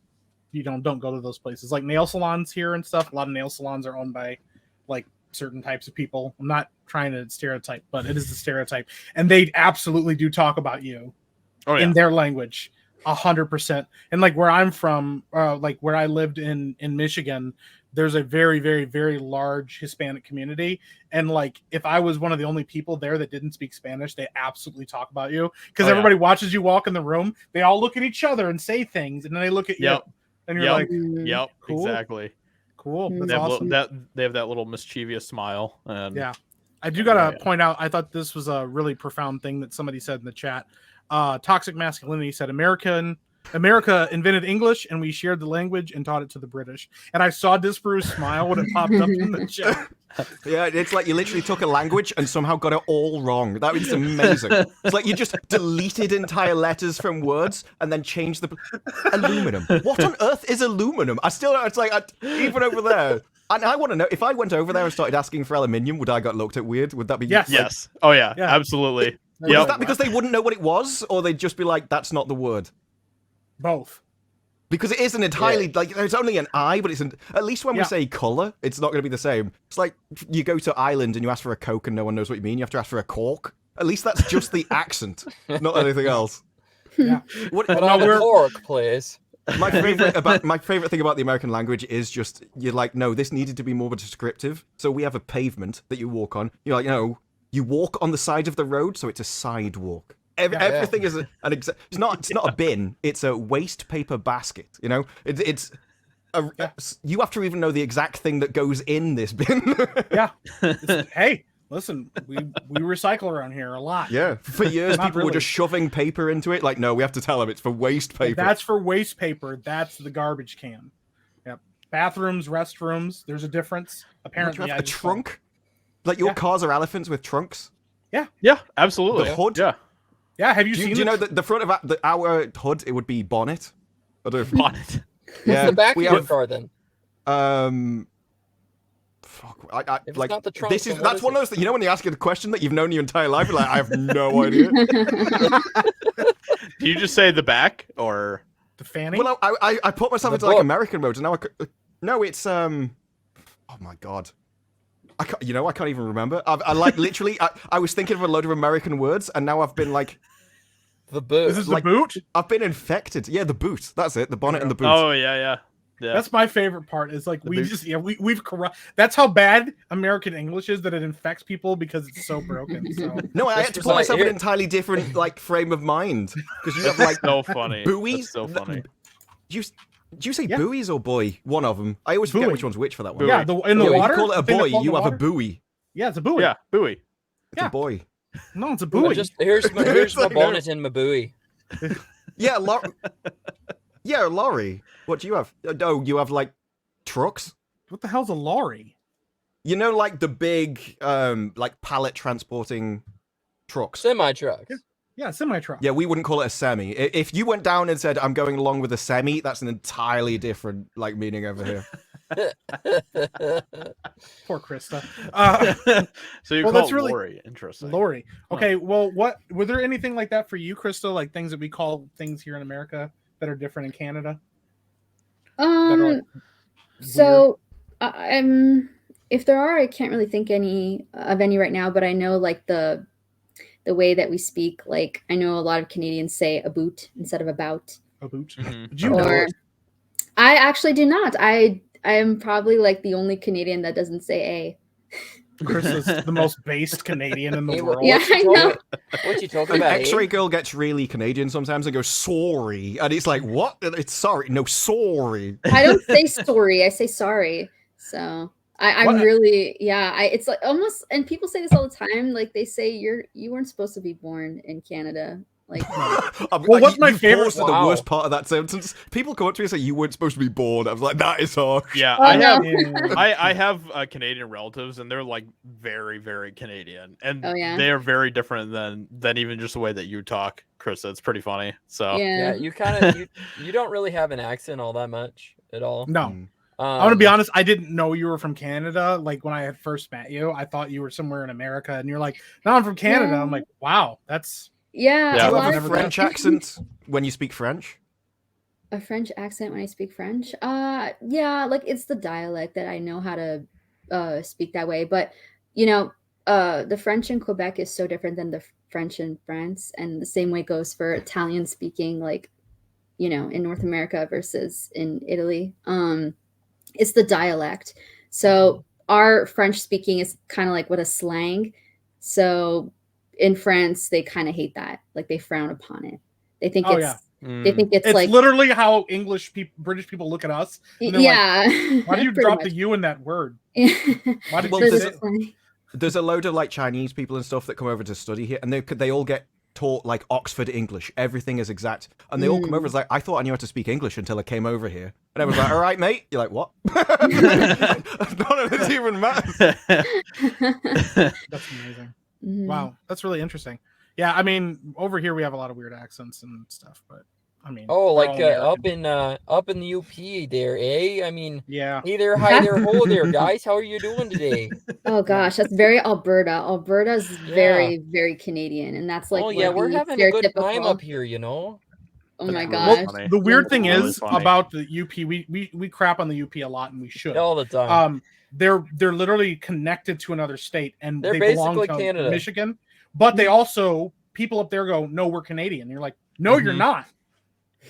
don't go to those places like nail salons here and stuff. A lot of nail salons are owned by like certain types of people. I'm not trying to stereotype, but it is the stereotype, and they absolutely do talk about you in their language. 100%. And like where I'm from, like where I lived in Michigan, there's a very, very, very large Hispanic community. And like, if I was one of the only people there that didn't speak Spanish, they absolutely talk about you because everybody watches you walk in the room. They all look at each other and say things, and then they look at you and you're like, cool. Exactly. Cool. That's they have awesome. They have that little mischievous smile. And I do got to point out, I thought this was a really profound thing that somebody said in the chat. Toxic Masculinity said, America invented English and we shared the language and taught it to the British. And I saw Disparu's smile when it popped up in the chat. Yeah, it's like you literally took a language and somehow got it all wrong. That was amazing. It's like you just deleted entire letters from words and then changed the aluminum. What on earth is aluminum? I still don't. It's like even over there. And I want to know if I went over there and started asking for aluminium, would I got looked at weird? Would that be yes? Oh yeah. Absolutely. Is that because they wouldn't know what it was, or they'd just be like, "That's not the word"? Both. Because it isn't entirely like there's only an I, but it's at least when we say color, it's not going to be the same. It's like you go to Ireland and you ask for a Coke and no one knows what you mean. You have to ask for a cork. At least that's just the accent, not anything else. Yeah. What about a cork, please? My favorite thing about the American language is just you're like, no, this needed to be more descriptive. So we have a pavement that you walk on. You're like, no, you walk on the side of the road, so it's a sidewalk. Everything is it's not a bin. It's a waste paper basket. You know, you have to even know the exact thing that goes in this bin. Yeah. Hey, listen, we recycle around here a lot. Yeah. For years, people were just shoving paper into it. Like, no, we have to tell them it's for waste paper. That's for waste paper. That's the garbage can. Yep. Bathrooms, restrooms. There's a difference. Apparently, you have a trunk. Like your cars are elephants with trunks. Yeah. Yeah. Absolutely. The hood. Yeah. Yeah, have you seen? Do you know that the front of our hood it would be bonnet? I don't know. Bonnet. Yeah, What's the back of your car then? Fuck. If like it's not the trunk, that's one of those. You know when you ask a question that you've known your entire life, you're like, I have no idea. Do you just say the back or the fanny? Well, I put myself into like American mode, and now no, it's oh my god. I can't even remember. I like literally. I was thinking of a load of American words, and now I've been like, the boot. Is this like, the boot? I've been infected. Yeah, the boot. That's it. The bonnet and the boot. Oh yeah. That's my favorite part. Is like we've corrupt. That's how bad American English is that it infects people because it's so broken. So. No, I had to put myself in an entirely different like frame of mind because you have like so funny. Buoys. That's so funny. Do you say buoys or buoy? One of them. I always forget which one's which for that one. Yeah, in the water. You call it a buoy. You have a buoy. Yeah, it's a buoy. Yeah, buoy. It's a buoy. No, it's a buoy. Here's my bonnet in my buoy. Yeah, lorry. What do you have? Oh, you have like trucks. What the hell's a lorry? You know, like the big, like pallet transporting trucks. Semi-trucks. Yeah, semi-truck. Yeah, we wouldn't call it a semi. If you went down and said, I'm going along with a semi, that's an entirely different, like, meaning over here. Poor Krista. So you call it lorry. Interesting. Lorry. Okay, well, were there anything like that for you, Krista? Like things that we call things here in America that are different in Canada? So, if there are, I can't really think of any right now, but I know like the way that we speak, like I know a lot of Canadians say a boot instead of about. A boot. Or I actually do not. I am probably like the only Canadian that doesn't say a. Chris is the most based Canadian in the world. Yeah, I know. What you talking An about? X-ray girl gets really Canadian sometimes and goes sorry, and it's like, what? It's sorry. No, sorry. I don't say sorry. I say sorry. So I'm really, it's like almost, and people say this all the time. Like they say you weren't supposed to be born in Canada. Like, well, what's my favorite? The worst part of that sentence. People come up to me and say you weren't supposed to be born. I was like, that is harsh. Yeah, I have Canadian relatives, and they're like very, very Canadian, and they are very different than even just the way that you talk, Krista. It's pretty funny. So yeah, you kind of you don't really have an accent all that much at all. No. I'm gonna be honest. I didn't know you were from Canada. Like when I had first met you, I thought you were somewhere in America, and you're like, "No, I'm from Canada." I'm like, "Wow, that's." Yeah. Do you have a French accent when you speak French? A French accent when I speak French? Yeah, like it's the dialect that I know how to speak that way. But the French in Quebec is so different than the French in France, and the same way goes for Italian speaking, like in North America versus in Italy. It's the dialect. So our French speaking is kind of like with a slang. So in France, they kind of hate that. Like they frown upon it. They think they think it's like literally how British people look at us. Yeah. Like, why do you drop the U in that word? Why did you say it? There's a load of like Chinese people and stuff that come over to study here, and they all get taught like Oxford English. Everything is exact, and they all come over as like, I thought I knew how to speak English until I came over here, and I was like, all right, mate. You're like, what? None of it even matters. That's amazing. Wow, that's really interesting. Yeah, I mean, over here we have a lot of weird accents and stuff, but I mean, like up in the UP there, eh? I mean, yeah. Hey there, hi there, ho there, guys. How are you doing today? Oh gosh, that's very Alberta. Alberta's very, very Canadian, and that's like we're having a good time up here, Oh my Really god. The weird thing Really is funny. about the UP, we crap on the UP a lot, and we should. All the time. They're literally connected to another state, and They're they belong basically to Canada. Michigan. But they also, people up there go, no, we're Canadian. And you're like, no, you're not.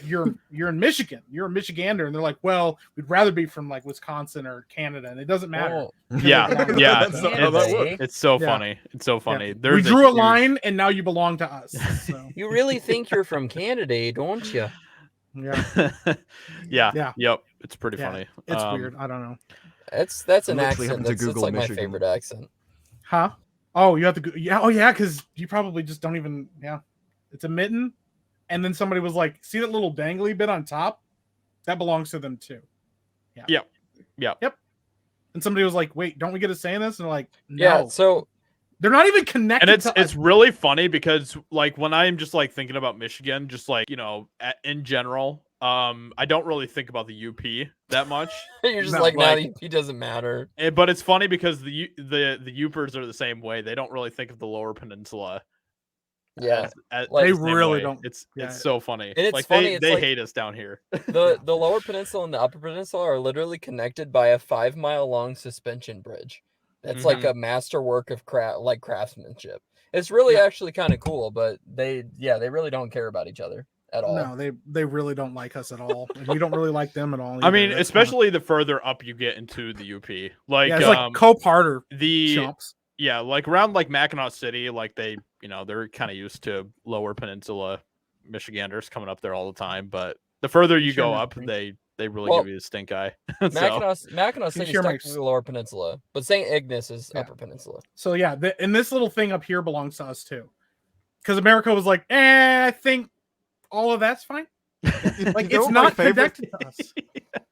You're in Michigan. You're a Michigander. And they're like, well, we'd rather be from like Wisconsin or Canada, and it doesn't matter. Yeah. That's not how that works. It's so funny. It's so funny. Yeah. We drew a line, and now you belong to us. So. You really think you're from Canada, don't you? Yeah. Yeah. Yep. It's pretty funny. It's weird. I don't know. That's an Literally accent. having to That's Google like Michigan. my favorite accent. Huh? Oh, you have to go. Yeah. Oh, yeah. Because you probably just don't even. Yeah. It's a mitten. And then somebody was like, see that little dangly bit on top? That belongs to them too. Yeah. Yep. And somebody was like, wait, don't we get to say this? And they're like, no. Yeah, so they're not even connected. And it's really funny because like when I'm just like thinking about Michigan, just like, in general, I don't really think about the UP that much. you're just like, no, the UP doesn't matter. But it's funny because the Upers are the same way. They don't really think of the Lower Peninsula. Yeah, they really don't. It's so funny. And it's like funny. They hate us down here. the Lower Peninsula and the Upper Peninsula are literally connected by a 5-mile long suspension bridge. That's like a masterwork of craftsmanship. It's really actually kind of cool, but they really don't care about each other at all. No, they really don't like us at all, and we don't really like them at all. Either. I mean, especially the further up you get into the UP, like it's like Cope Harder chumps. Yeah, like around like Mackinac City, like they're kind of used to Lower Peninsula Michiganders coming up there all the time. But the further you go up, they really give you a stink eye. Mackinac City is technically the Lower Peninsula, but St. Ignace is Upper Peninsula. So yeah, and this little thing up here belongs to us too, because America was like, I think all of that's fine. Like it's not connected to us.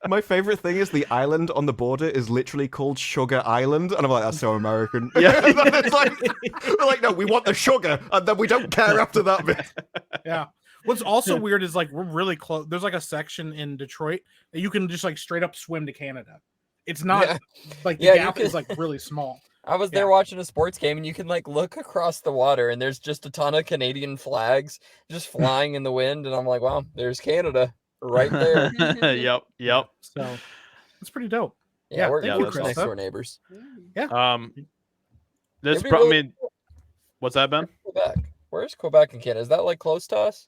My favorite thing is the island on the border is literally called Sugar Island, and I'm like, that's so American. Yeah, it's like, we're like, no, we want the sugar, and then we don't care after that bit. Yeah. What's also weird is like we're really close. There's like a section in Detroit that you can just like straight up swim to Canada. It's not like the gap is like really small. I was there watching a sports game, and you can like look across the water, and there's just a ton of Canadian flags just flying in the wind, and I'm like, wow, there's Canada right there. Yep. So it's pretty dope. Yeah, we're that's next door neighbors. Yeah. This probably. What's that, Ben? Quebec. Where's Quebec in Canada? Is that like close to us?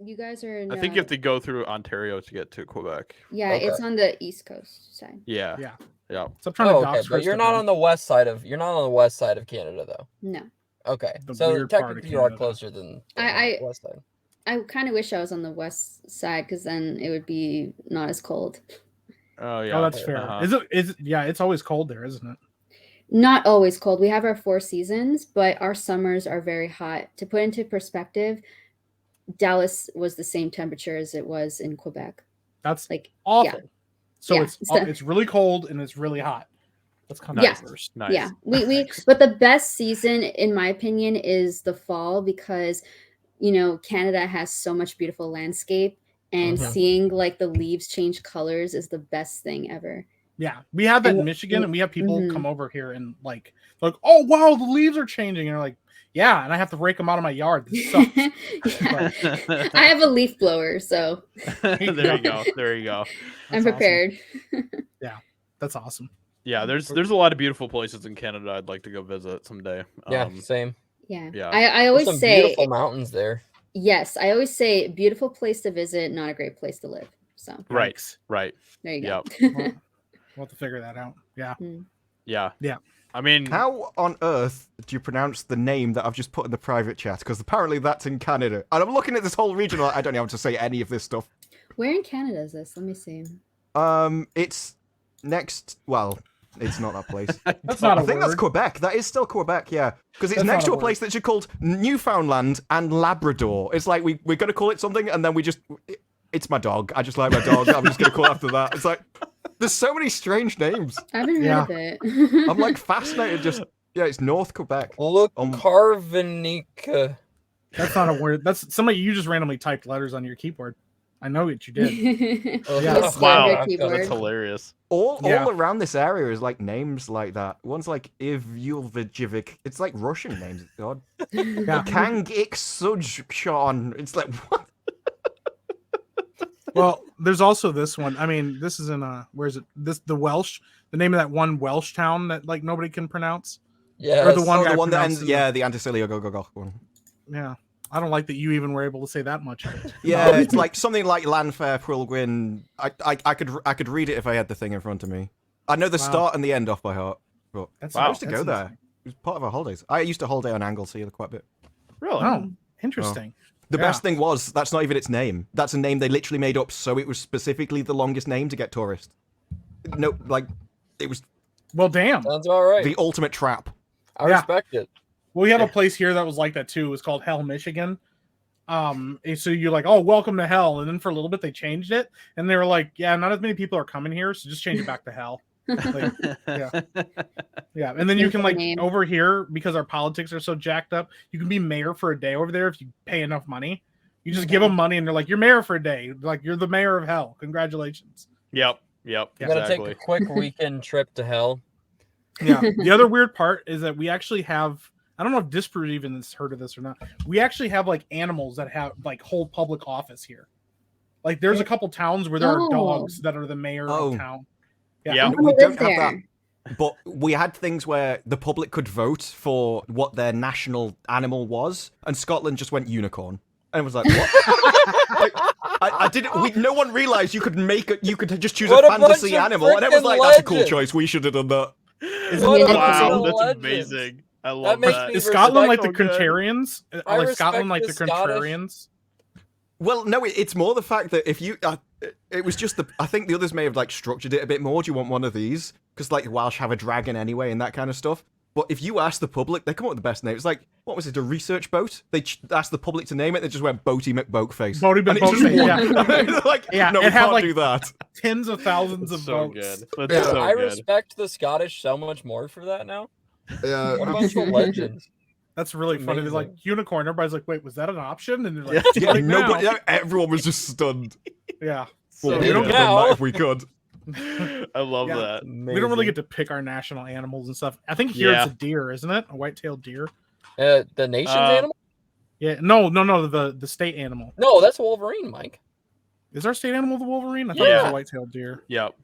You guys are in, I think you have to go through Ontario to get to Quebec. Yeah, it's on the east coast side. Yeah. So I'm trying to dox but you're not on the west side of Canada though. No. Okay. The So weird part of technically you are Canada. closer than I the west side. I kind of wish I was on the west side because then it would be not as cold. Oh yeah. Oh, that's fair. It's always cold there, isn't it? Not always cold. We have our 4 seasons, but our summers are very hot. To put into perspective, Dallas was the same temperature as it was in Quebec. That's like awful. Yeah. So it's really cold and it's really hot. That's kind of nice. Nice. Yeah. We but the best season in my opinion is the fall because Canada has so much beautiful landscape and seeing like the leaves change colors is the best thing ever. Yeah, we have that in Michigan, and we have people come over here and like, oh wow, the leaves are changing, and they're like, yeah, and I have to rake them out of my yard. This sucks. I have a leaf blower, so there you go. I'm prepared. Awesome. Yeah, that's awesome. Yeah, there's a lot of beautiful places in Canada I'd like to go visit someday. Yeah, same. Yeah. Yeah. I always some say beautiful mountains there. Yes, I always say beautiful place to visit, not a great place to live. So right. There you go. We'll have to figure that out. Yeah. Yeah. I mean, how on earth do you pronounce the name that I've just put in the private chat? Because apparently that's in Canada. And I'm looking at this whole region, I don't know how to say any of this stuff. Where in Canada is this? Let me see. It's next. Well, it's not that place. That's not I think that's Quebec. That is still Quebec, yeah. Because it's next to a place that's called Newfoundland and Labrador. It's like we're going to call it something, and then it's my dog. I just like my dog. I'm just going to call it after that. It's like, there's so many strange names. I haven't heard of it. I'm like fascinated. It's North Quebec. Look, Carvenica. That's not a word. That's somebody you just randomly typed letters on your keyboard. I know what you did. Wow, that's hilarious. All around this area is like names like that. One's like Ivyulvijivic. It's like Russian names. God. Kang Ik Sujchan. It's like what? Well, there's also this one. I mean, this is in where is it? The Welsh, the name of that one Welsh town that like nobody can pronounce. Yeah, Or the one, the one that ends. The Anticilio go one. Yeah, I don't like that you even were able to say that much. Yeah, it's like something like Lanfair, Prilgwyn. I could read it if I had the thing in front of me. I know the start and the end off by heart. But I used to go there. It was part of our holidays. I used to holiday on Anglesey quite a bit. Really? Oh, interesting. The best thing was, that's not even its name. That's a name they literally made up, so it was specifically the longest name to get tourists. No, like, it was... Well, damn. Sounds all right. The ultimate trap. I respect it. Well, we have a place here that was like that, too. It was called Hell, Michigan. So you're like, oh, welcome to Hell. And then for a little bit, they changed it. And they were like, yeah, not as many people are coming here, so just change it back to Hell. Like, yeah. And then you can, like, over here, because our politics are so jacked up, you can be mayor for a day over there if you pay enough money. You just give them money and they're like, you're mayor for a day. Like, you're the mayor of Hell. Congratulations. Yep. You gotta take a quick weekend trip to Hell. Yeah. The other weird part is that we actually have, I don't know if Disprove even has heard of this or not. We actually have like animals that have like hold public office here. Like there's a couple towns where there are dogs that are the mayor of town. Yeah. We don't have that. But we had things where the public could vote for what their national animal was, and Scotland just went unicorn. And it was like, what? Like, I didn't. No one realized you could you could just choose a fantasy animal, and it was like, that's a cool choice. We should have done that. Wow, that's amazing. I love that. Is Scotland like the contrarians? Like Scotland like the contrarians? Well, no, it's more the fact that if you, it was just I think the others may have like structured it a bit more. Do you want one of these? Because like Welsh have a dragon anyway and that kind of stuff. But if you ask the public, they come up with the best name. It's like, what was it, a research boat? They asked the public to name it. They just went Boaty McBoatface. Boaty McBoatface. Like, no, we can't do that. Tens of thousands of boats. I respect the Scottish so much more for that now. Yeah. What about the legends? That's really funny. They're like unicorn. Everybody's like, "Wait, was that an option?" And they're like, everyone was just stunned. Yeah, well, we don't that if we could. I love that. We don't really get to pick our national animals and stuff. I think here it's a deer, isn't it? A white-tailed deer. The nation's animal? Yeah, no, the state animal. No, that's Wolverine, Mike. Is our state animal the Wolverine? I thought it was a white-tailed deer. Yep.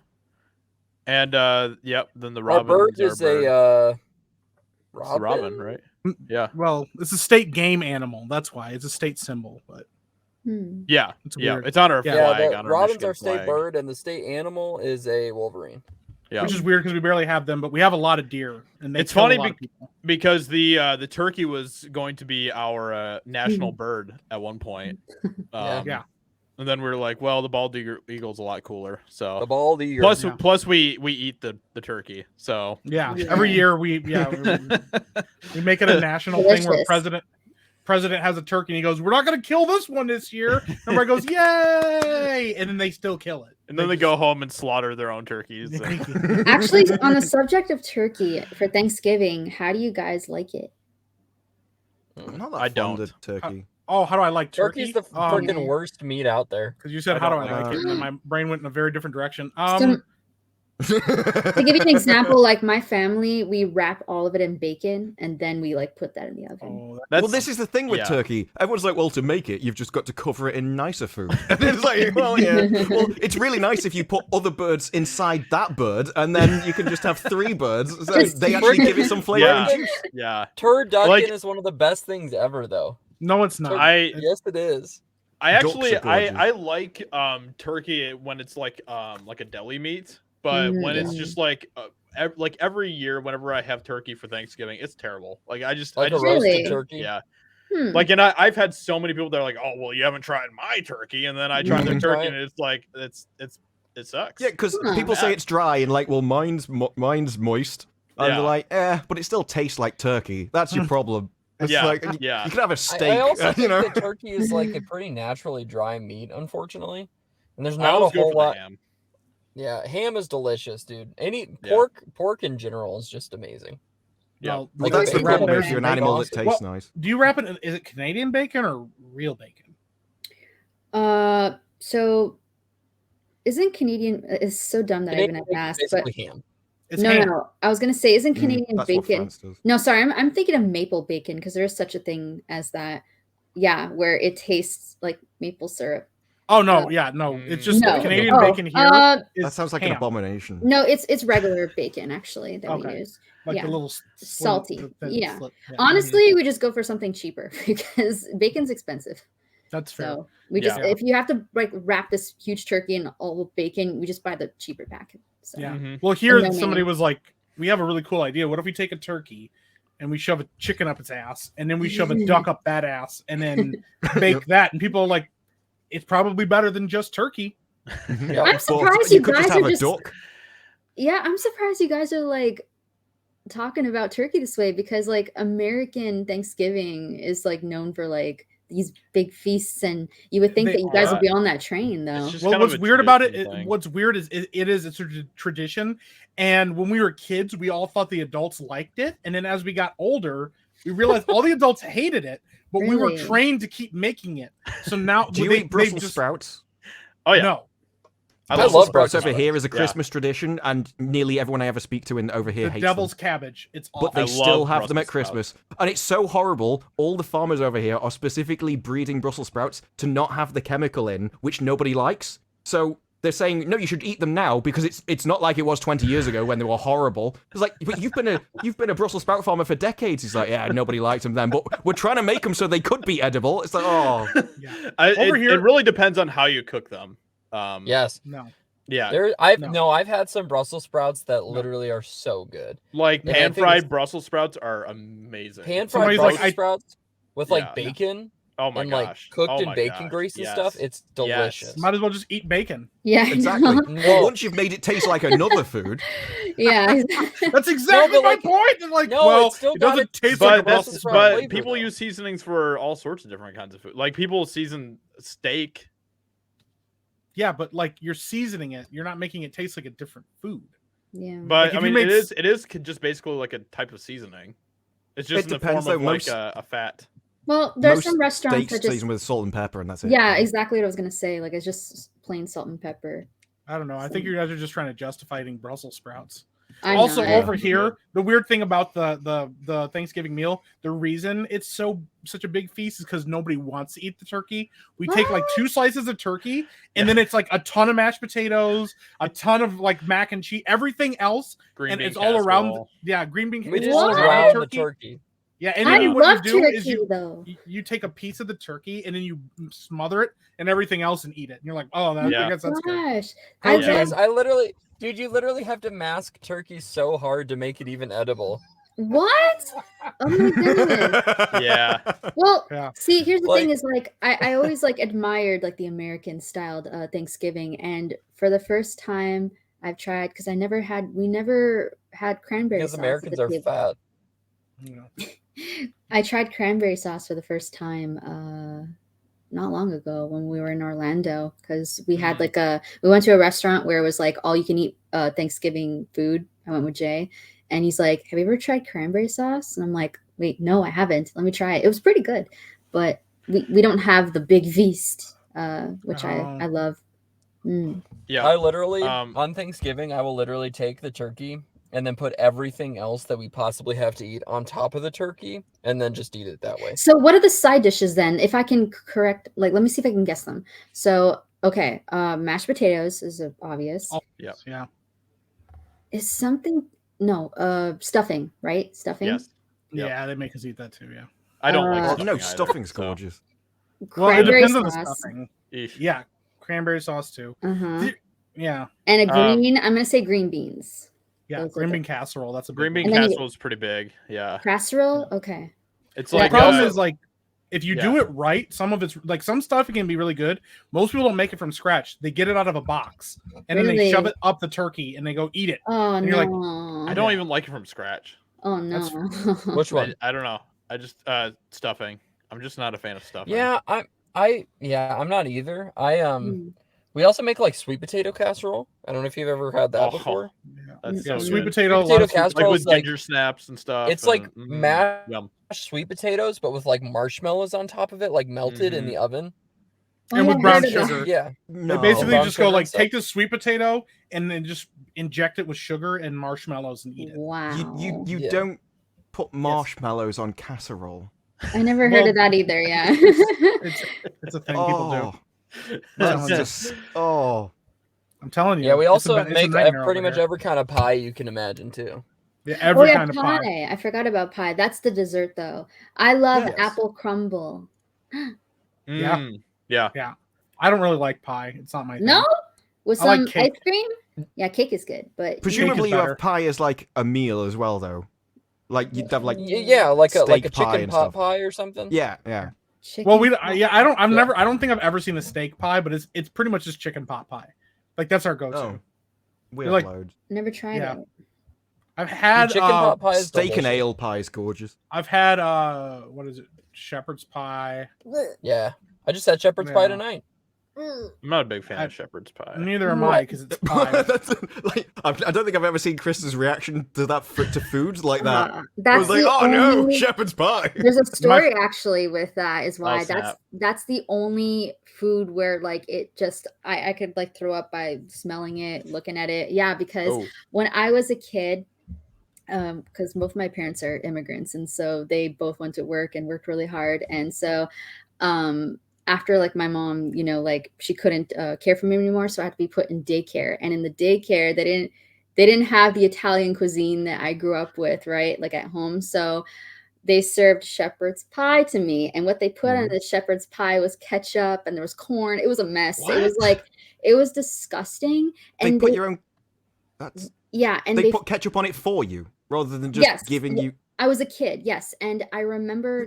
And then the robin. Our bird is a robin, right? Yeah. Well, it's a state game animal. That's why it's a state symbol. But yeah, it's on our flag. On our robin's Michigan our state flag. bird, and the state animal is a Wolverine. Yeah, which is weird because we barely have them, but we have a lot of deer. And it's funny because the turkey was going to be our national bird at one point. Yeah. And then we were like, well, the bald eagle's a lot cooler. So the bald eagle. Plus we eat the turkey. So every year we make it a national thing where president has a turkey and he goes, we're not going to kill this one this year. Everybody goes, yay! And then they still kill it. And then they go home and slaughter their own turkeys. Actually, on the subject of turkey for Thanksgiving, how do you guys like it? I don't. Turkey. How do I like turkey? Turkey's the freaking worst meat out there. Because you said, how do I like it? And then my brain went in a very different direction. To give you an example, like my family, we wrap all of it in bacon and then we like put that in the oven. Well, this is the thing with turkey. Everyone's like, well, to make it, you've just got to cover it in nicer food. And it's like, well, yeah. Well, it's really nice if you put other birds inside that bird, and then you can just have 3 birds. So they actually give it some flavor and juice. Yeah. Turducken is one of the best things ever, though. No, it's not. Yes, it is. I actually I like turkey when it's like a deli meat, but when it's just like every year whenever I have turkey for Thanksgiving, it's terrible. Like I just roasted turkey. Yeah. Like, and I've had so many people that are like, oh well, you haven't tried my turkey, and then I try their turkey and it's like it sucks. Yeah, because people say it's dry and like, well, mine's moist, and they're like, but it still tastes like turkey. That's your problem. It's like, you could have a steak. I also think that turkey is like a pretty naturally dry meat, unfortunately, and there's not a whole lot. Ham. Yeah, ham is delicious, dude. Pork in general is just amazing. Yeah, well, that's the problem if you're an animal that tastes nice. Do you wrap it? Is it Canadian bacon or real bacon? So isn't Canadian? It's so dumb that I even have asked. But ham. No. I was gonna say, isn't Canadian bacon? No, sorry, I'm thinking of maple bacon because there is such a thing as that. Yeah, where it tastes like maple syrup. Oh no, yeah, no. It's just No. Canadian bacon here. That sounds like an abomination. No, it's regular bacon actually that we use. Like the little salty. Yeah. Slit. Honestly, we just go for something cheaper because bacon's expensive. That's fair. So we just if you have to like wrap this huge turkey in all bacon, we just buy the cheaper pack. So. Yeah. Well, here somebody was like, "We have a really cool idea. What if we take a turkey and we shove a chicken up its ass, and then we shove a duck up that ass, and then bake that?" And people are like, "It's probably better than just turkey." I'm surprised you guys are just. Duck. Yeah, I'm surprised you guys are like talking about turkey this way because like American Thanksgiving is like known for like these big feasts, and you would think that you guys would be on that train though. Well, what's weird about it? What's weird is it's a tradition, and when we were kids, we all thought the adults liked it, and then as we got older, we realized all the adults hated it, but we were trained to keep making it. So now, do you eat Brussels sprouts? Oh yeah. No. I love sprouts over here as a Christmas tradition, and nearly everyone I ever speak to over here hates devil's them. cabbage. It's awful. But they still have them at Christmas, and it's so horrible. All the farmers over here are specifically breeding Brussels sprouts to not have the chemical in, which nobody likes. So they're saying, no, you should eat them now because it's not like it was 20 years ago when they were horrible. It's like, but you've been a Brussels sprout farmer for decades. He's like, yeah, nobody liked them then, but we're trying to make them so they could be edible. It's like, oh, it really depends on how you cook them. Yes. No. Yeah. I've had some Brussels sprouts that literally are so good. Like pan-fried Brussels sprouts are amazing. Pan-fried Brussels sprouts with like bacon. Oh my and gosh. like cooked in bacon grease and stuff. It's delicious. Might as well just eat bacon. Yeah, exactly. Well, once you've made it taste like another food. Yeah, that's exactly my point. And like, well, it doesn't taste like a Brussels sprout. But people use seasonings for all sorts of different kinds of food. Like people season steak. Yeah, but like you're seasoning it, you're not making it taste like a different food. Yeah, but like, I mean, it is just basically like a type of seasoning. It's just in the form of like a fat. Well, there's some restaurants that just season with salt and pepper, and that's it. Yeah, exactly what I was gonna say. Like it's just plain salt and pepper. I don't know. I think you guys are just trying to justify eating Brussels sprouts. Also, over here, the weird thing about the Thanksgiving meal, the reason it's such a big feast is because nobody wants to eat the turkey. We take like 2 slices of turkey, and then it's like a ton of mashed potatoes, a ton of like mac and cheese, everything else, and it's all around. Yeah, green bean. We just all around the turkey. Yeah, and then what you do is though. you take a piece of the turkey and then you smother it and everything else and eat it. And you're like, oh, I guess that's good. You literally have to mask turkey so hard to make it even edible. What? Oh my goodness. Yeah. Well, see, here's the thing is like I always like admired like the American styled Thanksgiving, and for the first time I've tried because we never had cranberry sauce. Because Americans are fat. I tried cranberry sauce for the first time not long ago when we were in Orlando because we had we went to a restaurant where it was like all you can eat Thanksgiving food. I went with Jay and he's like, have you ever tried cranberry sauce? And I'm like, wait, no, I haven't. Let me try it. It was pretty good, but we don't have the big feast, which I love. Yeah, I literally on Thanksgiving I will literally take the turkey and then put everything else that we possibly have to eat on top of the turkey and then just eat it that way. So what are the side dishes then? If I can correct, like, let me see if I can guess them. So, okay. Mashed potatoes is obvious. Oh, yeah. Is something, stuffing, right? Stuffing. Yes. Yeah, they make us eat that too. Yeah. I don't like stuffing. No, stuffing's gorgeous. Well, it depends on the sauce. stuffing. Yeah. Cranberry sauce too. Yeah. And a green, I'm going to say green beans. Yeah, green bean casserole. That's a green bean casserole is pretty big. Yeah, casserole. Okay, it's like the problem is like if you do it right, some of it's like some stuff can be really good. Most people don't make it from scratch. They get it out of a box and then they shove it up the turkey and they go eat it. Oh and you're like, I don't even like it from scratch. Oh no, which one? I don't know. I just stuffing. I'm just not a fan of stuffing. Yeah, I'm not either. We also make like sweet potato casserole. I don't know if you've ever had that before. That's so sweet good. potato casserole with ginger snaps and stuff. It's like mashed sweet potatoes, but with like marshmallows on top of it, like melted in the oven. And with brown sugar. Yeah. They basically just go like take this sweet potato and then just inject it with sugar and marshmallows and eat it. Wow. You don't put marshmallows on casserole. I never heard of that either. Yeah. It's a thing people do. That's just I'm telling you. Yeah, we also it's a make nightmare pretty over much here. every kind of pie you can imagine too. Yeah, every yeah, kind of pie. I forgot about pie. That's the dessert though. I love Yes. apple crumble. Yeah. Yeah. Yeah. I don't really like pie. It's not my thing. No? With I like some cake. ice cream? Yeah, cake is good, but presumably you better. have pie as like a meal as well, though. Like you'd have like Yeah, like a steak pie chicken and pot stuff. pie or something. Yeah. chicken Well, pot pie. I don't think I've ever seen a steak pie, but it's pretty much just chicken pot pie. Like that's our go-to. Oh, we You're have like- loads. Never tried Yeah. it. I've had chicken pot pie is Steak and delicious. ale pie is gorgeous. I've had what is it? Shepherd's pie. Yeah, I just had shepherd's pie Yeah. tonight. I'm not a big fan of shepherd's pie. Neither am I because it's pie. That's like I don't think I've ever seen Krista's reaction to that to foods like that. I That's was like, the oh no, only- shepherd's pie. There's a story actually with that is why snap. that's the only food where like it just I could like throw up by smelling it, looking at it. Yeah, because when I was a kid, because both my parents are immigrants and so they both went to work and worked really hard, and so after like my mom, you know, like she couldn't care for me anymore, so I had to be put in daycare, and in the daycare they didn't have the Italian cuisine that I grew up with, right, like at home. So they served shepherd's pie to me, and what they put on the shepherd's pie was ketchup, and there was corn. It was a mess. What? It was like it was disgusting. They And put your own. That's yeah, and they put ketchup on it for you rather than just giving you. I was a kid, yes, and I remember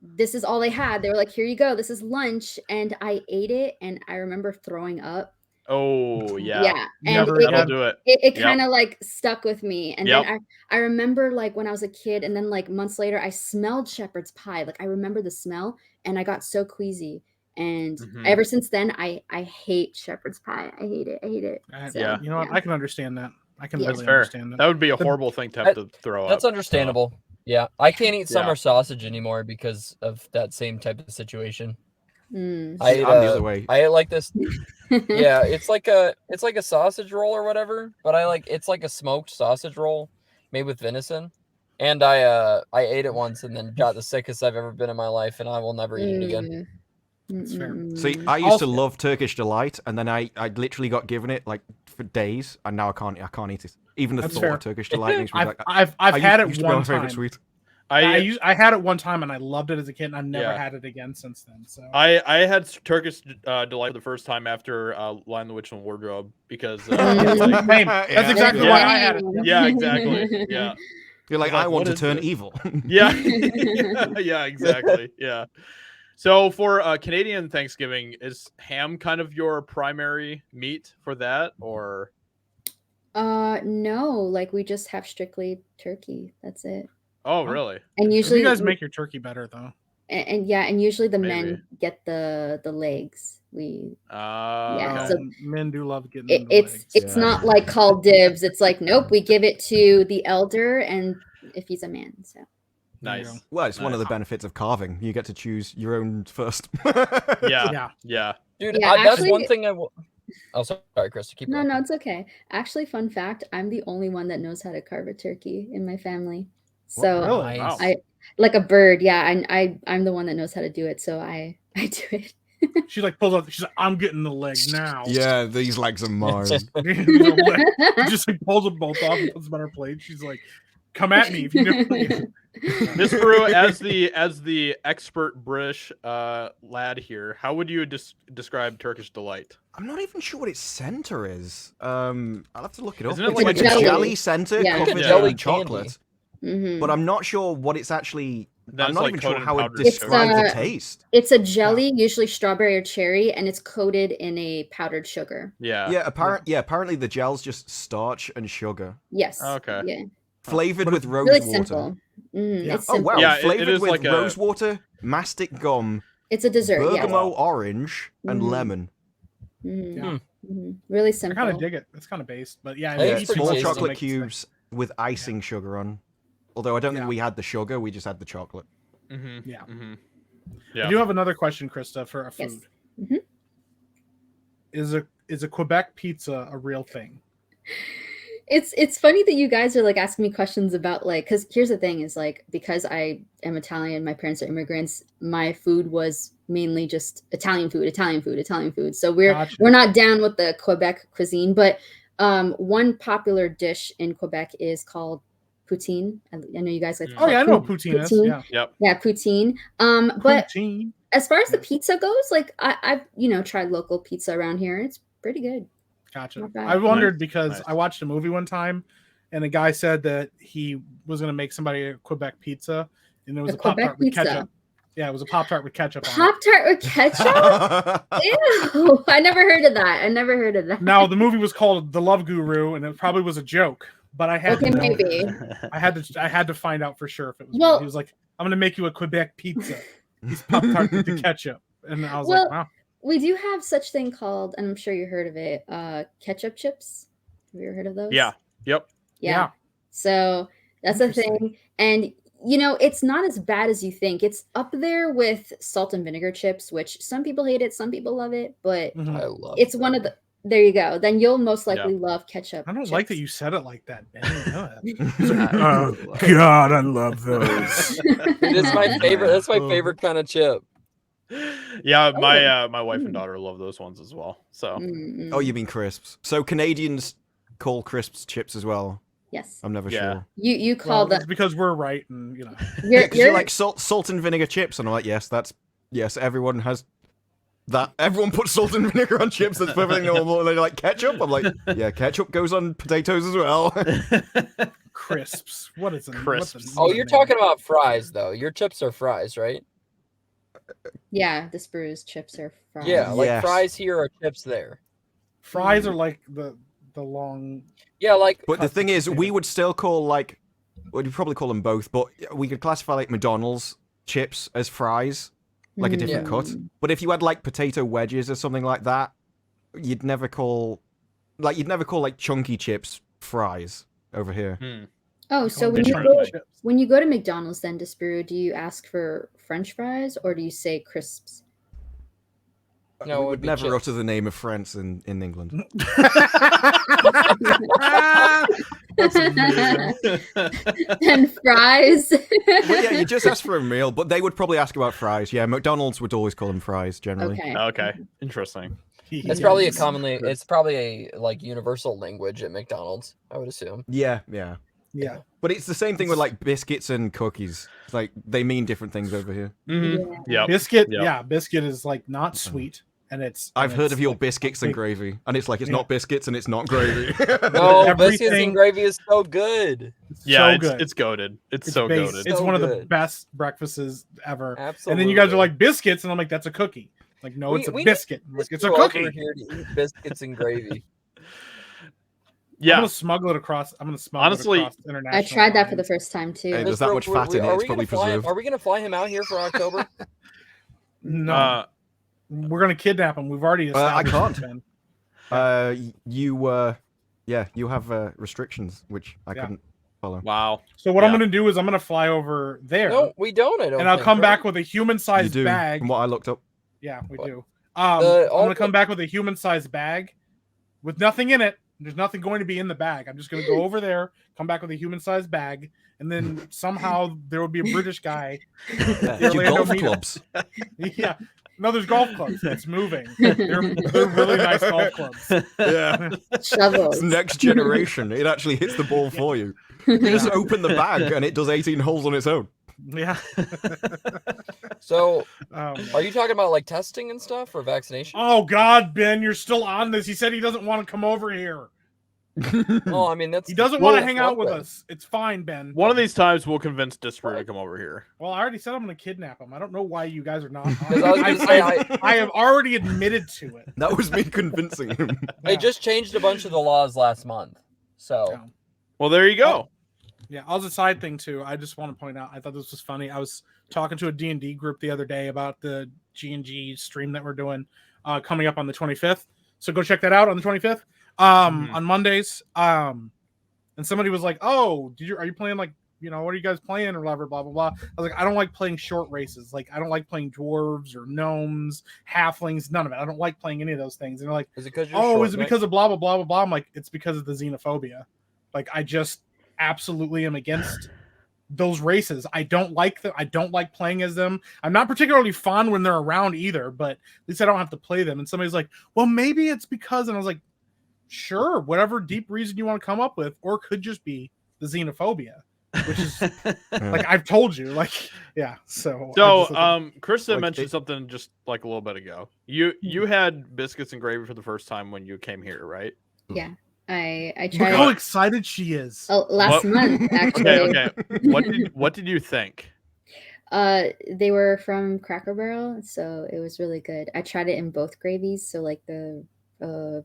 this is all they had. They were like, "Here you go. This is lunch," and I ate it, and I remember throwing up. Oh yeah. Yeah, and That'll do it. It kind of like stuck with me, and Yep. then I remember like when I was a kid, and then like months later, I smelled shepherd's pie. Like I remember the smell, and I got so queasy. And ever since then, I hate shepherd's pie. I hate it. I hate it. So, Yeah. You know what? I can understand that. I can really fair. understand that. That would be a horrible thing to have to throw up. That's understandable. Yeah, I can't eat Yeah. summer sausage anymore because of that same type of situation. Mm. I ate, I'm the other way. I ate like this. Yeah, it's like a sausage roll or whatever, but it's like a smoked sausage roll made with venison. And I ate it once and then got the sickest I've ever been in my life, and I will never eat it again. That's fair. See, I used to love Turkish Delight, and then I literally got given it like for days, and now I can't eat it. Even the That's thought fair. of Turkish Delight makes me like. I've I had used it to be my one favorite time. sweet. I had it one time and I loved it as a kid, and I've never Yeah. had it again since then. So I had Turkish Delight for the first time after Lion the Witch and Wardrobe because Same. That's exactly why I had it. Yeah, exactly. Yeah. You're like, I want to turn evil. Yeah. Yeah, exactly. Yeah. So for Canadian Thanksgiving, is ham kind of your primary meat for that, or? No, like we just have strictly turkey. That's it. Oh, really? And usually you guys make your turkey better though. And yeah, and usually the Maybe. men get the legs. Yeah, so Men do love getting it's not like called dibs. It's like nope, we give it to the elder, and if he's a man, so Nice. Well, it's one of the benefits of carving. You get to choose your own first. Yeah. Dude, Yeah, that's actually- one thing I will. Oh, sorry, Krista. Keep going. no, it's okay. Actually, fun fact: I'm the only one that knows how to carve a turkey in my family. So Really? Wow. I like a bird. Yeah, I'm the one that knows how to do it. So I do it. She like pulls out. She's like, I'm getting the leg now. Yeah, these legs are mine. She just like pulls them both off and puts them on her plate. She's like, "Come at me if you know." Miss Brew, as the expert British lad here, how would you describe Turkish Delight? I'm not even sure what its center is. I'll have to look it up. Isn't it It's like like a a jelly? jelly center Yeah. covered Like a jelly in chocolate. Mhm. But I'm not sure what it's actually. Then I'm it's not like even sure coated in how it powdered describes sugar. the taste. It's a jelly, usually strawberry or cherry, and it's coated in a powdered sugar. Yeah. Yeah, apparently the gel's just starch and sugar, Yes. Okay. Yeah. flavored with rose Really water. simple. Yeah. It's Oh simple. wow, Yeah, it flavored is with like a- rose water, mastic gum, It's a dessert. bergamot orange, and Mhm. lemon. Yes. Yeah. Really I simple. kind of dig it. It's kind of based, but yeah, I think Yeah, it's pretty small tasty. chocolate cubes with icing sugar on. Although I don't think we had the sugar, we just had the chocolate. Mm-hmm. Yeah. Mm-hmm. I Yeah. do have another question, Krista, for a Yes. food. Mhm. Is a Quebec pizza a real thing? It's funny that you guys are like asking me questions about like, because here's the thing is like, because I am Italian, my parents are immigrants, my food was mainly just Italian food. So we're not down with the Quebec cuisine, but one popular dish in Quebec is called poutine. I know you guys like to call I know what poutine is. Yeah. Yep. Yeah, poutine. But Poutine. as far as the pizza goes, like I've tried local pizza around here. It's pretty good. Gotcha. I wondered because I watched a movie one time, and a guy said that he was going to make somebody a Quebec pizza, and it was a Pop-Tart with ketchup. Yeah, it was a Pop-Tart with ketchup. Pop-Tart with ketchup? Ew! I never heard of that. Now the movie was called The Love Guru, and it probably was a joke. But I had maybe. I had to find out for sure if it was. Real. He was like, "I'm going to make you a Quebec pizza. These Pop-Tart with the ketchup," and I was like, "Wow." We do have such thing called, and I'm sure you heard of it, ketchup chips. Have you ever heard of those? Yeah. Yep. Yeah. So that's a thing. And, it's not as bad as you think. It's up there with salt and vinegar chips, which some people hate it, some people love it, but I love it's one of the, there you go. Then you'll most likely love ketchup. I don't chips. like that you said it like that, Ben. Oh, God, I love those. It is my favorite. That's my favorite kind of chip. Yeah, my wife and daughter love those ones as well. So Oh, you mean crisps. So Canadians call crisps chips as well. Yes. I'm never sure. You call them because we're right, and you're like salt and vinegar chips, and I'm like, yes, everyone has that. Everyone puts salt and vinegar on chips. That's perfectly normal. And they're like ketchup. I'm like, yeah, ketchup goes on potatoes as well. Crisps. What is it? Crisps. Oh, you're talking about fries though. Your chips are fries, right? Yeah, the Spruce chips are fries. Yeah, like fries here are chips there. Fries are like the long. Yeah, like. But the thing is, we would still call like, we'd probably call them both, but we could classify like McDonald's chips as fries, like a different cut. But if you had like potato wedges or something like that, you'd never call like chunky chips fries over here. Oh, so when you go to McDonald's, then Despero, do you ask for French fries or do you say crisps? No, we would never utter the name of France in England. That's amazing. And fries. Well, yeah, you just ask for a meal, but they would probably ask about fries. Yeah, McDonald's would always call them fries generally. Okay. Interesting. It's probably it's probably a like universal language at McDonald's, I would assume. Yeah. But it's the same thing with like biscuits and cookies. It's like they mean different things over here. Yeah. Biscuit. Yeah, biscuit is like not sweet, and it's. I've heard of your biscuits and gravy, and it's like it's not biscuits and it's not gravy. No, biscuits and gravy is so good. Yeah, it's goated. It's so goated. It's one of the best breakfasts ever. Absolutely. And then you guys are like biscuits, and I'm like, that's a cookie. Like, no, it's a biscuit. It's a cookie. Over here to eat biscuits and gravy. Yeah, I'm gonna smuggle it across. Honestly, international. I tried that for the first time too. Hey, there's that much fat in it. It's probably preserved. Are we gonna fly him out here for October? No, we're gonna kidnap him. We've already. I can't. You have restrictions which I couldn't follow. Wow. So what I'm gonna do is I'm gonna fly over there. No, we don't. I don't. And I'll come back with a human-sized You do, bag. from what I looked up. Yeah, we do. I'm gonna come back with a human-sized bag with nothing in it. There's nothing going to be in the bag. I'm just going to go over there, come back with a human-sized bag, and then somehow there will be a British guy. Golf clubs. Yeah. No, there's golf clubs. It's moving. They're really nice golf clubs. Yeah. Shovels. It's next generation. It actually hits the ball for you. You just open the bag and it does 18 holes on its own. Yeah. So, are you talking about like testing and stuff or vaccination? Oh God, Ben, you're still on this. He said he doesn't want to come over here. Oh, I mean he doesn't want to hang out with us. It's fine, Ben. One of these times we'll convince Disper to come over here. Well, I already said I'm going to kidnap him. I don't know why you guys are not. I have already admitted to it. That was me convincing him. They just changed a bunch of the laws last month. So, well, there you go. Yeah, as a side thing too, I just want to point out, I thought this was funny. I was talking to a D&D group the other day about the G&G stream that we're doing coming up on the 25th. So go check that out on the 25th on Mondays. And somebody was like, "Oh, are you playing like, what are you guys playing or whatever, blah, blah, blah." I was like, "I don't like playing short races. Like, I don't like playing dwarves or gnomes, halflings, none of it. I don't like playing any of those things." And they're like, is it because is it because of blah, blah, blah, blah, blah? I'm like, it's because of the xenophobia. Like I just absolutely am against those races. I don't like them. I don't like playing as them. I'm not particularly fond when they're around either, but at least I don't have to play them. And somebody's like, well, maybe it's because, and I was like, sure, whatever deep reason you want to come up with, or it could just be the xenophobia, which is like I've told you, like, yeah. So Krista mentioned something just like a little bit ago. You had biscuits and gravy for the first time when you came here, right? Yeah. I tried. Look how excited she is. Oh, last month actually. Okay. What did you think? They were from Cracker Barrel, so it was really good. I tried it in both gravies, so like the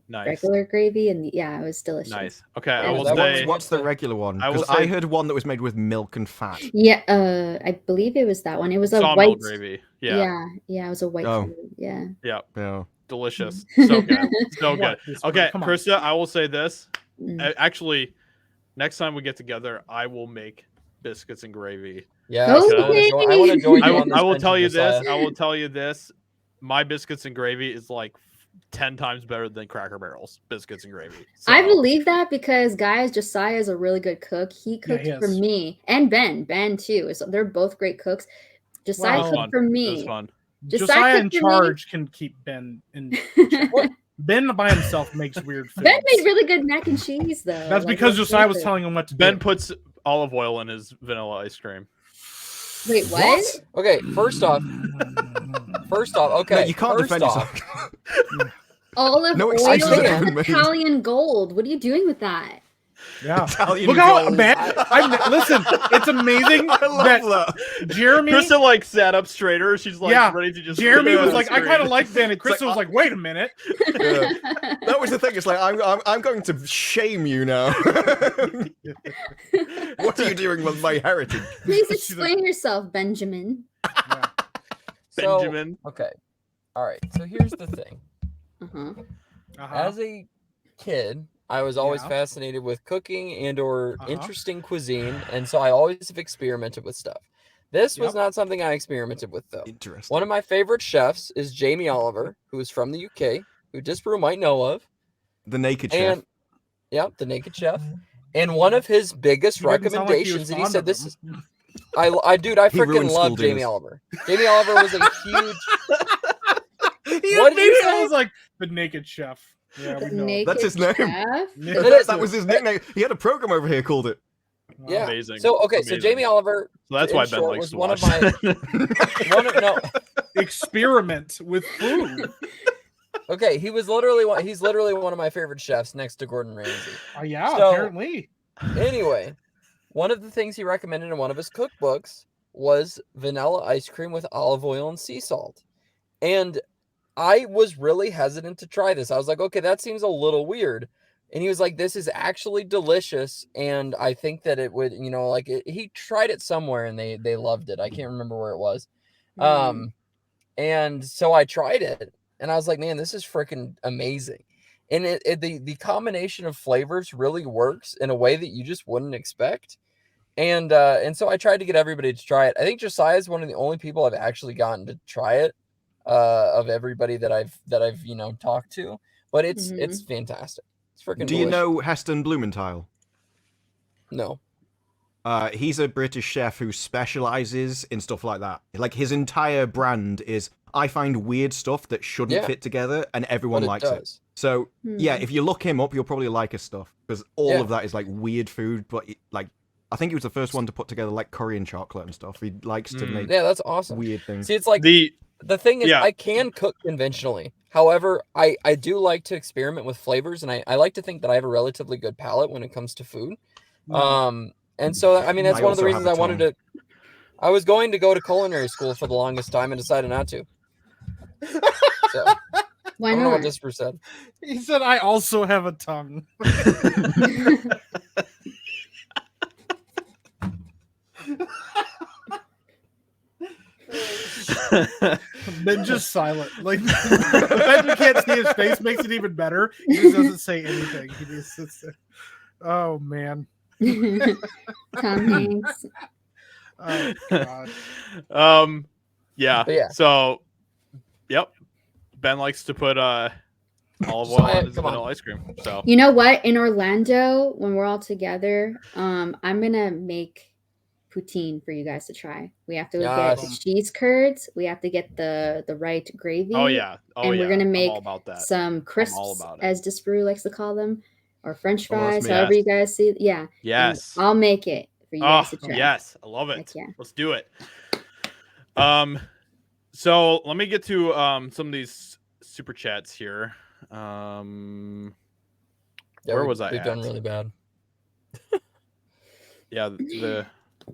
regular gravy, and it was delicious. Nice. Okay, I will say. What's the regular one? Because I heard one that was made with milk and fat. Yeah, I believe it was that one. It was a white gravy. Yeah, it was a white food. Yeah. Yeah. Delicious. So good. So good. Okay, Krista, I will say this. Actually, next time we get together, I will make biscuits and gravy. Yeah, I want to join you on this. I will tell you this. I will tell you this. My biscuits and gravy is like 10 times better than Cracker Barrel's biscuits and gravy. So. I believe that because, guys, Josiah is a really good cook. He cooked for me and Ben too. So they're both great cooks. Josiah cooked for me. It was fun. Josiah in charge can keep Ben in check. Ben by himself makes weird foods. Ben made really good mac and cheese, though. That's because Josiah was telling him what to do. Ben puts olive oil in his vanilla ice cream. Wait, what? Okay, first off, okay. No, you can't defend yourself. Olive oil is Italian gold. What are you doing with that? Yeah. Italian Look how man. Listen, it's amazing that Jeremy. Krista like sat up straighter. She's like ready to just. Jeremy was like, I kind of like Ben, and Krista was like, wait a minute. That was the thing. It's like I'm going to shame you now. What are you doing with my heritage? Please explain yourself, Benjamin. Yeah. Benjamin. Okay. All right. So here's the thing. As a kid, I was always fascinated with cooking and/or interesting cuisine, and so I always have experimented with stuff. This was not something I experimented with, though. Interesting. One of my favorite chefs is Jamie Oliver, who is from the UK, who Disbrew might know of. The Naked Chef. Yep, the Naked Chef. And one of his biggest recommendations, and he said this is... I freaking love Jamie Oliver. Jamie Oliver was a huge... What did you say? I was like, the Naked Chef. Yeah, we know. That's his name. That was his nickname. He had a program over here called it. Yeah. Amazing. So Amazing. So Jamie Oliver. So that's why Ben likes to watch. Experiment with food. Okay, he's literally one of my favorite chefs next to Gordon Ramsay. Oh yeah, apparently. Anyway, one of the things he recommended in one of his cookbooks was vanilla ice cream with olive oil and sea salt. And I was really hesitant to try this. I was like, okay, that seems a little weird. And he was like, this is actually delicious. And I think that it would, he tried it somewhere and they loved it. I can't remember where it was. And so I tried it and I was like, man, this is freaking amazing. And the combination of flavors really works in a way that you just wouldn't expect. And so I tried to get everybody to try it. I think Josiah is one of the only people I've actually gotten to try it. Of everybody that I've talked to, but it's fantastic. It's freaking. Do you know Heston Blumenthal? No. He's a British chef who specializes in stuff like that. Like his entire brand is, I find weird stuff that shouldn't fit together, and everyone likes it. So yeah, if you look him up, you'll probably like his stuff because all of that is like weird food, but like. I think he was the first one to put together like Korean chocolate and stuff. He likes to make that's awesome. Weird things. See, it's like the thing is, I can cook conventionally. However, I do like to experiment with flavors, and I like to think that I have a relatively good palate when it comes to food. And so, I mean, that's one of the reasons I was going to go to culinary school for the longest time and decided not to. So, why I don't not? know what Disper said. He said, I also have a tongue. Ben just silent. Like the fact we can't see his face makes it even better. He just doesn't say anything. He just sits there. Oh man. Tom Hanks. Oh god. Yeah. So Ben likes to put All of what I want is Come vanilla on. ice cream. So You know what? In Orlando, when we're all together, I'm gonna make poutine for you guys to try. We have to get Yes. cheese curds. We have to get the right gravy. oh yeah. and we're gonna I'm make all about that. some all crisps, about it. as Disparu likes to call them, or French Oh, that's fries, me. however Yes. you guys see. Yeah. and Yes. I'll make it for you guys to try. Yes. I love it. Heck yeah. Let's do it. So let me get to some of these super chats here. Yeah, Where was I We've at? done really bad. Yeah,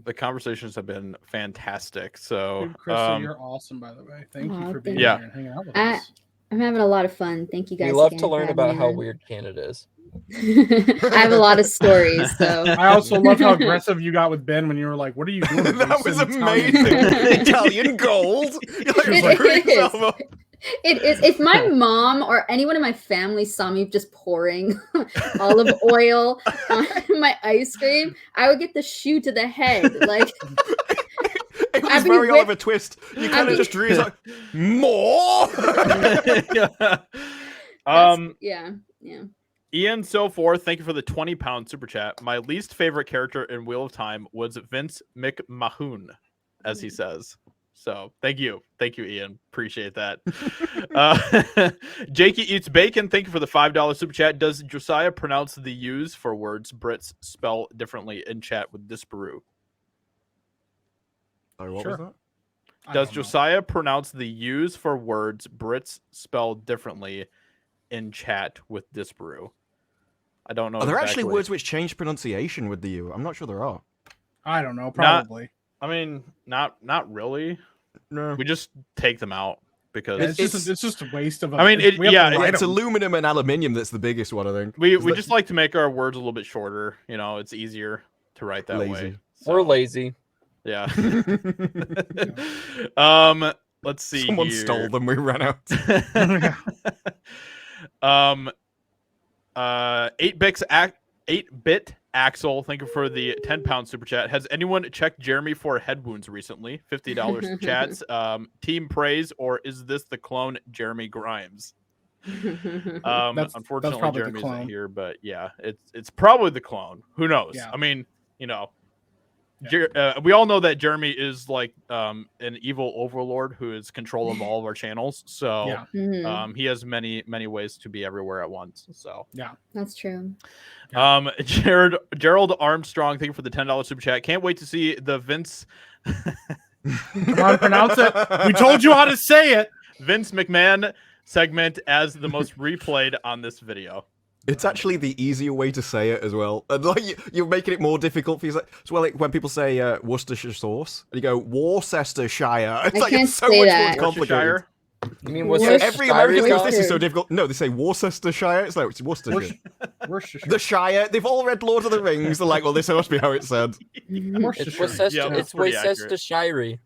the conversations have been fantastic. So Dude, Krista, you're awesome, by the way. Thank you Aw, for being thank you. here and hanging out with I- us. I'm having a lot of fun. Thank you guys. We love again to for learn having about me how on. weird Canada is. I have a lot of stories, so I also love how aggressive you got with Ben when you were like, "What are you doing?" That was Wasting amazing. Italian- Italian gold. You're like, It screw is. yourself up. it is. If my mom or anyone in my family saw me just pouring olive oil on my ice cream, I would get the shoe to the head. Like, It was I'd be very whipped- Oliver Twist. You kind be- of just drew like, more. yeah. Ian So Forth, thank you for the 20-pound super chat. My least favorite character in Wheel of Time was Vince McMahon, as he says. So thank you, Ian. Appreciate that. Jakey Eats Bacon, thank you for the $5 super chat. Does Josiah pronounce the U's for words Brits spell differently in chat with Disparu? Sorry, what Sure. was that? I Does don't know. Josiah pronounce the U's for words Brits spell differently in chat with Disparu? I don't know. Are there actually exactly. words which change pronunciation with the U? I'm not sure there are. I don't know. Probably. I mean, not really. No. We just take them out because It's just a waste of. I mean, we have to yeah, write It's them. aluminum and aluminium that's the biggest one, I think. we Is that just like to make our words a little bit shorter. You know, it's easier to write that way. Lazy. We're So, lazy. Yeah. Let's see. Someone here. stole them. We ran out. 8-bit Axel, thank you for the 10-pound super chat. Has anyone checked Jeremy for head wounds recently? $50 chats. Team praise, or is this the clone Jeremy Grimes? Unfortunately, probably the Jeremy clone. isn't here, but yeah, it's probably the clone. Who knows? Yeah. I mean, you know, we all know that Jeremy is like an evil overlord who is control of all of our channels. So Yeah. Mhm. he has many ways to be everywhere at once. So That's true. Gerald Armstrong, thank you for the $10 super chat. Can't wait to see the Vince. Come on, pronounce it. We told you how to say it. Vince McMahon segment as the most replayed on this video. It's actually the easier way to say it as well. And like you're making it more difficult for you. So well, like when people say Worcestershire sauce, and you go Worcestershire. It's like can't it's so say much that. more complicated. You mean Worcestershire. Every American goes, "This is Worcester. so difficult." No, they say Worcestershire. It's like it's Worcestershire. Worcestershire. The Shire. They've all read Lord of the Rings. They're like, "Well, this must be how it's said." It's Worcestershire. Worcester. Yeah, It's pretty accurate. Worcestershire.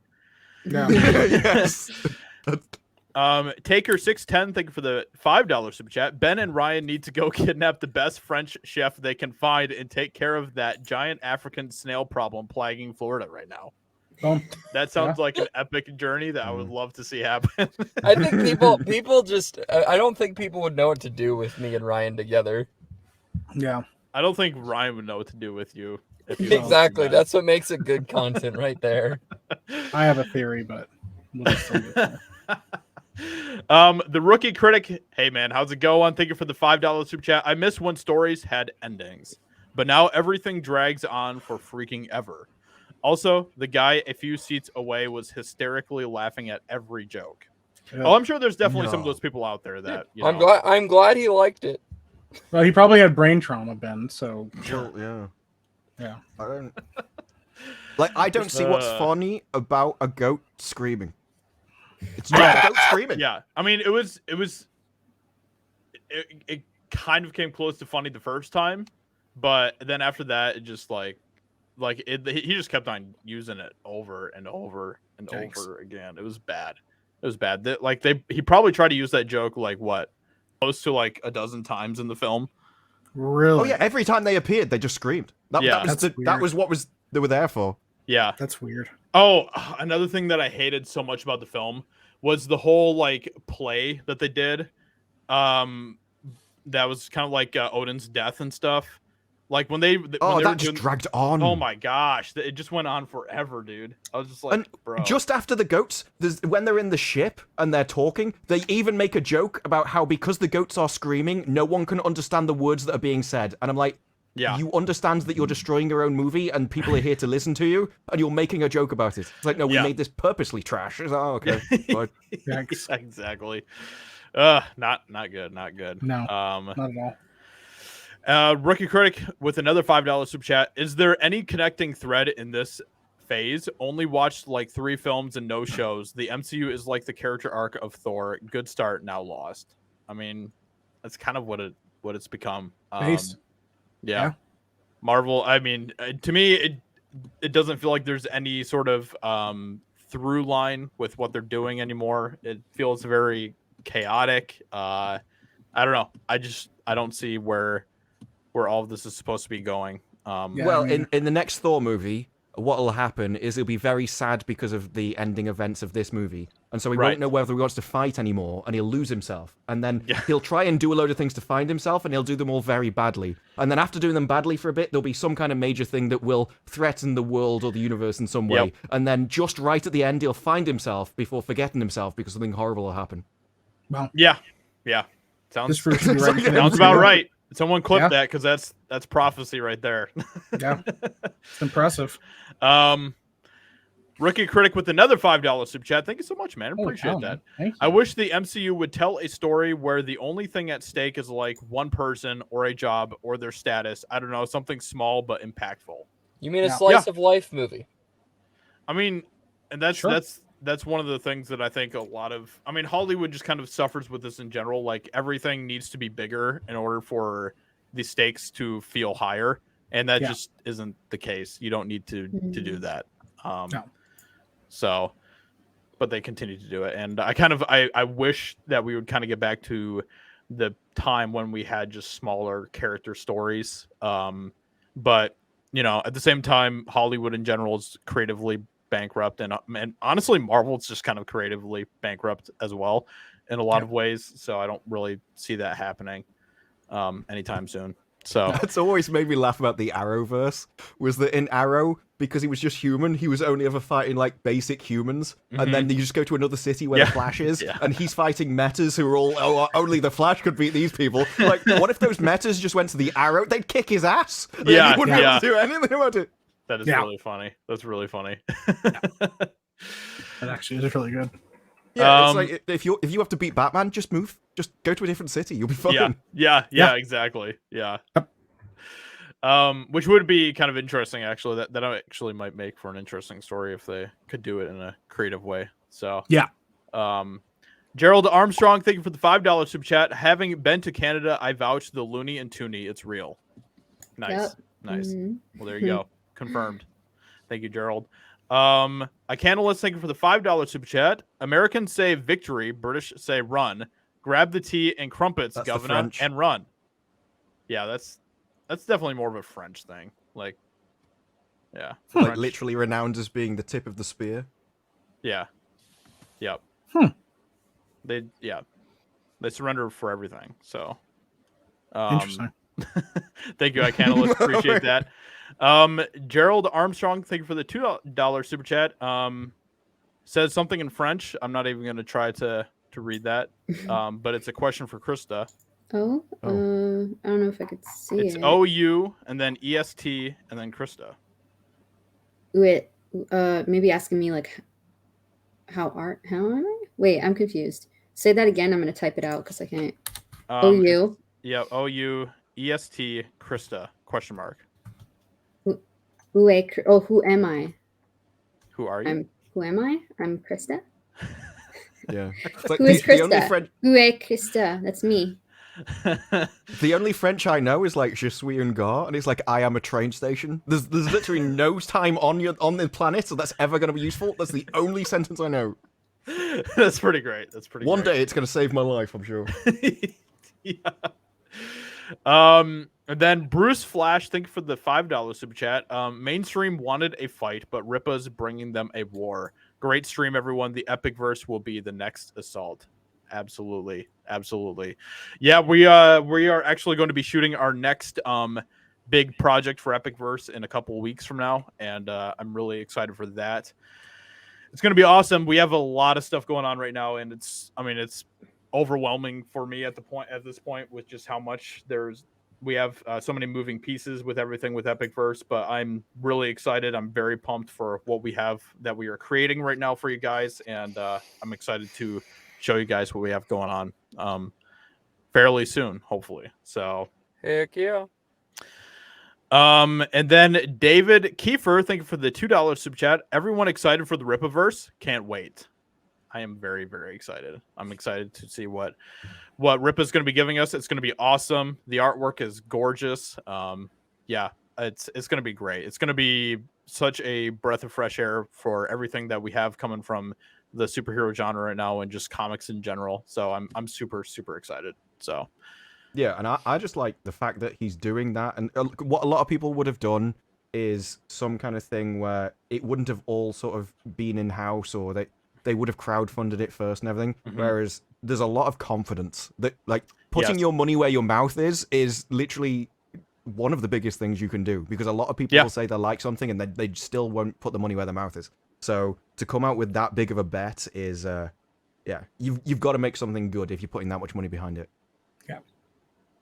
Yeah. Yes. Taker 610, thank you for the $5 super chat. Ben and Ryan need to go kidnap the best French chef they can find and take care of that giant African snail problem plaguing Florida right now. Boom. That sounds like an epic journey that I would love to see happen. I think people just. I don't think people would know what to do with me and Ryan together. Yeah. I don't think Ryan would know what to do with you. If you Exactly. That's what makes it good content right there. I have a theory, but we'll just leave it there. The rookie critic, hey man, how's it going? Thank you for the $5 super chat. I miss when stories had endings, but now everything drags on for freaking ever. Also, the guy a few seats away was hysterically laughing at every joke. Yeah. Oh, I'm sure there's definitely some of those people out there that you I'm know. I'm glad he liked it. Well, he probably had brain trauma, Ben. So Well, yeah. I don't see what's funny about a goat screaming. It's just a goat screaming. Yeah, I mean, it kind of came close to funny the first time, but then after that, it just he just kept on using it over and over and over again. It was bad. He probably tried to use that joke close to like a dozen times in the film. Really? Oh yeah, every time they appeared, they just screamed. That was what they were there for. Yeah, that's weird. Oh, another thing that I hated so much about the film was the whole play that they did. that was kind of like Odin's death and stuff. Like when they that just dragged on. Oh my gosh, it just went on forever, dude. I was just like, and bro. Just after the goats, when they're in the ship and they're talking, they even make a joke about how because the goats are screaming, no one can understand the words that are being said. And I'm like, yeah, you understand that you're destroying your own movie and people are here to listen to you, and you're making a joke about it. It's like, no, we made this purposely trash. It's like, oh, okay. Yeah, exactly. Not good. Not good. No, not at all. Rookie Critic with another $5 super chat. Is there any connecting thread in this phase? Only watched like 3 films and no shows. The MCU is like the character arc of Thor. Good start, now lost. I mean, that's kind of what it's become. Yeah. Marvel. I mean, to me, it doesn't feel like there's any sort of through line with what they're doing anymore. It feels very chaotic. I don't know. I don't see where all of this is supposed to be going. Well, in the next Thor movie, what will happen is he'll be very sad because of the ending events of this movie. And so he won't know whether he wants to fight anymore, and he'll lose himself. And then he'll try and do a load of things to find himself, and he'll do them all very badly. And then after doing them badly for a bit, there'll be some kind of major thing that will threaten the world or the universe in some way. And then just right at the end, he'll find himself before forgetting himself because something horrible will happen. Well, yeah. Sounds about right. Someone clip that because that's prophecy right there. Yeah, it's impressive. Rookie Critic with another $5 super chat. Thank you so much, man. Appreciate that. I wish the MCU would tell a story where the only thing at stake is like one person or a job or their status. I don't know, something small but impactful. You mean a slice of life movie? I mean, and that's one of the things that I think a lot of, I mean, Hollywood just kind of suffers with this in general. Like everything needs to be bigger in order for the stakes to feel higher. And that just isn't the case. You don't need to do that. So, but they continue to do it. And I wish that we would kind of get back to the time when we had just smaller character stories. But, you know, at the same time, Hollywood in general is creatively bankrupt. And honestly, Marvel's just kind of creatively bankrupt as well in a lot of ways. So I don't really see that happening anytime soon. So that's always made me laugh about the Arrowverse, was that in Arrow, because he was just human, he was only ever fighting like basic humans, and then you just go to another city where the Flash is, and he's fighting metas who are all, only the Flash could beat these people. Like, what if those metas just went to the Arrow? They'd kick his ass. He wouldn't be able to do anything about it. That is really funny. That's really funny. That actually is really good. Yeah, it's like if you have to beat Batman, just move. Just go to a different city. You'll be fine. Yeah, exactly. Yeah. Which would be kind of interesting, actually. That actually might make for an interesting story if they could do it in a creative way. So Gerald Armstrong, thank you for the $5 super chat. Having been to Canada, I vouch the loony and toony. It's real. Nice. Nice. Well, there you go. Confirmed. Thank you, Gerald. I Canalist, thank you for the $5 super chat. Americans say victory, British say run. Grab the tea and crumpets, that's governor, and run. Yeah, that's definitely more of a French thing. Like, yeah, like literally renowned as being the tip of the spear. Yeah. Yep. They surrender for everything. So, interesting. Thank you, I Canalist. Appreciate that. Gerald Armstrong, thank you for the $2 super chat. Says something in French. I'm not even going to try to read that. But it's a question for Krista. I don't know if I could see it. It's OU and then EST and then Krista. Wait, maybe asking me like how am I? Wait, I'm confused. Say that again. I'm going to type it out because I can't. OU. Yeah, OU EST Krista question mark. Who am I? Who are you? Who am I? I'm Krista. Yeah. Like who is Krista? Who is Krista? That's me. The only French I know is like Je suis un gars, and it's like I am a train station. There's literally no time on the planet, so that's ever going to be useful. That's the only sentence I know. That's pretty great. One day it's going to save my life, I'm sure. And then Bruce Flash, thank you for the $5 super chat. Mainstream wanted a fight, but Ripa's bringing them a war. Great stream, everyone. The epic verse will be the next assault. Absolutely. Yeah, we are actually going to be shooting our next big project for Epicverse in a couple of weeks from now, and I'm really excited for that. It's going to be awesome. We have a lot of stuff going on right now, and it's overwhelming for me at this point with just how much we have so many moving pieces with everything with Epicverse, but I'm really excited. I'm very pumped for what we have that we are creating right now for you guys, and I'm excited to show you guys what we have going on fairly soon, hopefully. So heck yeah. And then David Kiefer, thank you for the $2 super chat. Everyone excited for the Ripaverse? Can't wait. I am very, very excited. I'm excited to see what Rip is going to be giving us. It's going to be awesome. The artwork is gorgeous. Yeah, it's going to be great. It's going to be such a breath of fresh air for everything that we have coming from the superhero genre right now and just comics in general. So I'm super, super excited. So yeah, and I just like the fact that he's doing that. And what a lot of people would have done is some kind of thing where it wouldn't have all sort of been in-house, or they would have crowdfunded it first and everything. Mm-hmm. Whereas there's a lot of confidence that, like, putting your money where your mouth is literally one of the biggest things you can do, because a lot of people will say they like something and they still won't put the money where their mouth is. So to come out with that big of a bet is, you've got to make something good if you're putting that much money behind it.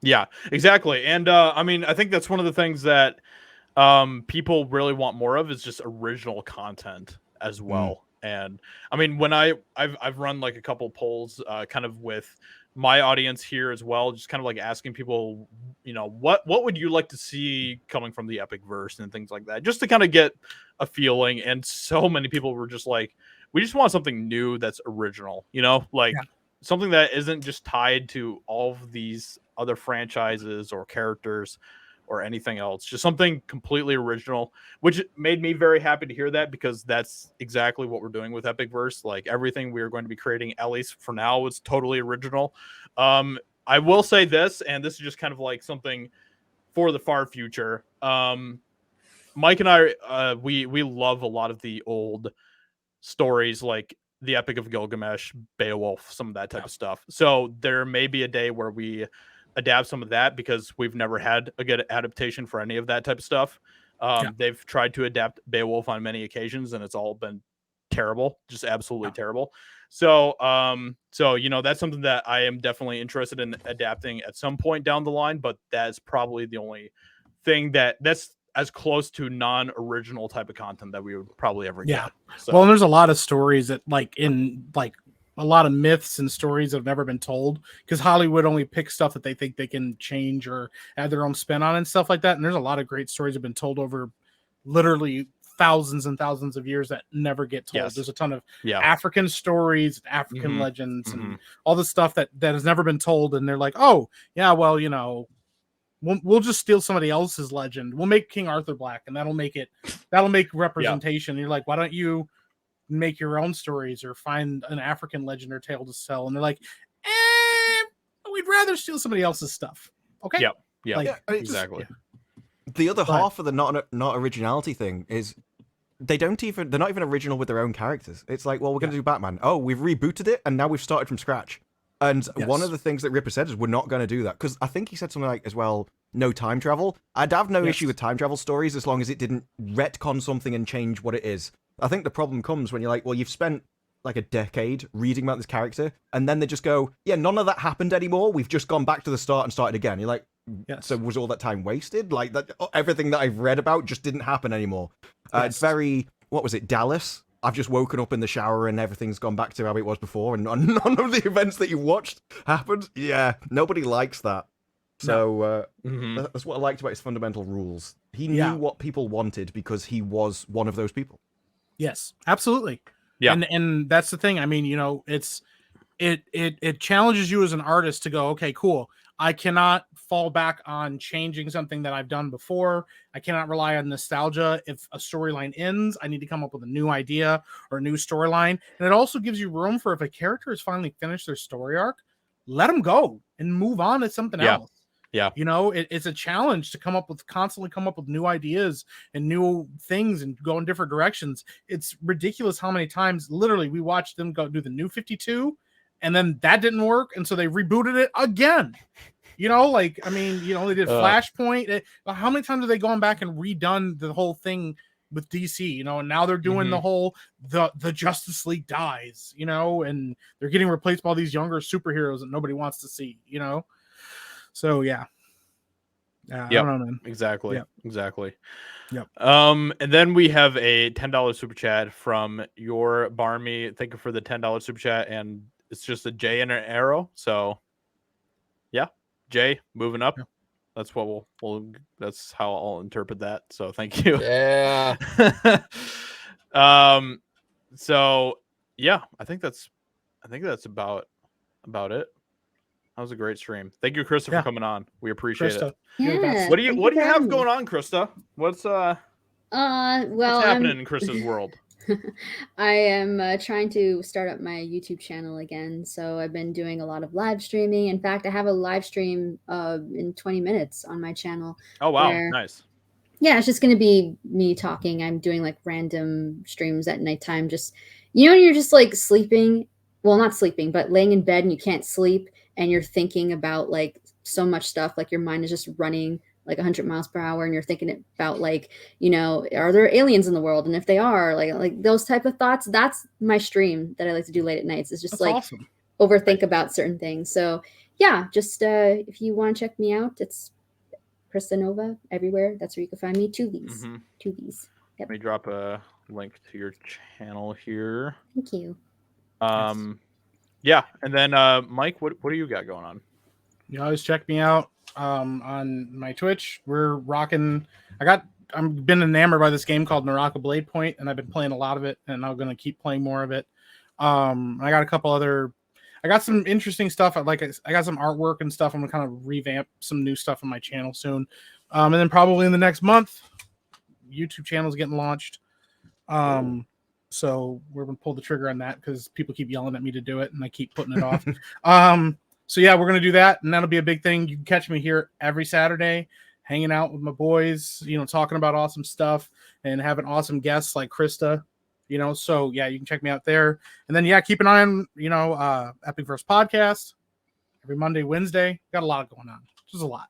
Yeah, exactly. And I think that's one of the things that people really want more of is just original content as well. And I mean, when I've run like a couple polls kind of with my audience here as well, just kind of like asking people, what would you like to see coming from the Epicverse and things like that, just to kind of get a feeling. And so many people were just like, we just want something new that's original, something that isn't just tied to all of these other franchises or characters or anything else, just something completely original, which made me very happy to hear that, because that's exactly what we're doing with Epicverse. Like, everything we are going to be creating, at least for now, is totally original. I will say this, and this is just kind of like something for the far future. Mike and I, we love a lot of the old stories, like the Epic of Gilgamesh, Beowulf, some of that type of stuff. So there may be a day where we adapt some of that, because we've never had a good adaptation for any of that type of stuff. They've tried to adapt Beowulf on many occasions, and it's all been terrible, just absolutely terrible. So that's something that I am definitely interested in adapting at some point down the line, but that's probably the only thing that's as close to non-original type of content that we would probably ever get. So. Well, and there's a lot of stories that a lot of myths and stories that have never been told, because Hollywood only picks stuff that they think they can change or add their own spin on and stuff like that. And there's a lot of great stories that have been told over literally thousands and thousands of years that never get told. Yes. There's a ton of African stories, African legends, and all this stuff that has never been told. And they're like, oh yeah, well, we'll just steal somebody else's legend. We'll make King Arthur black, and that'll make representation. And you're like, why don't you make your own stories or find an African legend or tale to sell? And they're like, we'd rather steal somebody else's stuff. Okay. Exactly. The other half of the not originality thing is they're not even original with their own characters. It's like, well, we're going to do Batman. Oh, we've rebooted it, and now we've started from scratch. And one of the things that Ripper said is we're not going to do that, because I think he said something like, as well, no time travel. I'd have no issue with time travel stories as long as it didn't retcon something and change what it is. I think the problem comes when you're like, well, you've spent like a decade reading about this character, and then they just go, yeah, none of that happened anymore. We've just gone back to the start and started again. You're like, so was all that time wasted? Like, that everything that I've read about just didn't happen anymore. It's very, what was it, Dallas? I've just woken up in the shower and everything's gone back to how it was before, and none of the events that you watched happened. Yeah, nobody likes that. So that's what I liked about his fundamental rules. He knew what people wanted because he was one of those people. Yes, absolutely. Yeah, and that's the thing. I mean, it challenges you as an artist to go, okay, cool. I cannot fall back on changing something that I've done before. I cannot rely on nostalgia. If a storyline ends, I need to come up with a new idea or a new storyline. And it also gives you room for, if a character has finally finished their story arc, let them go and move on to something else. Yeah. It's a challenge to constantly come up with new ideas and new things and go in different directions. It's ridiculous how many times literally we watched them go do the New 52 and then that didn't work, and so they rebooted it again. You know, like, I mean, you know, they did Flashpoint. How many times have they gone back and redone the whole thing with DC? You know, and now they're doing the whole the Justice League dies. You know, and they're getting replaced by all these younger superheroes that nobody wants to see. You know, so yeah. I don't know, man. Exactly. Exactly. Yep. And then we have a $10 super chat from your Barmy. Thank you for the $10 super chat, and it's just a J and an arrow. So, yeah, J moving up. Yeah. That's what we'll. That's how I'll interpret that. So, thank you. Yeah. So yeah, I think that's about it. That was a great stream. Thank you, Krista, for coming on. We appreciate it. Yeah. What do you have going on, Krista? What's happening in Krista's world? I am trying to start up my YouTube channel again. So I've been doing a lot of live streaming. In fact, I have a live stream in 20 minutes on my channel. Oh, wow. Nice. Yeah, it's just going to be me talking. I'm doing like random streams at nighttime. Just, you know, you're just like sleeping. Well, not sleeping, but laying in bed and you can't sleep. And you're thinking about like so much stuff. Like your mind is just running like 100 miles per hour, and you're thinking about like, you know, are there aliens in the world? And if they are, like those type of thoughts, that's my stream that I like to do late at nights. It's just that's like awesome. Overthink about certain things. So yeah, just if you want to check me out, it's Krista Nova everywhere. That's where you can find me. 2 V's. 2 V's. Yep. Let me drop a link to your channel here. Thank you. Yeah, and then Mike, what do you got going on? You always check me out on my Twitch. We're rocking. I've been enamored by this game called Naraka Blade Point, and I've been playing a lot of it, and I'm gonna keep playing more of it. I got a couple other. I got some interesting stuff. I got some artwork and stuff. I'm gonna kind of revamp some new stuff on my channel soon, and then probably in the next month, YouTube channel is getting launched. So we're gonna pull the trigger on that because people keep yelling at me to do it, and I keep putting it off. So yeah, we're gonna do that, and that'll be a big thing. You can catch me here every Saturday, hanging out with my boys, you know, talking about awesome stuff and having awesome guests like Krista, you know. So yeah, you can check me out there, and then yeah, keep an eye on, you know, Epic Verse podcast every Monday, Wednesday. Got a lot going on. Just a lot.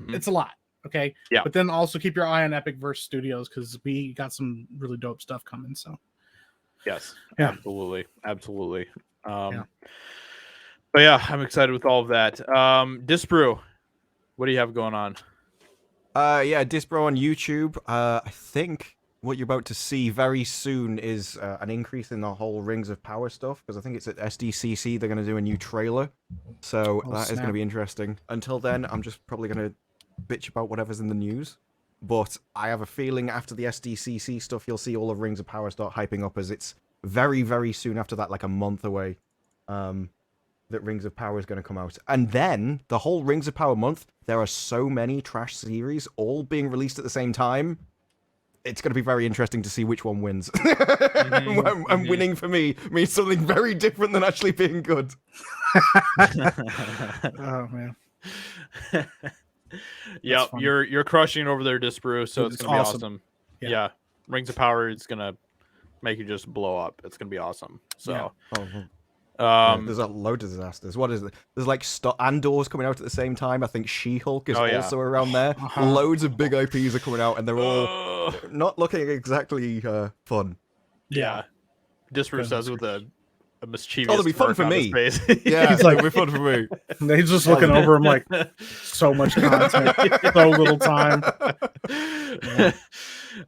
It's a lot. Okay. Yeah. But then also keep your eye on Epic Verse Studios because we got some really dope stuff coming. So. Yes. Yeah. Absolutely. But yeah, I'm excited with all of that. Disbrew, what do you have going on? Yeah, Disbrew on YouTube. I think what you're about to see very soon is an increase in the whole Rings of Power stuff, because I think it's at SDCC they're going to do a new trailer. So that is going to be interesting. Until then, I'm just probably going to bitch about whatever's in the news. But I have a feeling after the SDCC stuff, you'll see all of Rings of Power start hyping up, as it's very, very soon after that, like a month away, that Rings of Power is going to come out. And then, the whole Rings of Power month, there are so many trash series all being released at the same time. It's going to be very interesting to see which one wins. And winning for me means something very different than actually being good. Oh, man. Yeah, you're crushing over there, Disbrew, so it's gonna be awesome. Yeah. Rings of Power is gonna make you just blow up. It's gonna be awesome. So there's a load of disasters. What is it? There's like Andor's coming out at the same time. I think She-Hulk is also around there. Loads of big IPs are coming out, and they're all not looking exactly fun. Yeah. Disbrew says with a mischievous. Oh, it'll be fun for me. Yeah, it's like it'll be fun for me. He's just looking over him like, so much content, so little time. Yeah.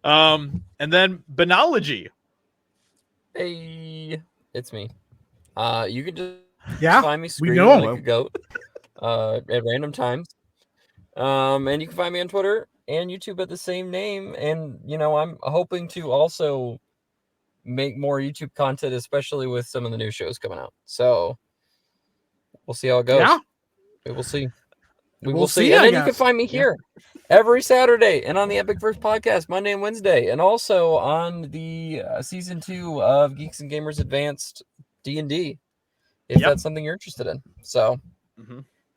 And then Benology. Hey, it's me. You can just find me we know like a goat at random times. And you can find me on Twitter and YouTube at the same name. And you know, I'm hoping to also make more YouTube content, especially with some of the new shows coming out. So we'll see how it goes. Yeah. We will see. We will see. And then you can find me here every Saturday and on the Epic Verse podcast Monday and Wednesday, and also on the season 2 of Geeks and Gamers Advanced D&D, if that's something you're interested in. So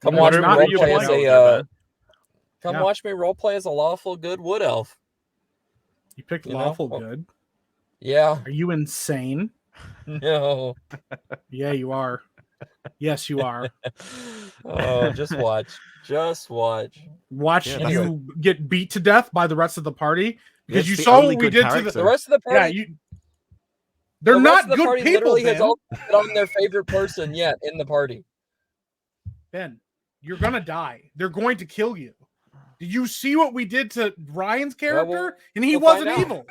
come watch me roleplay as a watch me roleplay as a lawful good wood elf. You picked lawful good. Yeah. Are you insane? No. Yeah, you are. Yes, you are. Oh, just watch. Just watch. Watch Yeah, you get beat to death by the rest of the party because It's you the saw only what we good did character. to The rest of the party. Yeah, you. They're the rest not of the good party people, literally Ben. has all put on their favorite person yet in the party. Ben, you're gonna die. They're going to kill you. Did you see what we did to Ryan's character? And he we'll wasn't find evil.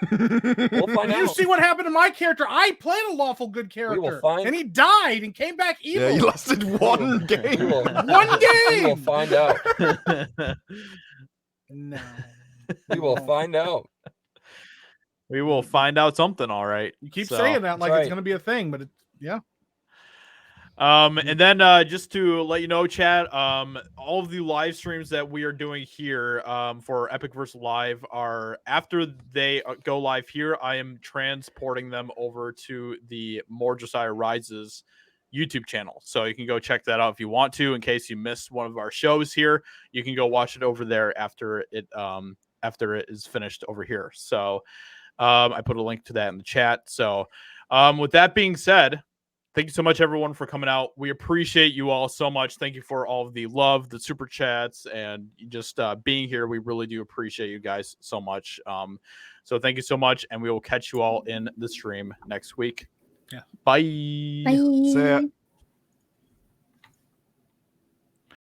We'll find Did you out. see what happened to my character? I played a lawful good character, find- and he died and came back evil. Yeah, you lasted one game. One We will game. find out. No. We will find out. We will find out something, all right. You keep So- saying that like right. it's going to be a thing, but yeah. And then just to let you know, chat, all of the live streams that we are doing here for Epic vs. Live are after they go live here. I am transporting them over to the More JosiahRises YouTube channel, so you can go check that out if you want to. In case you missed one of our shows here, you can go watch it over there after it is finished over here. So I put a link to that in the chat. So with that being said, thank you so much, everyone, for coming out. We appreciate you all so much. Thank you for all of the love, the super chats, and just being here. We really do appreciate you guys so much. So thank you so much, and we will catch you all in the stream next week. Yeah. Bye. Bye. See ya.